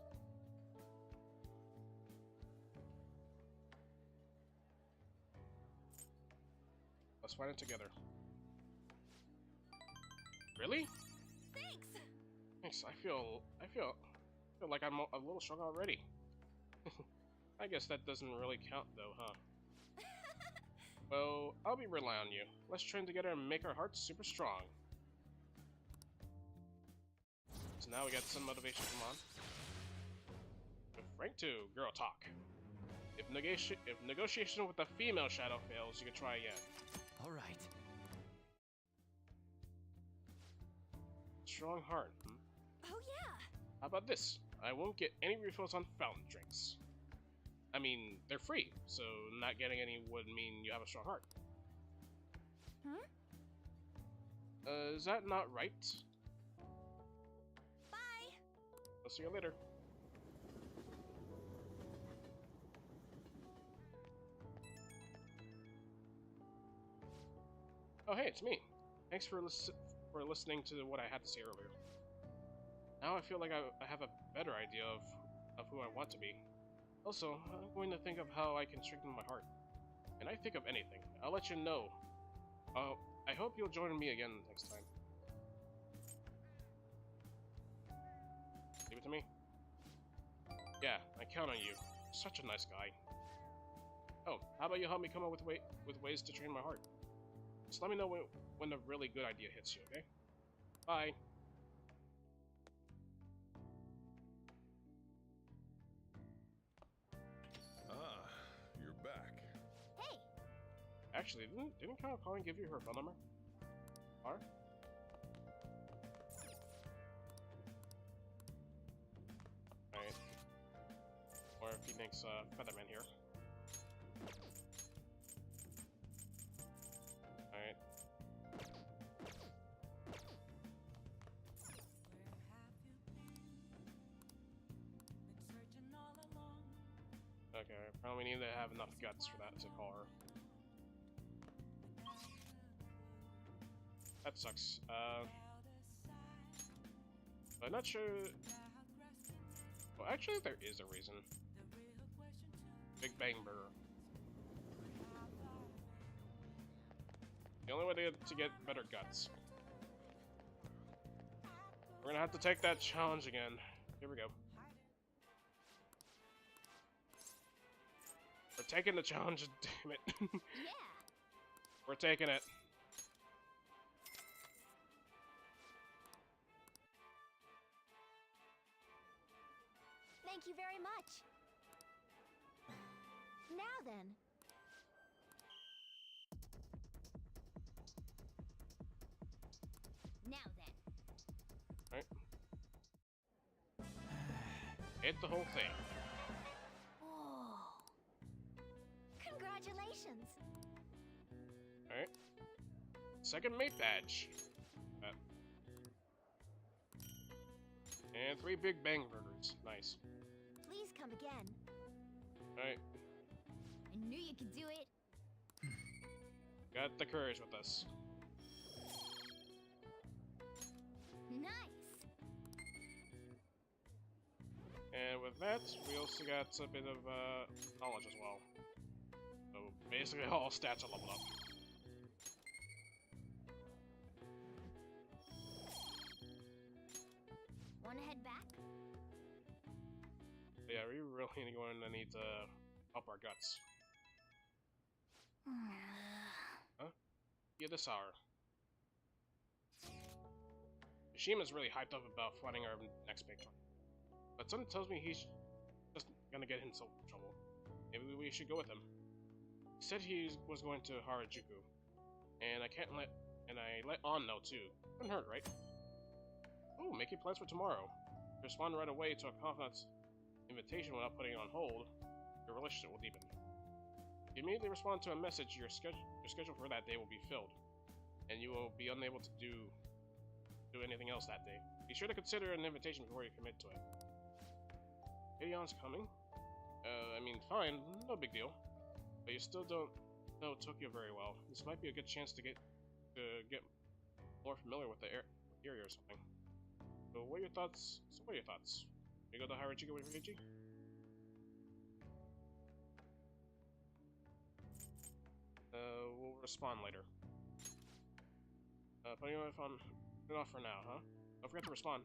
Let's find it together. Really? Thanks! Thanks, I feel like I'm a little strong already. I guess that doesn't really count though, huh? Well, I'll be relying on you. Let's train together and make our hearts super strong. So now we got some motivation, come on. With rank 2, girl talk. If negotiation with a female shadow fails, you can try again. Alright. Strong heart, Oh yeah! How about this? I won't get any refills on fountain drinks. I mean, they're free, so not getting any would mean you have a strong heart. Is that not right? Bye! I'll see you later. Oh hey, it's me. Thanks for listening to what I had to say earlier. Now I feel like I have a better idea of who I want to be. Also, I'm going to think of how I can strengthen my heart. And I think of anything. I'll let you know. I hope you'll join me again next time. Leave it to me? Yeah, I count on you. Such a nice guy. Oh, how about you help me come up with ways to train my heart? Just let me know when a really good idea hits you, okay? Bye. Ah, you're back. Hey! Actually, didn't Kyle Colin give you her phone number? Or? Alright. Or if he thinks Featherman here. Alright. Okay, apparently we need to have enough guts for that to call her. That sucks. I'm not sure... Well, actually, there is a reason. Big Bang Burger. The only way to get better guts. We're gonna have to take that challenge again. Here we go. We're taking the challenge, damn it. Yeah! We're taking it. Thank you very much. Now then. Now then. Alright. Hit the whole thing. Whoa. Congratulations. Alright. Second mate badge. And 3 Big Bang Burgers. Nice. Please come again. Alright. I knew you could do it. Got the courage with us. Nice. And with that, we also got a bit of knowledge as well. So basically all stats are leveled up. Wanna head back? But yeah, we really going to need to up our guts. Huh? Yeah, this hour. Yoshima's really hyped up about fighting our next big fight. But something tells me he's just gonna get in some trouble. Maybe we should go with him. He said he was going to Harajuku. And I let On know too. Couldn't hurt, right? Oh, making plans for tomorrow. Respond right away to a confidant's invitation without putting it on hold, your relationship will deepen. If you immediately respond to a message, your schedule for that day will be filled, and you will be unable to do anything else that day. Be sure to consider an invitation before you commit to it. Gideon's coming? I mean, fine, no big deal. But you still don't know Tokyo very well. This might be a good chance to get more familiar with the area or something. So what are your thoughts? You go to Harajuku with Ryuji? We'll respond later. Putting it off for now, huh? Don't forget to respond.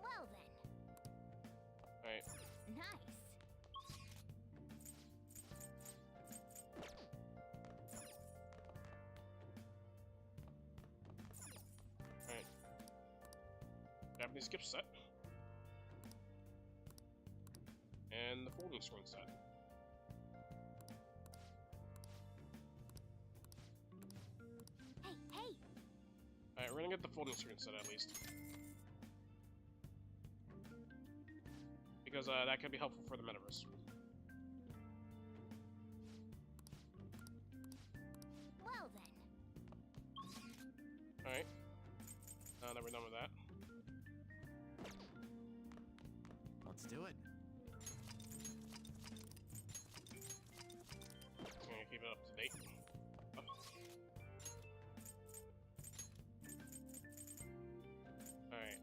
Well then. Alright. Nice. Alright. Japanese skip set. And the folding screen set. Hey! Alright, we're gonna get the folding screen set at least. Because that can be helpful for the metaverse. Well then. Alright. Now that we're done with that. Let's do it. Gonna keep it up to date. Alright.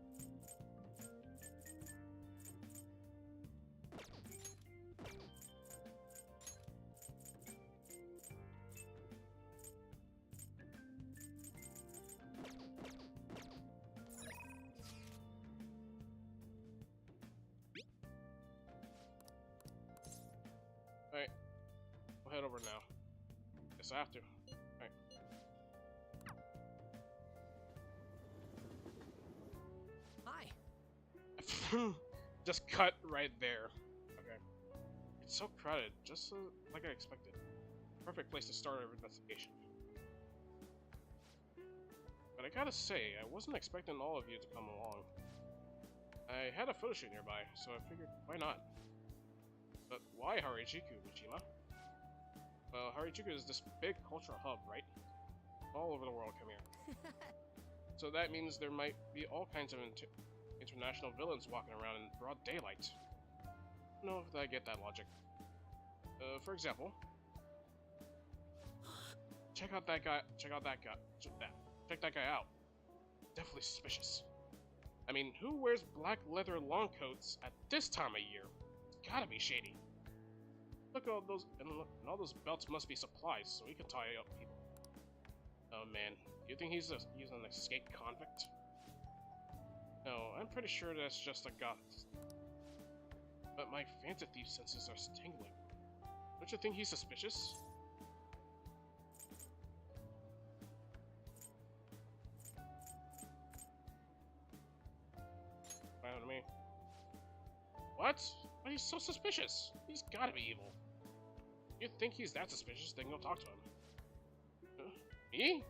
Alright. We'll head over now. Guess I have to. Alright. Hi. Just cut right there. Okay. It's so crowded, just like I expected. Perfect place to start our investigation. But I gotta say, I wasn't expecting all of you to come along. I had a photo shoot nearby, so I figured, why not? But why Harajuku, Mishima? Well, Harajuku is this big cultural hub, right? All over the world come here. So that means there might be all kinds of international villains walking around in broad daylight. I don't know if I get that logic. For example, check that guy out. Definitely suspicious. I mean, who wears black leather long coats at this time of year? It's gotta be shady. Look at all those, and all those belts must be supplies, so he can tie up people. Oh man, do you think he's an escaped convict? No, I'm pretty sure that's just a goth. But my fancy thief senses are tingling. Don't you think he's suspicious? Fine with me. What? Why he's so suspicious? He's gotta be evil. You think he's that suspicious, then go talk to him. Me?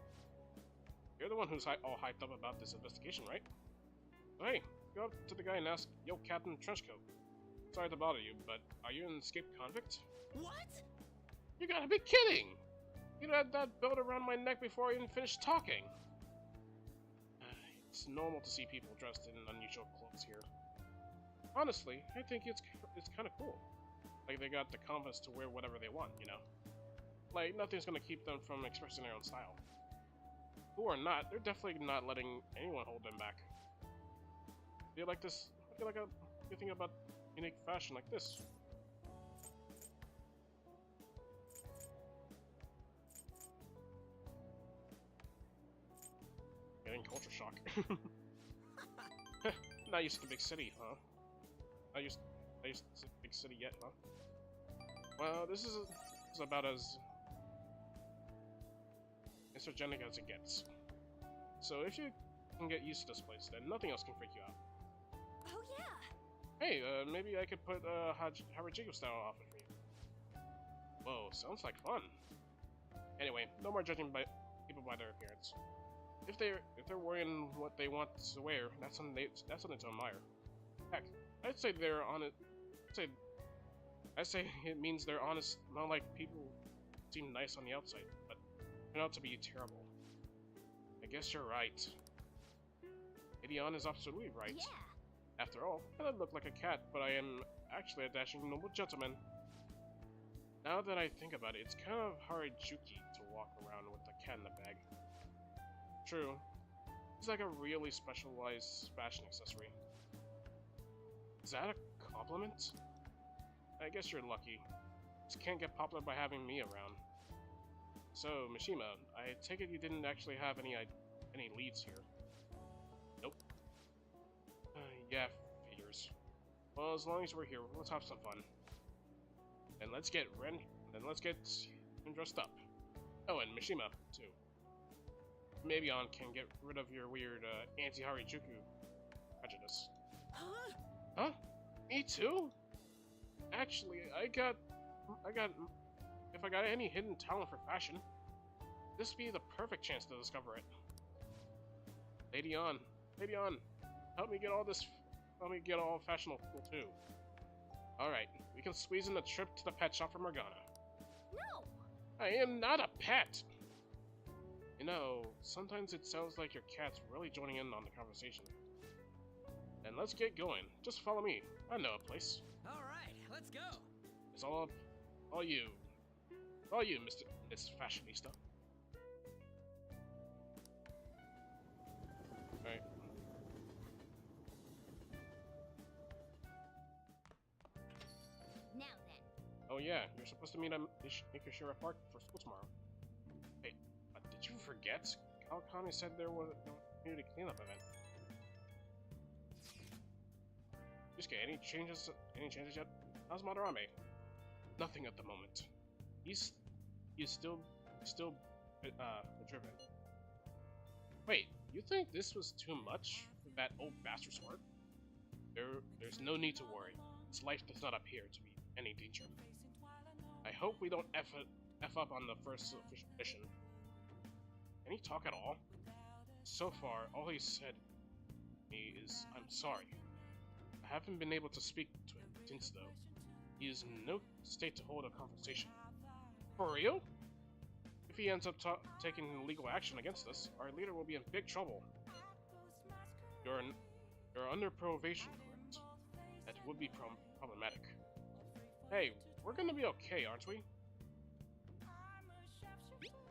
You're the one who's all hyped up about this investigation, right? So hey, go up to the guy and ask, "Yo, Captain Trenchcoat. Sorry to bother you, but are you an escaped convict?" What? You gotta be kidding! You had that belt around my neck before I even finished talking. It's normal to see people dressed in unusual clothes here. Honestly, I think it's kind of cool. Like they got the confidence to wear whatever they want, you know? Like, nothing's gonna keep them from expressing their own style. Who or not, they're definitely not letting anyone hold them back. Do you like this? What do you think about unique fashion like this? Getting culture shock. Not used to the big city, huh? Not used to the big city yet, huh? Well, this is about as insurgenic as it gets. So if you can get used to this place, then nothing else can freak you out. Oh yeah! Hey, maybe I could put Harajuku style outfit for you. Whoa, sounds like fun. Anyway, no more judging people by their appearance. If they're wearing what they want to wear, that's something to admire. Heck, I'd say they're honest. I'd say it means they're honest, not like people seem nice on the outside, but turn out to be terrible. I guess you're right. Idion is absolutely right. Yeah. After all, I don't look like a cat, but I am actually a dashing noble gentleman. Now that I think about it, it's kind of harajuki to walk around with a cat in the bag. True. It's like a really specialized fashion accessory. Is that a compliment? I guess you're lucky. Just can't get popular by having me around. So, Mishima, I take it you didn't actually have any leads here. Nope. Yeah, figures. Well, as long as we're here, let's have some fun. And let's get dressed up. Oh, and Mishima, too. Maybe On can get rid of your weird, anti-Harajuku prejudice. Huh? Huh? Me too? Actually, if I got any hidden talent for fashion, this would be the perfect chance to discover it. Lady On, help me get all fashionable too. Alright, we can squeeze in a trip to the pet shop for Morgana. No! I am not a pet! You know, sometimes it sounds like your cat's really joining in on the conversation. Then let's get going. Just follow me. I know a place. Alright, let's go! It's all you, Miss Fashionista. Alright. Now then. Oh yeah, you're supposed to meet Mikashira Park for school tomorrow. Hey, did you forget? Kalakani said there was a community cleanup event. Yusuke, any changes yet? How's Maderame? Nothing at the moment. He's still driven. Wait, you think this was too much for that old bastard's work? There's no need to worry. His life does not appear to be any danger. I hope we don't F up on the first mission. Can he talk at all? So far, all he said to me is, I'm sorry. I haven't been able to speak to him since, though. He is in no state to hold a conversation. For real? If he ends up taking legal action against us, our leader will be in big trouble. You're under probation, correct? That would be problematic. Hey, we're gonna be okay, aren't we?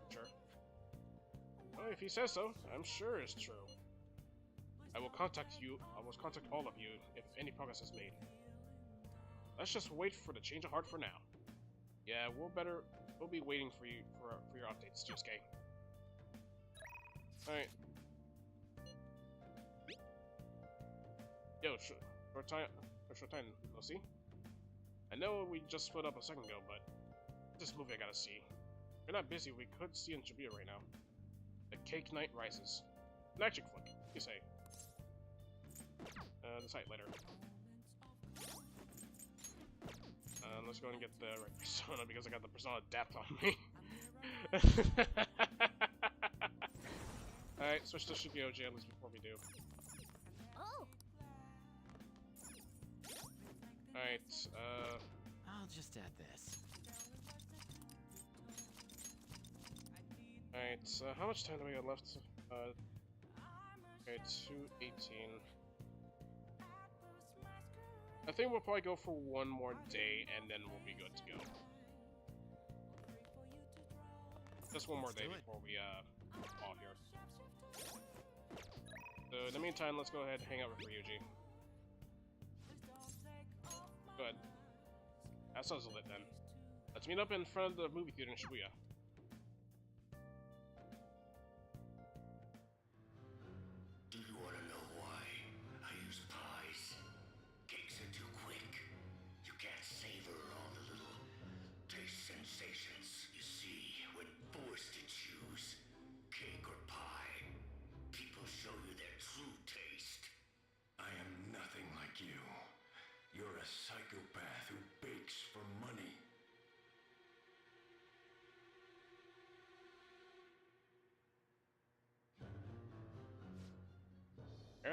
Sure. Well, if he says so, I'm sure it's true. I will contact all of you if any progress is made. Let's just wait for the change of heart for now. Yeah, we'll be waiting for you for your updates, Yusuke. Alright. Yo, short time, no see? I know we just split up a second ago, but this movie I gotta see. If you're not busy, we could see in Shibuya right now. The Cake Night Rises. An action flick, you say. Decide later. Let's go and get the right persona because I got the persona depth on me. Alright, switch to Shugyoji at least before we do. Oh. Alright, I'll just add this. Alright, so how much time do we have left? Okay, 2:18. I think we'll probably go for one more day, and then we'll be good to go. Just one more day before we, off here. So, in the meantime, let's go ahead and hang out with Ryuji. Go ahead. That sounds lit, then. Let's meet up in front of the movie theater in Shibuya. Do you want to know why I use pies? Cakes are too quick. You can't savor all the little taste sensations. You see, when forced to choose cake or pie, people show you their true taste. I am nothing like you. You're a psychopath who bakes for money.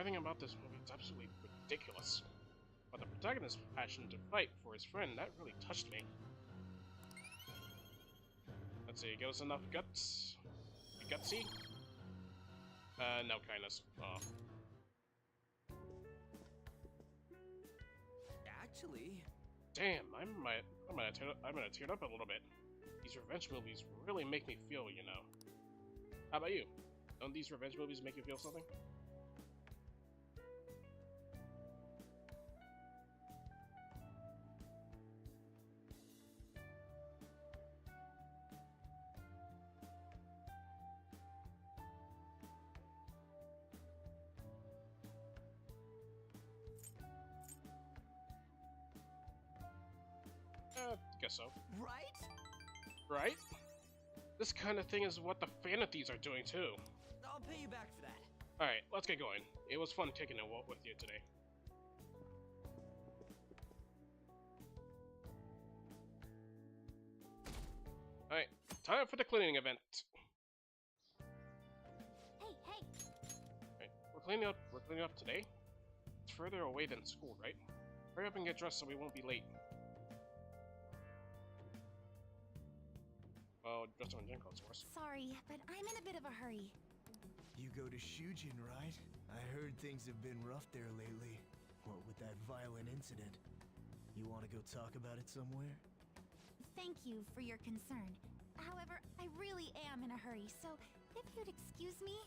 everything about this movie is absolutely ridiculous. But the protagonist's passion to fight for his friend, that really touched me. Let's see, give us enough guts. Be gutsy? No kindness. Oh. Actually... Damn, I'm gonna tear up a little bit. These revenge movies really make me feel, you know. How about you? Don't these revenge movies make you feel something? Guess so. Right? Right? This kind of thing is what the Vanities are doing too. I'll pay you back for that. Alright, let's get going. It was fun kicking it with you today. Alright, time for the cleaning event. Hey, hey! Alright, we're cleaning up today. It's further away than school, right? Hurry up and get dressed so we won't be late. Oh, dress on gym clothes for us. Sorry, but I'm in a bit of a hurry. You go to Shujin, right? I heard things have been rough there lately. What with that violent incident? You want to go talk about it somewhere? Thank you for your concern. However, I really am in a hurry, so if you'd excuse me...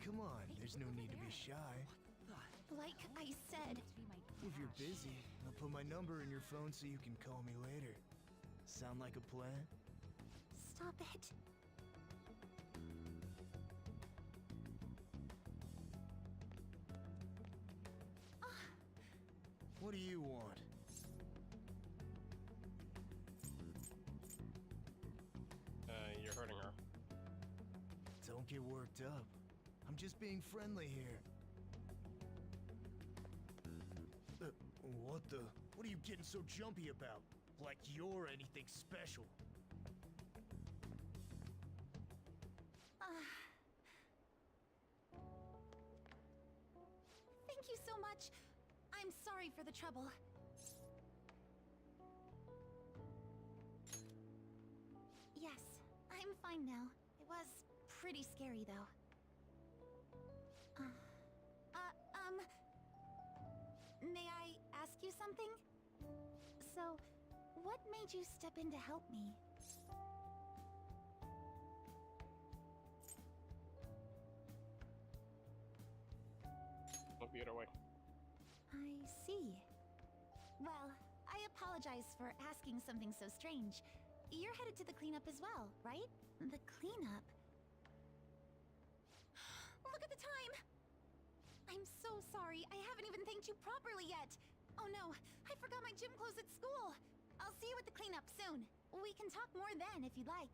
Come on, there's no need to be shy. Like I said... If you're busy, I'll put my number in your phone so you can call me later. Sound like a plan? Stop it. What do you want? You're hurting her. Don't get worked up. I'm just being friendly here. What the? What are you getting so jumpy about? Like you're anything special. Thank you so much. I'm sorry for the trouble. Yes, I'm fine now. It was pretty scary, though. May I ask you something? So, what made you step in to help me? Don't be away. I see. Well, I apologize for asking something so strange. You're headed to the cleanup as well, right? The cleanup? Look at the time! I'm so sorry, I haven't even thanked you properly yet! Oh no, I forgot my gym clothes at school! I'll see you at the cleanup soon. We can talk more then if you'd like.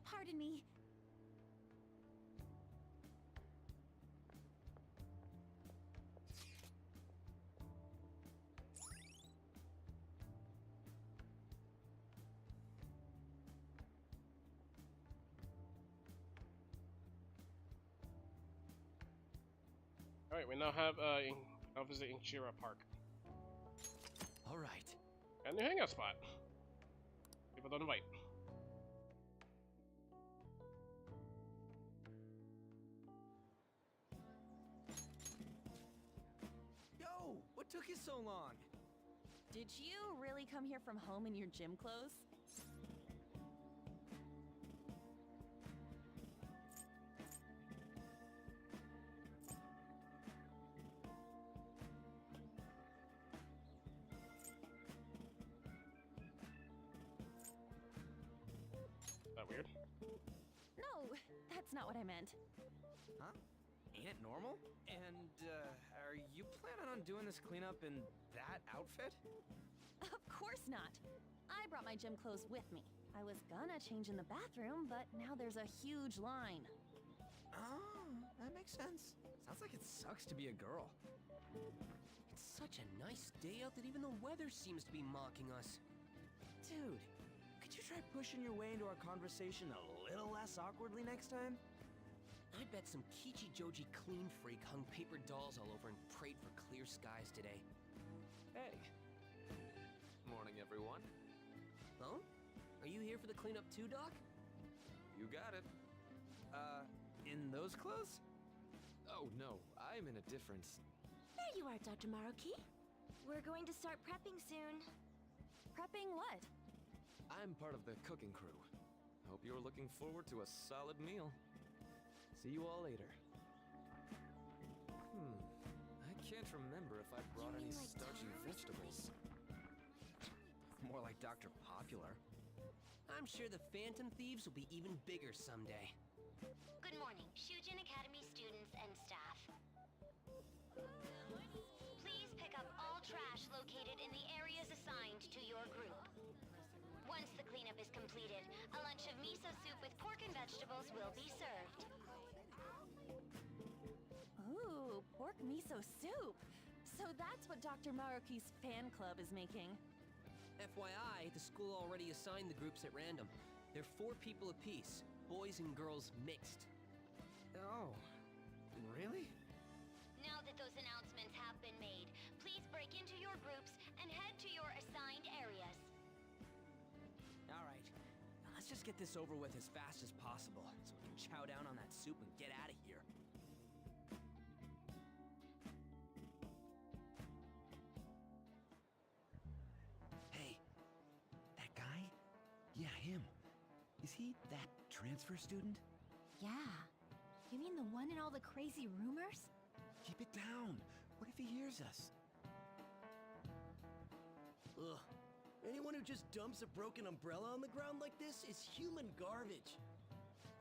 Pardon me. Alright, we now have, now visit Inchira Park. Alright. Got a new hangout spot. People don't invite. Yo, what took you so long? Did you really come here from home in your gym clothes? Weird. No, that's not what I meant. Huh? Ain't it normal? And, are you planning on doing this cleanup in that outfit? Of course not. I brought my gym clothes with me. I was gonna change in the bathroom, but now there's a huge line. Oh, that makes sense. Sounds like it sucks to be a girl. It's such a nice day out that even the weather seems to be mocking us. Dude, could you try pushing your way into our conversation a little less awkwardly next time? I bet some Kichi-Joji clean freak hung paper dolls all over and prayed for clear skies today. Hey. Morning, everyone. Oh? Are you here for the cleanup too, Doc? You got it. In those clothes? Oh, no. I'm in a different... There you are, Dr. Maruki. We're going to start prepping soon. Prepping what? I'm part of the cooking crew. Hope you're looking forward to a solid meal. See you all later. I can't remember if I brought any starchy vegetables. More like Dr. Popular. I'm sure the Phantom Thieves will be even bigger someday. Good morning, Shujin Academy students and staff. Please pick up all trash located in the areas assigned to your group. Once the cleanup is completed, a lunch of miso soup with pork and vegetables will be served. Ooh, pork miso soup. So that's what Dr. Maruki's fan club is making. FYI, the school already assigned the groups at random. They're 4 people apiece, boys and girls mixed. Oh, really? Now that those announcements have been made, please break into your groups and head to your assigned areas. Alright, now let's just get this over with as fast as possible, so we can chow down on that soup and get out of here. Hey, that guy? Yeah, him. Is he that transfer student? Yeah. You mean the one in all the crazy rumors? Keep it down. What if he hears us? Ugh. Anyone who just dumps a broken umbrella on the ground like this is human garbage.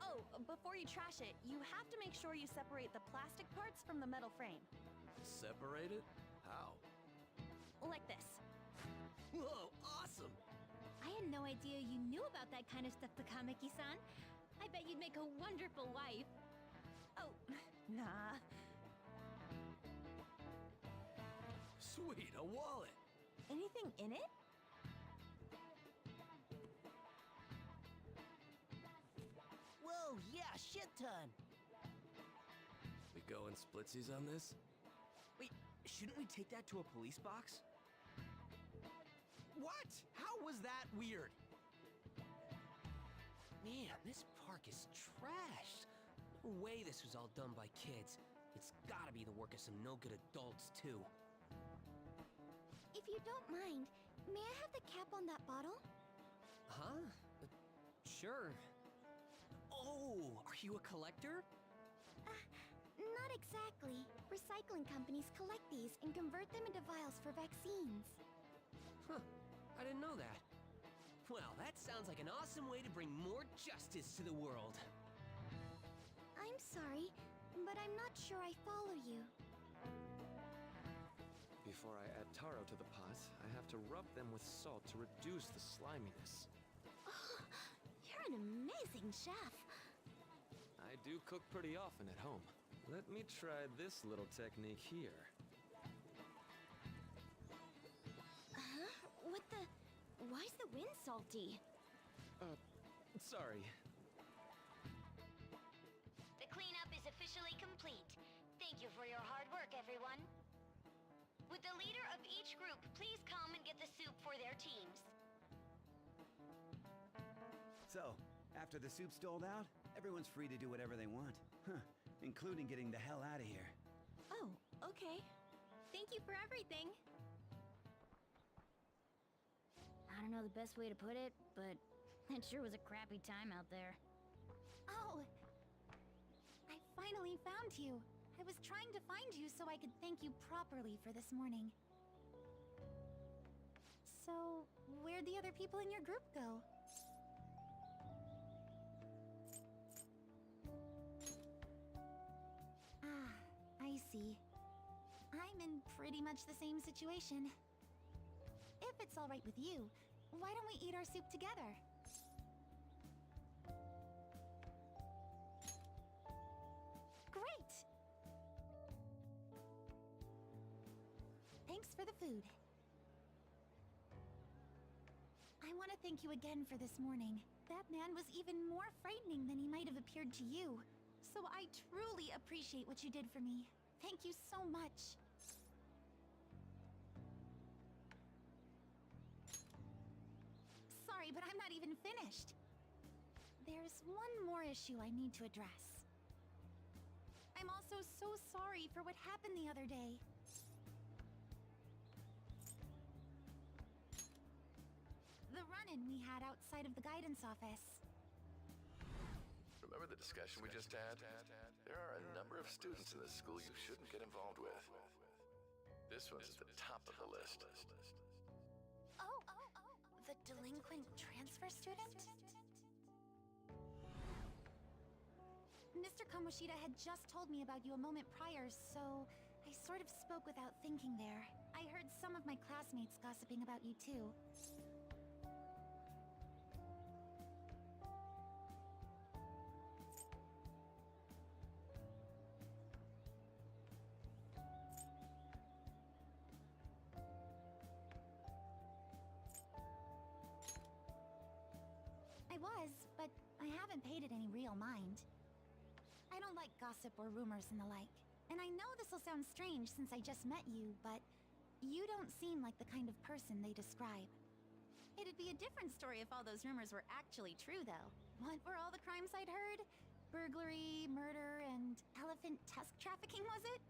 Oh, before you trash it, you have to make sure you separate the plastic parts from the metal frame. Separate it? How? Like this. Whoa, awesome! I had no idea you knew about that kind of stuff, Takamaki-san. I bet you'd make a wonderful wife. Oh, nah. Sweet, a wallet! Anything in it? Whoa, yeah, shit ton! We going splitsies on this? Wait, shouldn't we take that to a police box? What? How was that weird? Man, this park is trashed. No way this was all done by kids. It's gotta be the work of some no-good adults, too. If you don't mind, may I have the cap on that bottle? Huh? Sure. Oh, are you a collector? Not exactly. Recycling companies collect these and convert them into vials for vaccines. Huh. I didn't know that. Well, that sounds like an awesome way to bring more justice to the world. I'm sorry, but I'm not sure I follow you. Before I add taro to the pot, I have to rub them with salt to reduce the sliminess. Oh, you're an amazing chef. I do cook pretty often at home. Let me try this little technique here. Huh? What the... Why's the wind salty? Sorry. The cleanup is officially complete. Thank you for your hard work, everyone. Would the leader of each group please come and get the soup for their teams? So, after the soup's doled out, everyone's free to do whatever they want. Huh, including getting the hell out of here. Oh, okay. Thank you for everything. I don't know the best way to put it, but it sure was a crappy time out there. Oh! I finally found you. I was trying to find you so I could thank you properly for this morning. So, where'd the other people in your group go? Ah, I see. I'm in pretty much the same situation. If it's all right with you, why don't we eat our soup together? Great! thanks for the food. I want to thank you again for this morning. That man was even more frightening than he might have appeared to you. So I truly appreciate what you did for me. Thank you so much. Sorry, but I'm not even finished. There's one more issue I need to address. I'm also so sorry for what happened the other day. The run-in we had outside of the guidance office. Remember the discussion we just had? There are a number of students in this school you shouldn't get involved with. This one's at the top of the list. Oh, the delinquent transfer student? Mr. Kamoshida had just told me about you a moment prior, so I sort of spoke without thinking there. I heard some of my classmates gossiping about you too. But I haven't paid it any real mind. I don't like gossip or rumors and the like. And I know this'll sound strange since I just met you, but you don't seem like the kind of person they describe. It'd be a different story if all those rumors were actually true, though. What were all the crimes I'd heard? Burglary, murder, and elephant tusk trafficking, was it?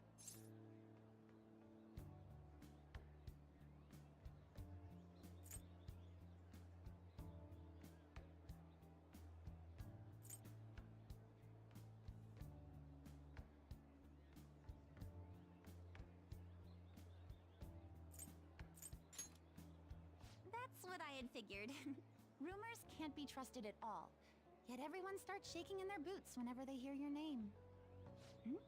That's what I had figured. Rumors can't be trusted at all. Yet everyone starts shaking in their boots whenever they hear your name. Hmm?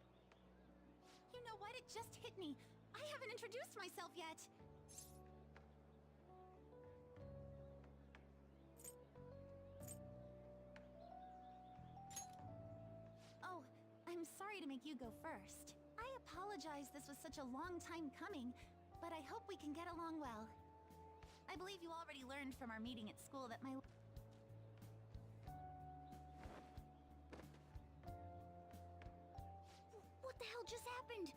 You know what? It just hit me. I haven't introduced myself yet. Oh, I'm sorry to make you go first. I apologize this was such a long time coming, but I hope we can get along well. I believe you already learned from our meeting at school that my... What the hell just happened?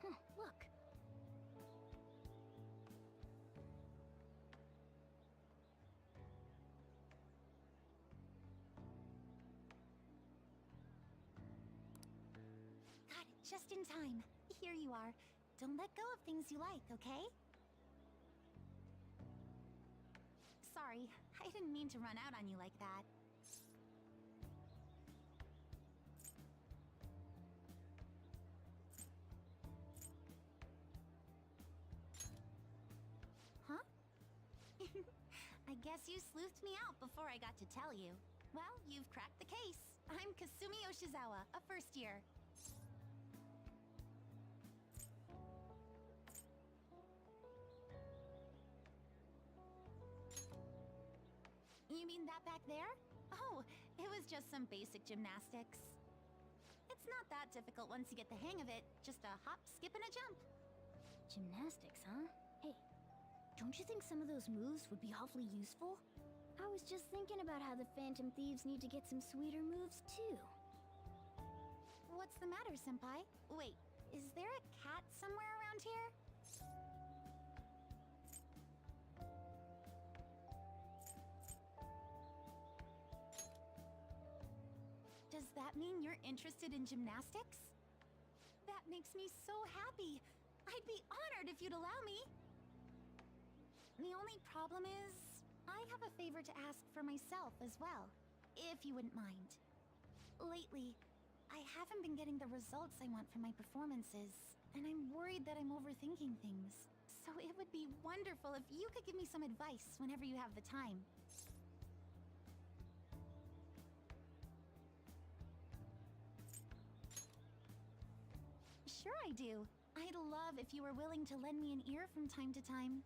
Huh, look. Got it, just in time. Here you are. Don't let go of things you like, okay? Sorry, I didn't mean to run out on you like that. Huh? I guess you sleuthed me out before I got to tell you. Well, you've cracked the case. I'm Kasumi Yoshizawa, a first year. You mean that back there? Oh, it was just some basic gymnastics. It's not that difficult once you get the hang of it. Just a hop, skip, and a jump. Gymnastics, huh? Hey, don't you think some of those moves would be awfully useful? I was just thinking about how the Phantom Thieves need to get some sweeter moves, too. What's the matter, Senpai? Wait, is there a cat somewhere around here? Does that mean you're interested in gymnastics? That makes me so happy. I'd be honored if you'd allow me. The only problem is, I have a favor to ask for myself as well, if you wouldn't mind. Lately, I haven't been getting the results I want from my performances, and I'm worried that I'm overthinking things. So it would be wonderful if you could give me some advice whenever you have the time. Sure I do. I'd love if you were willing to lend me an ear from time to time.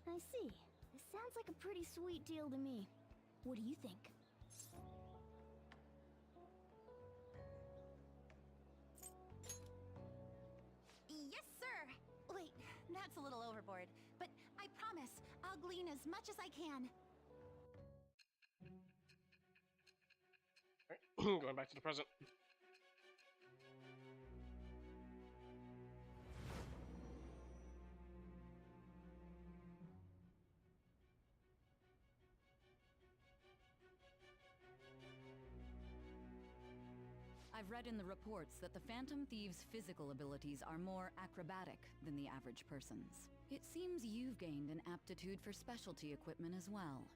I see. This sounds like a pretty sweet deal to me. What do you think? Yes, sir! Wait, that's a little overboard. But I promise, I'll glean as much as I can. Alright, going back to the present. I've read in the reports that the Phantom Thieves' physical abilities are more acrobatic than the average person's. It seems you've gained an aptitude for specialty equipment as well.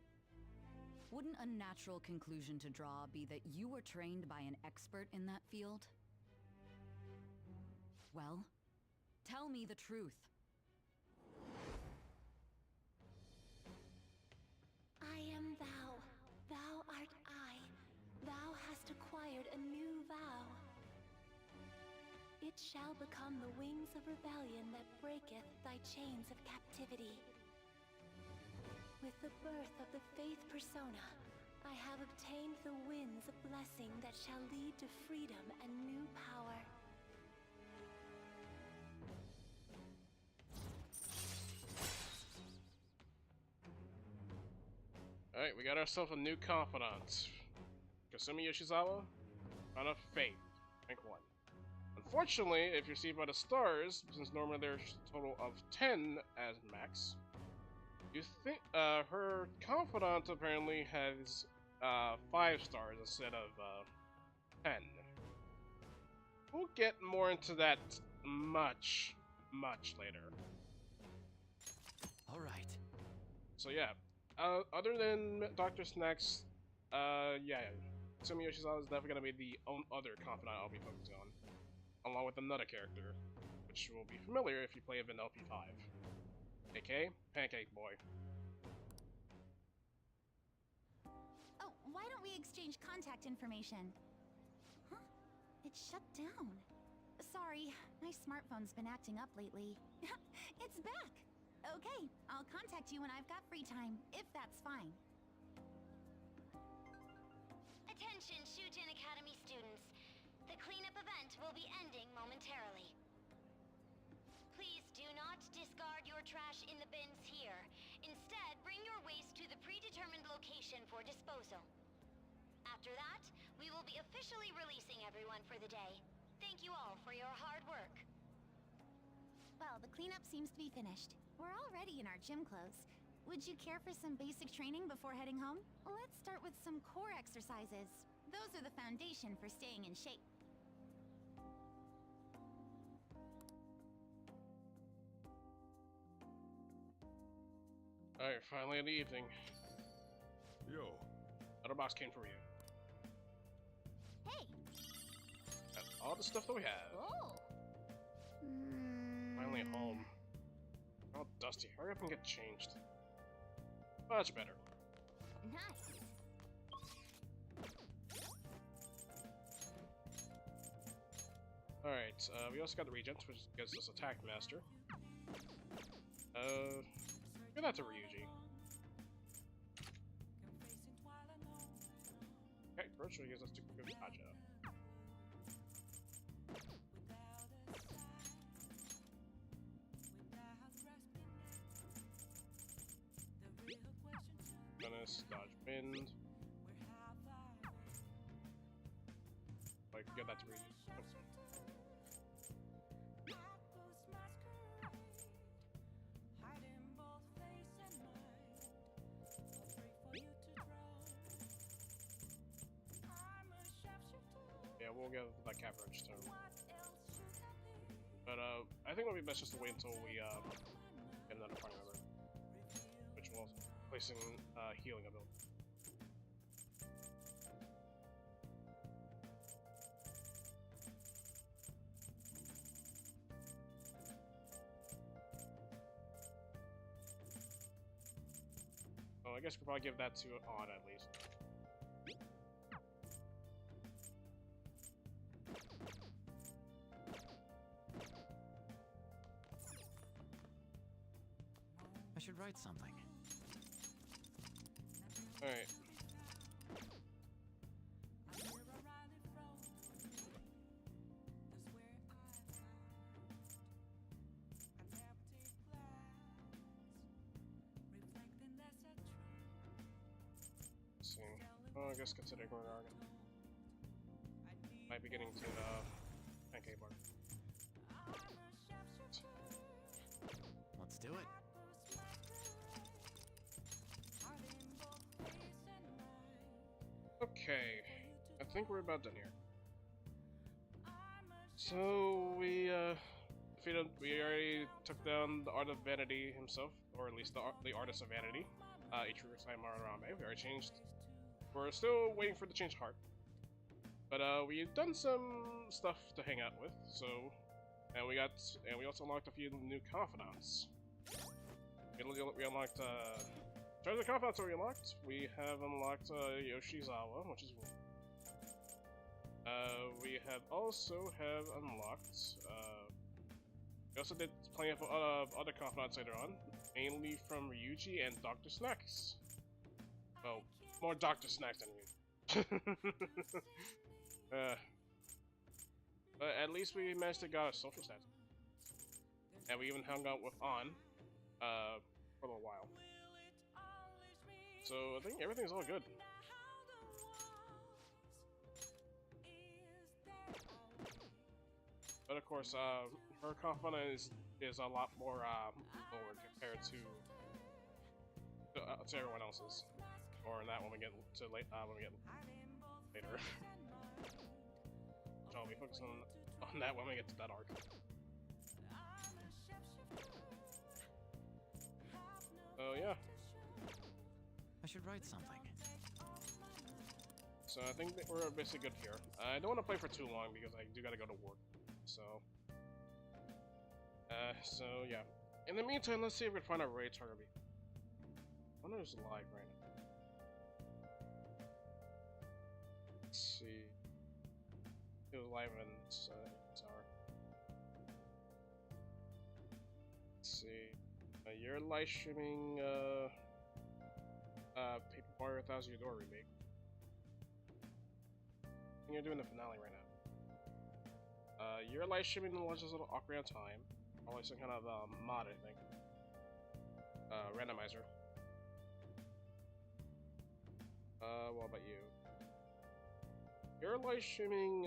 Wouldn't a natural conclusion to draw be that you were trained by an expert in that field? Well, tell me the truth. I am thou. Thou art I. Thou hast acquired a new vow. It shall become the wings of rebellion that breaketh thy chains of captivity. With the birth of the Faith persona, I have obtained the winds of blessing that shall lead to freedom and new power. Alright, we got ourselves a new confidant. Kasumi Yoshizawa, Son of Faith, rank 1. Unfortunately, if you're seen by the stars, since normally there's a total of 10 as max, you think her confidant apparently has 5 stars instead of 10. We'll get more into that much later. All right. So yeah, other than Dr. Snacks, yeah, Kasumi Yoshizawa is definitely gonna be the other confidant I'll be focusing on, along with another character, which will be familiar if you play Vanilla P5, aka Pancake Boy. Oh, why don't we exchange contact information? Huh? It shut down. Sorry, my smartphone's been acting up lately. It's back! Okay, I'll contact you when I've got free time, if that's fine. Attention, Shujin Academy students. The cleanup event will be ending momentarily. Please do not discard your trash in the bins here. Instead, bring your waste to the predetermined location for disposal. After that, we will be officially releasing everyone for the day. Thank you all for your hard work. Well, the cleanup seems to be finished. We're already in our gym clothes. Would you care for some basic training before heading home? Let's start with some core exercises. Those are the foundation for staying in shape. Alright, finally in the evening. Yo. Other box came for you. Hey! That's all the stuff that we have. Oh! Finally home. Oh, Dusty, hurry up and get changed. Much better. Nice! Alright, we also got the Regent, which gives us Attack Master. Give that to Ryuji. Okay, virtually gives us to Kaja. Menace, dodge, bend. Like, give that to Ryuji. Yeah, we'll get that cap wrench too. But I think it'll be best just to wait until we get another party member, which will also placing healing ability. Oh, I guess we'll probably give that to On at least. I should write something. Alright. Oh, I guess considering we're already might be getting to the pancake bar. Let's do it. Okay, I think we're about done here. So we already took down the Art of Vanity himself, or at least the Artist of Vanity, Ichiro-san Maderame. We already changed. We're still waiting for the change heart, but we've done some stuff to hang out with. So, and we also unlocked a few new confidants. We unlocked treasure confidants are unlocked. We have unlocked Yoshizawa, which is we have also unlocked. We also did plenty of other confidants later on, mainly from Ryuji and Dr. Snacks. Well, more Dr. Snacks than Ryuji. But at least we managed to get a social status, and we even hung out with An for a little while. So I think everything's all good. But of course, her confidence is a lot more lower compared to everyone else's. Or that when we get to later. So I'll be focusing on that when we get to that arc. Oh yeah. I should write something. So I think that we're basically good here. I don't want to play for too long because I do gotta go to work. So yeah. In the meantime, let's see if we can find a raid target. I wonder if it's live right now. Let's see. It was live in tower. Let's see. You're live streaming Paper Mario 1000 Year Door remake. I think you're doing the finale right now. You're live streaming the Legends of Ocarina of Time. Probably some kind of mod, I think. Randomizer. What about you? You're live streaming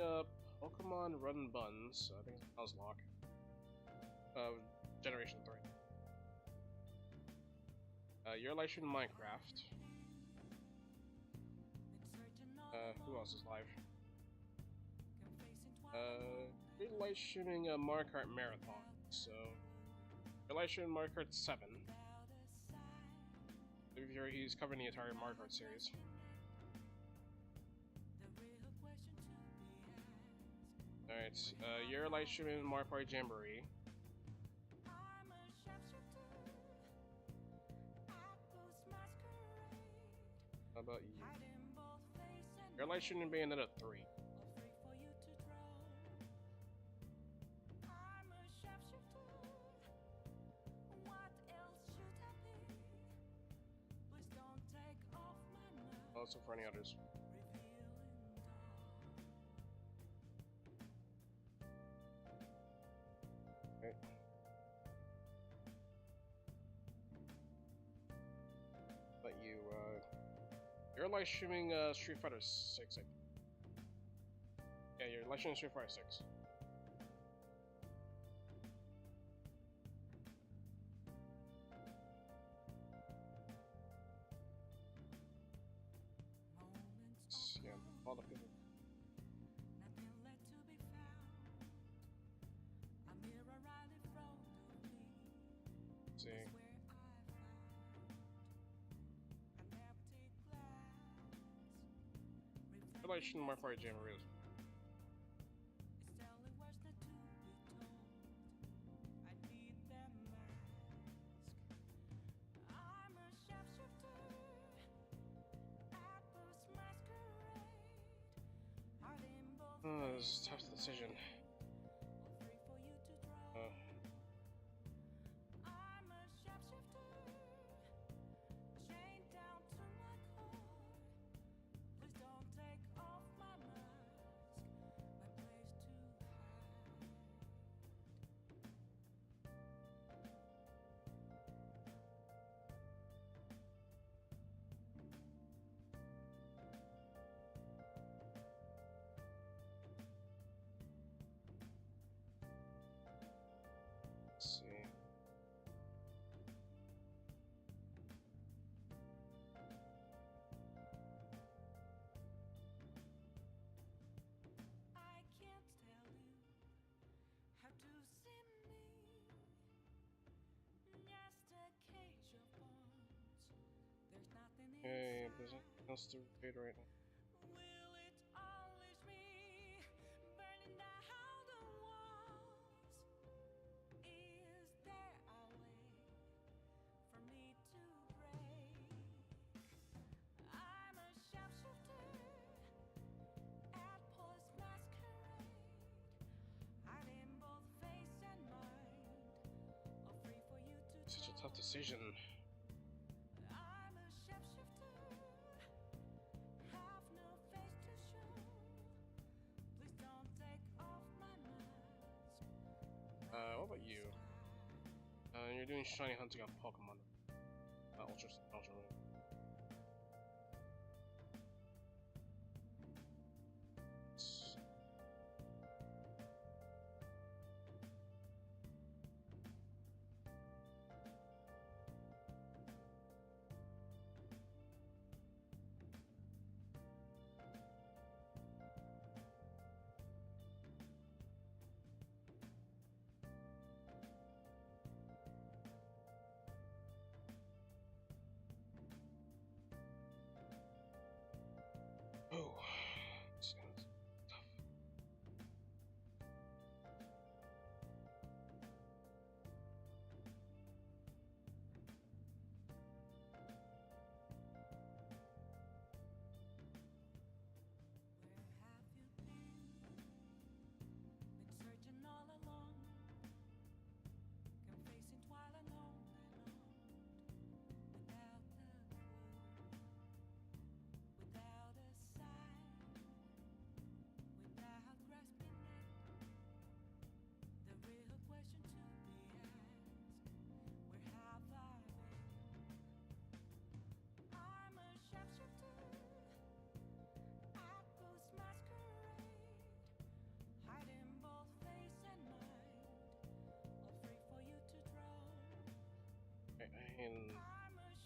Pokemon Run Buns. I think it's Nuzlocke. Generation 3. You're live streaming Minecraft. Who else is live? You're live streaming Mario Kart Marathon. So you're live streaming Mario Kart 7. He's covering the entire Mario Kart series. Alright, you're live streaming Mario Party Jamboree. How about you? You're live streaming Bayonetta 3. Also for any others. Okay. But you're live streaming Street Fighter 6. I think. Yeah, you're live streaming Street Fighter 6. Yeah, all the people. Let's see. Relation Mario Party Jamboree. This is a tough decision. else to read right now. Such a tough decision. What about you? You're doing shiny hunting on Pokemon. Ultra Rare. Oh, sounds tough.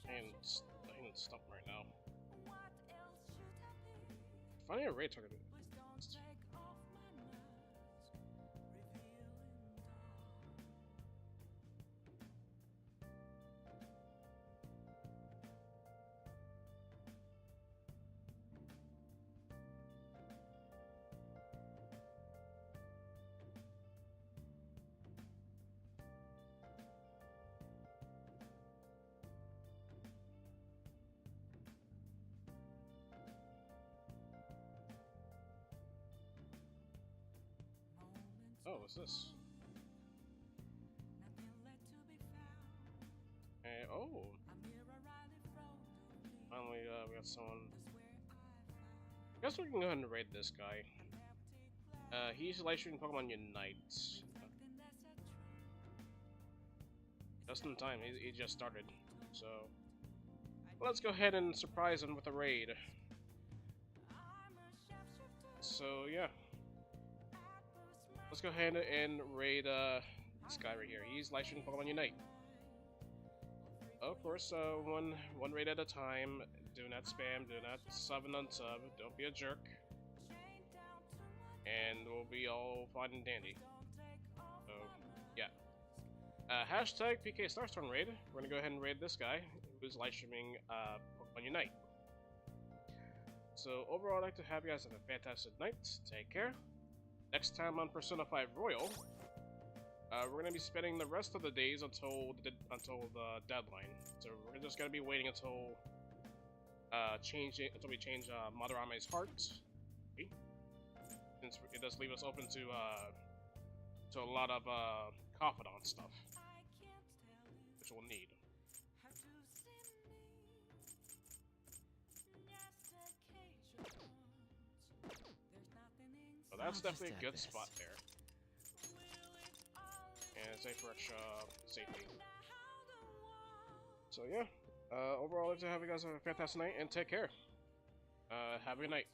I ain't stuck right now. Finding a raid target. Oh, what's this? Hey, oh! Finally, we got someone. I guess we can go ahead and raid this guy. He's live streaming Pokemon Unite. Just in time, he just started. So, let's go ahead and surprise him with a raid. So, yeah. Let's go ahead and raid this guy right here. He's live streaming Pokemon Unite. Of course, one raid at a time. Do not spam, do not sub and unsub. Don't be a jerk. And we'll be all fine and dandy. So, yeah. Hashtag PK Starstorm raid. We're gonna go ahead and raid this guy who's live streaming Pokemon Unite. So, overall, I'd like to have you guys have a fantastic night. Take care. Next time on Persona 5 Royal, we're gonna be spending the rest of the days until the deadline. So we're just gonna be waiting until we change Madarame's heart, since it does leave us open to a lot of confidant stuff, which we'll need. So that's definitely a good spot there. And safe for extra safety. So yeah, overall, I'd like to have you guys have a fantastic night and take care. Have a good night.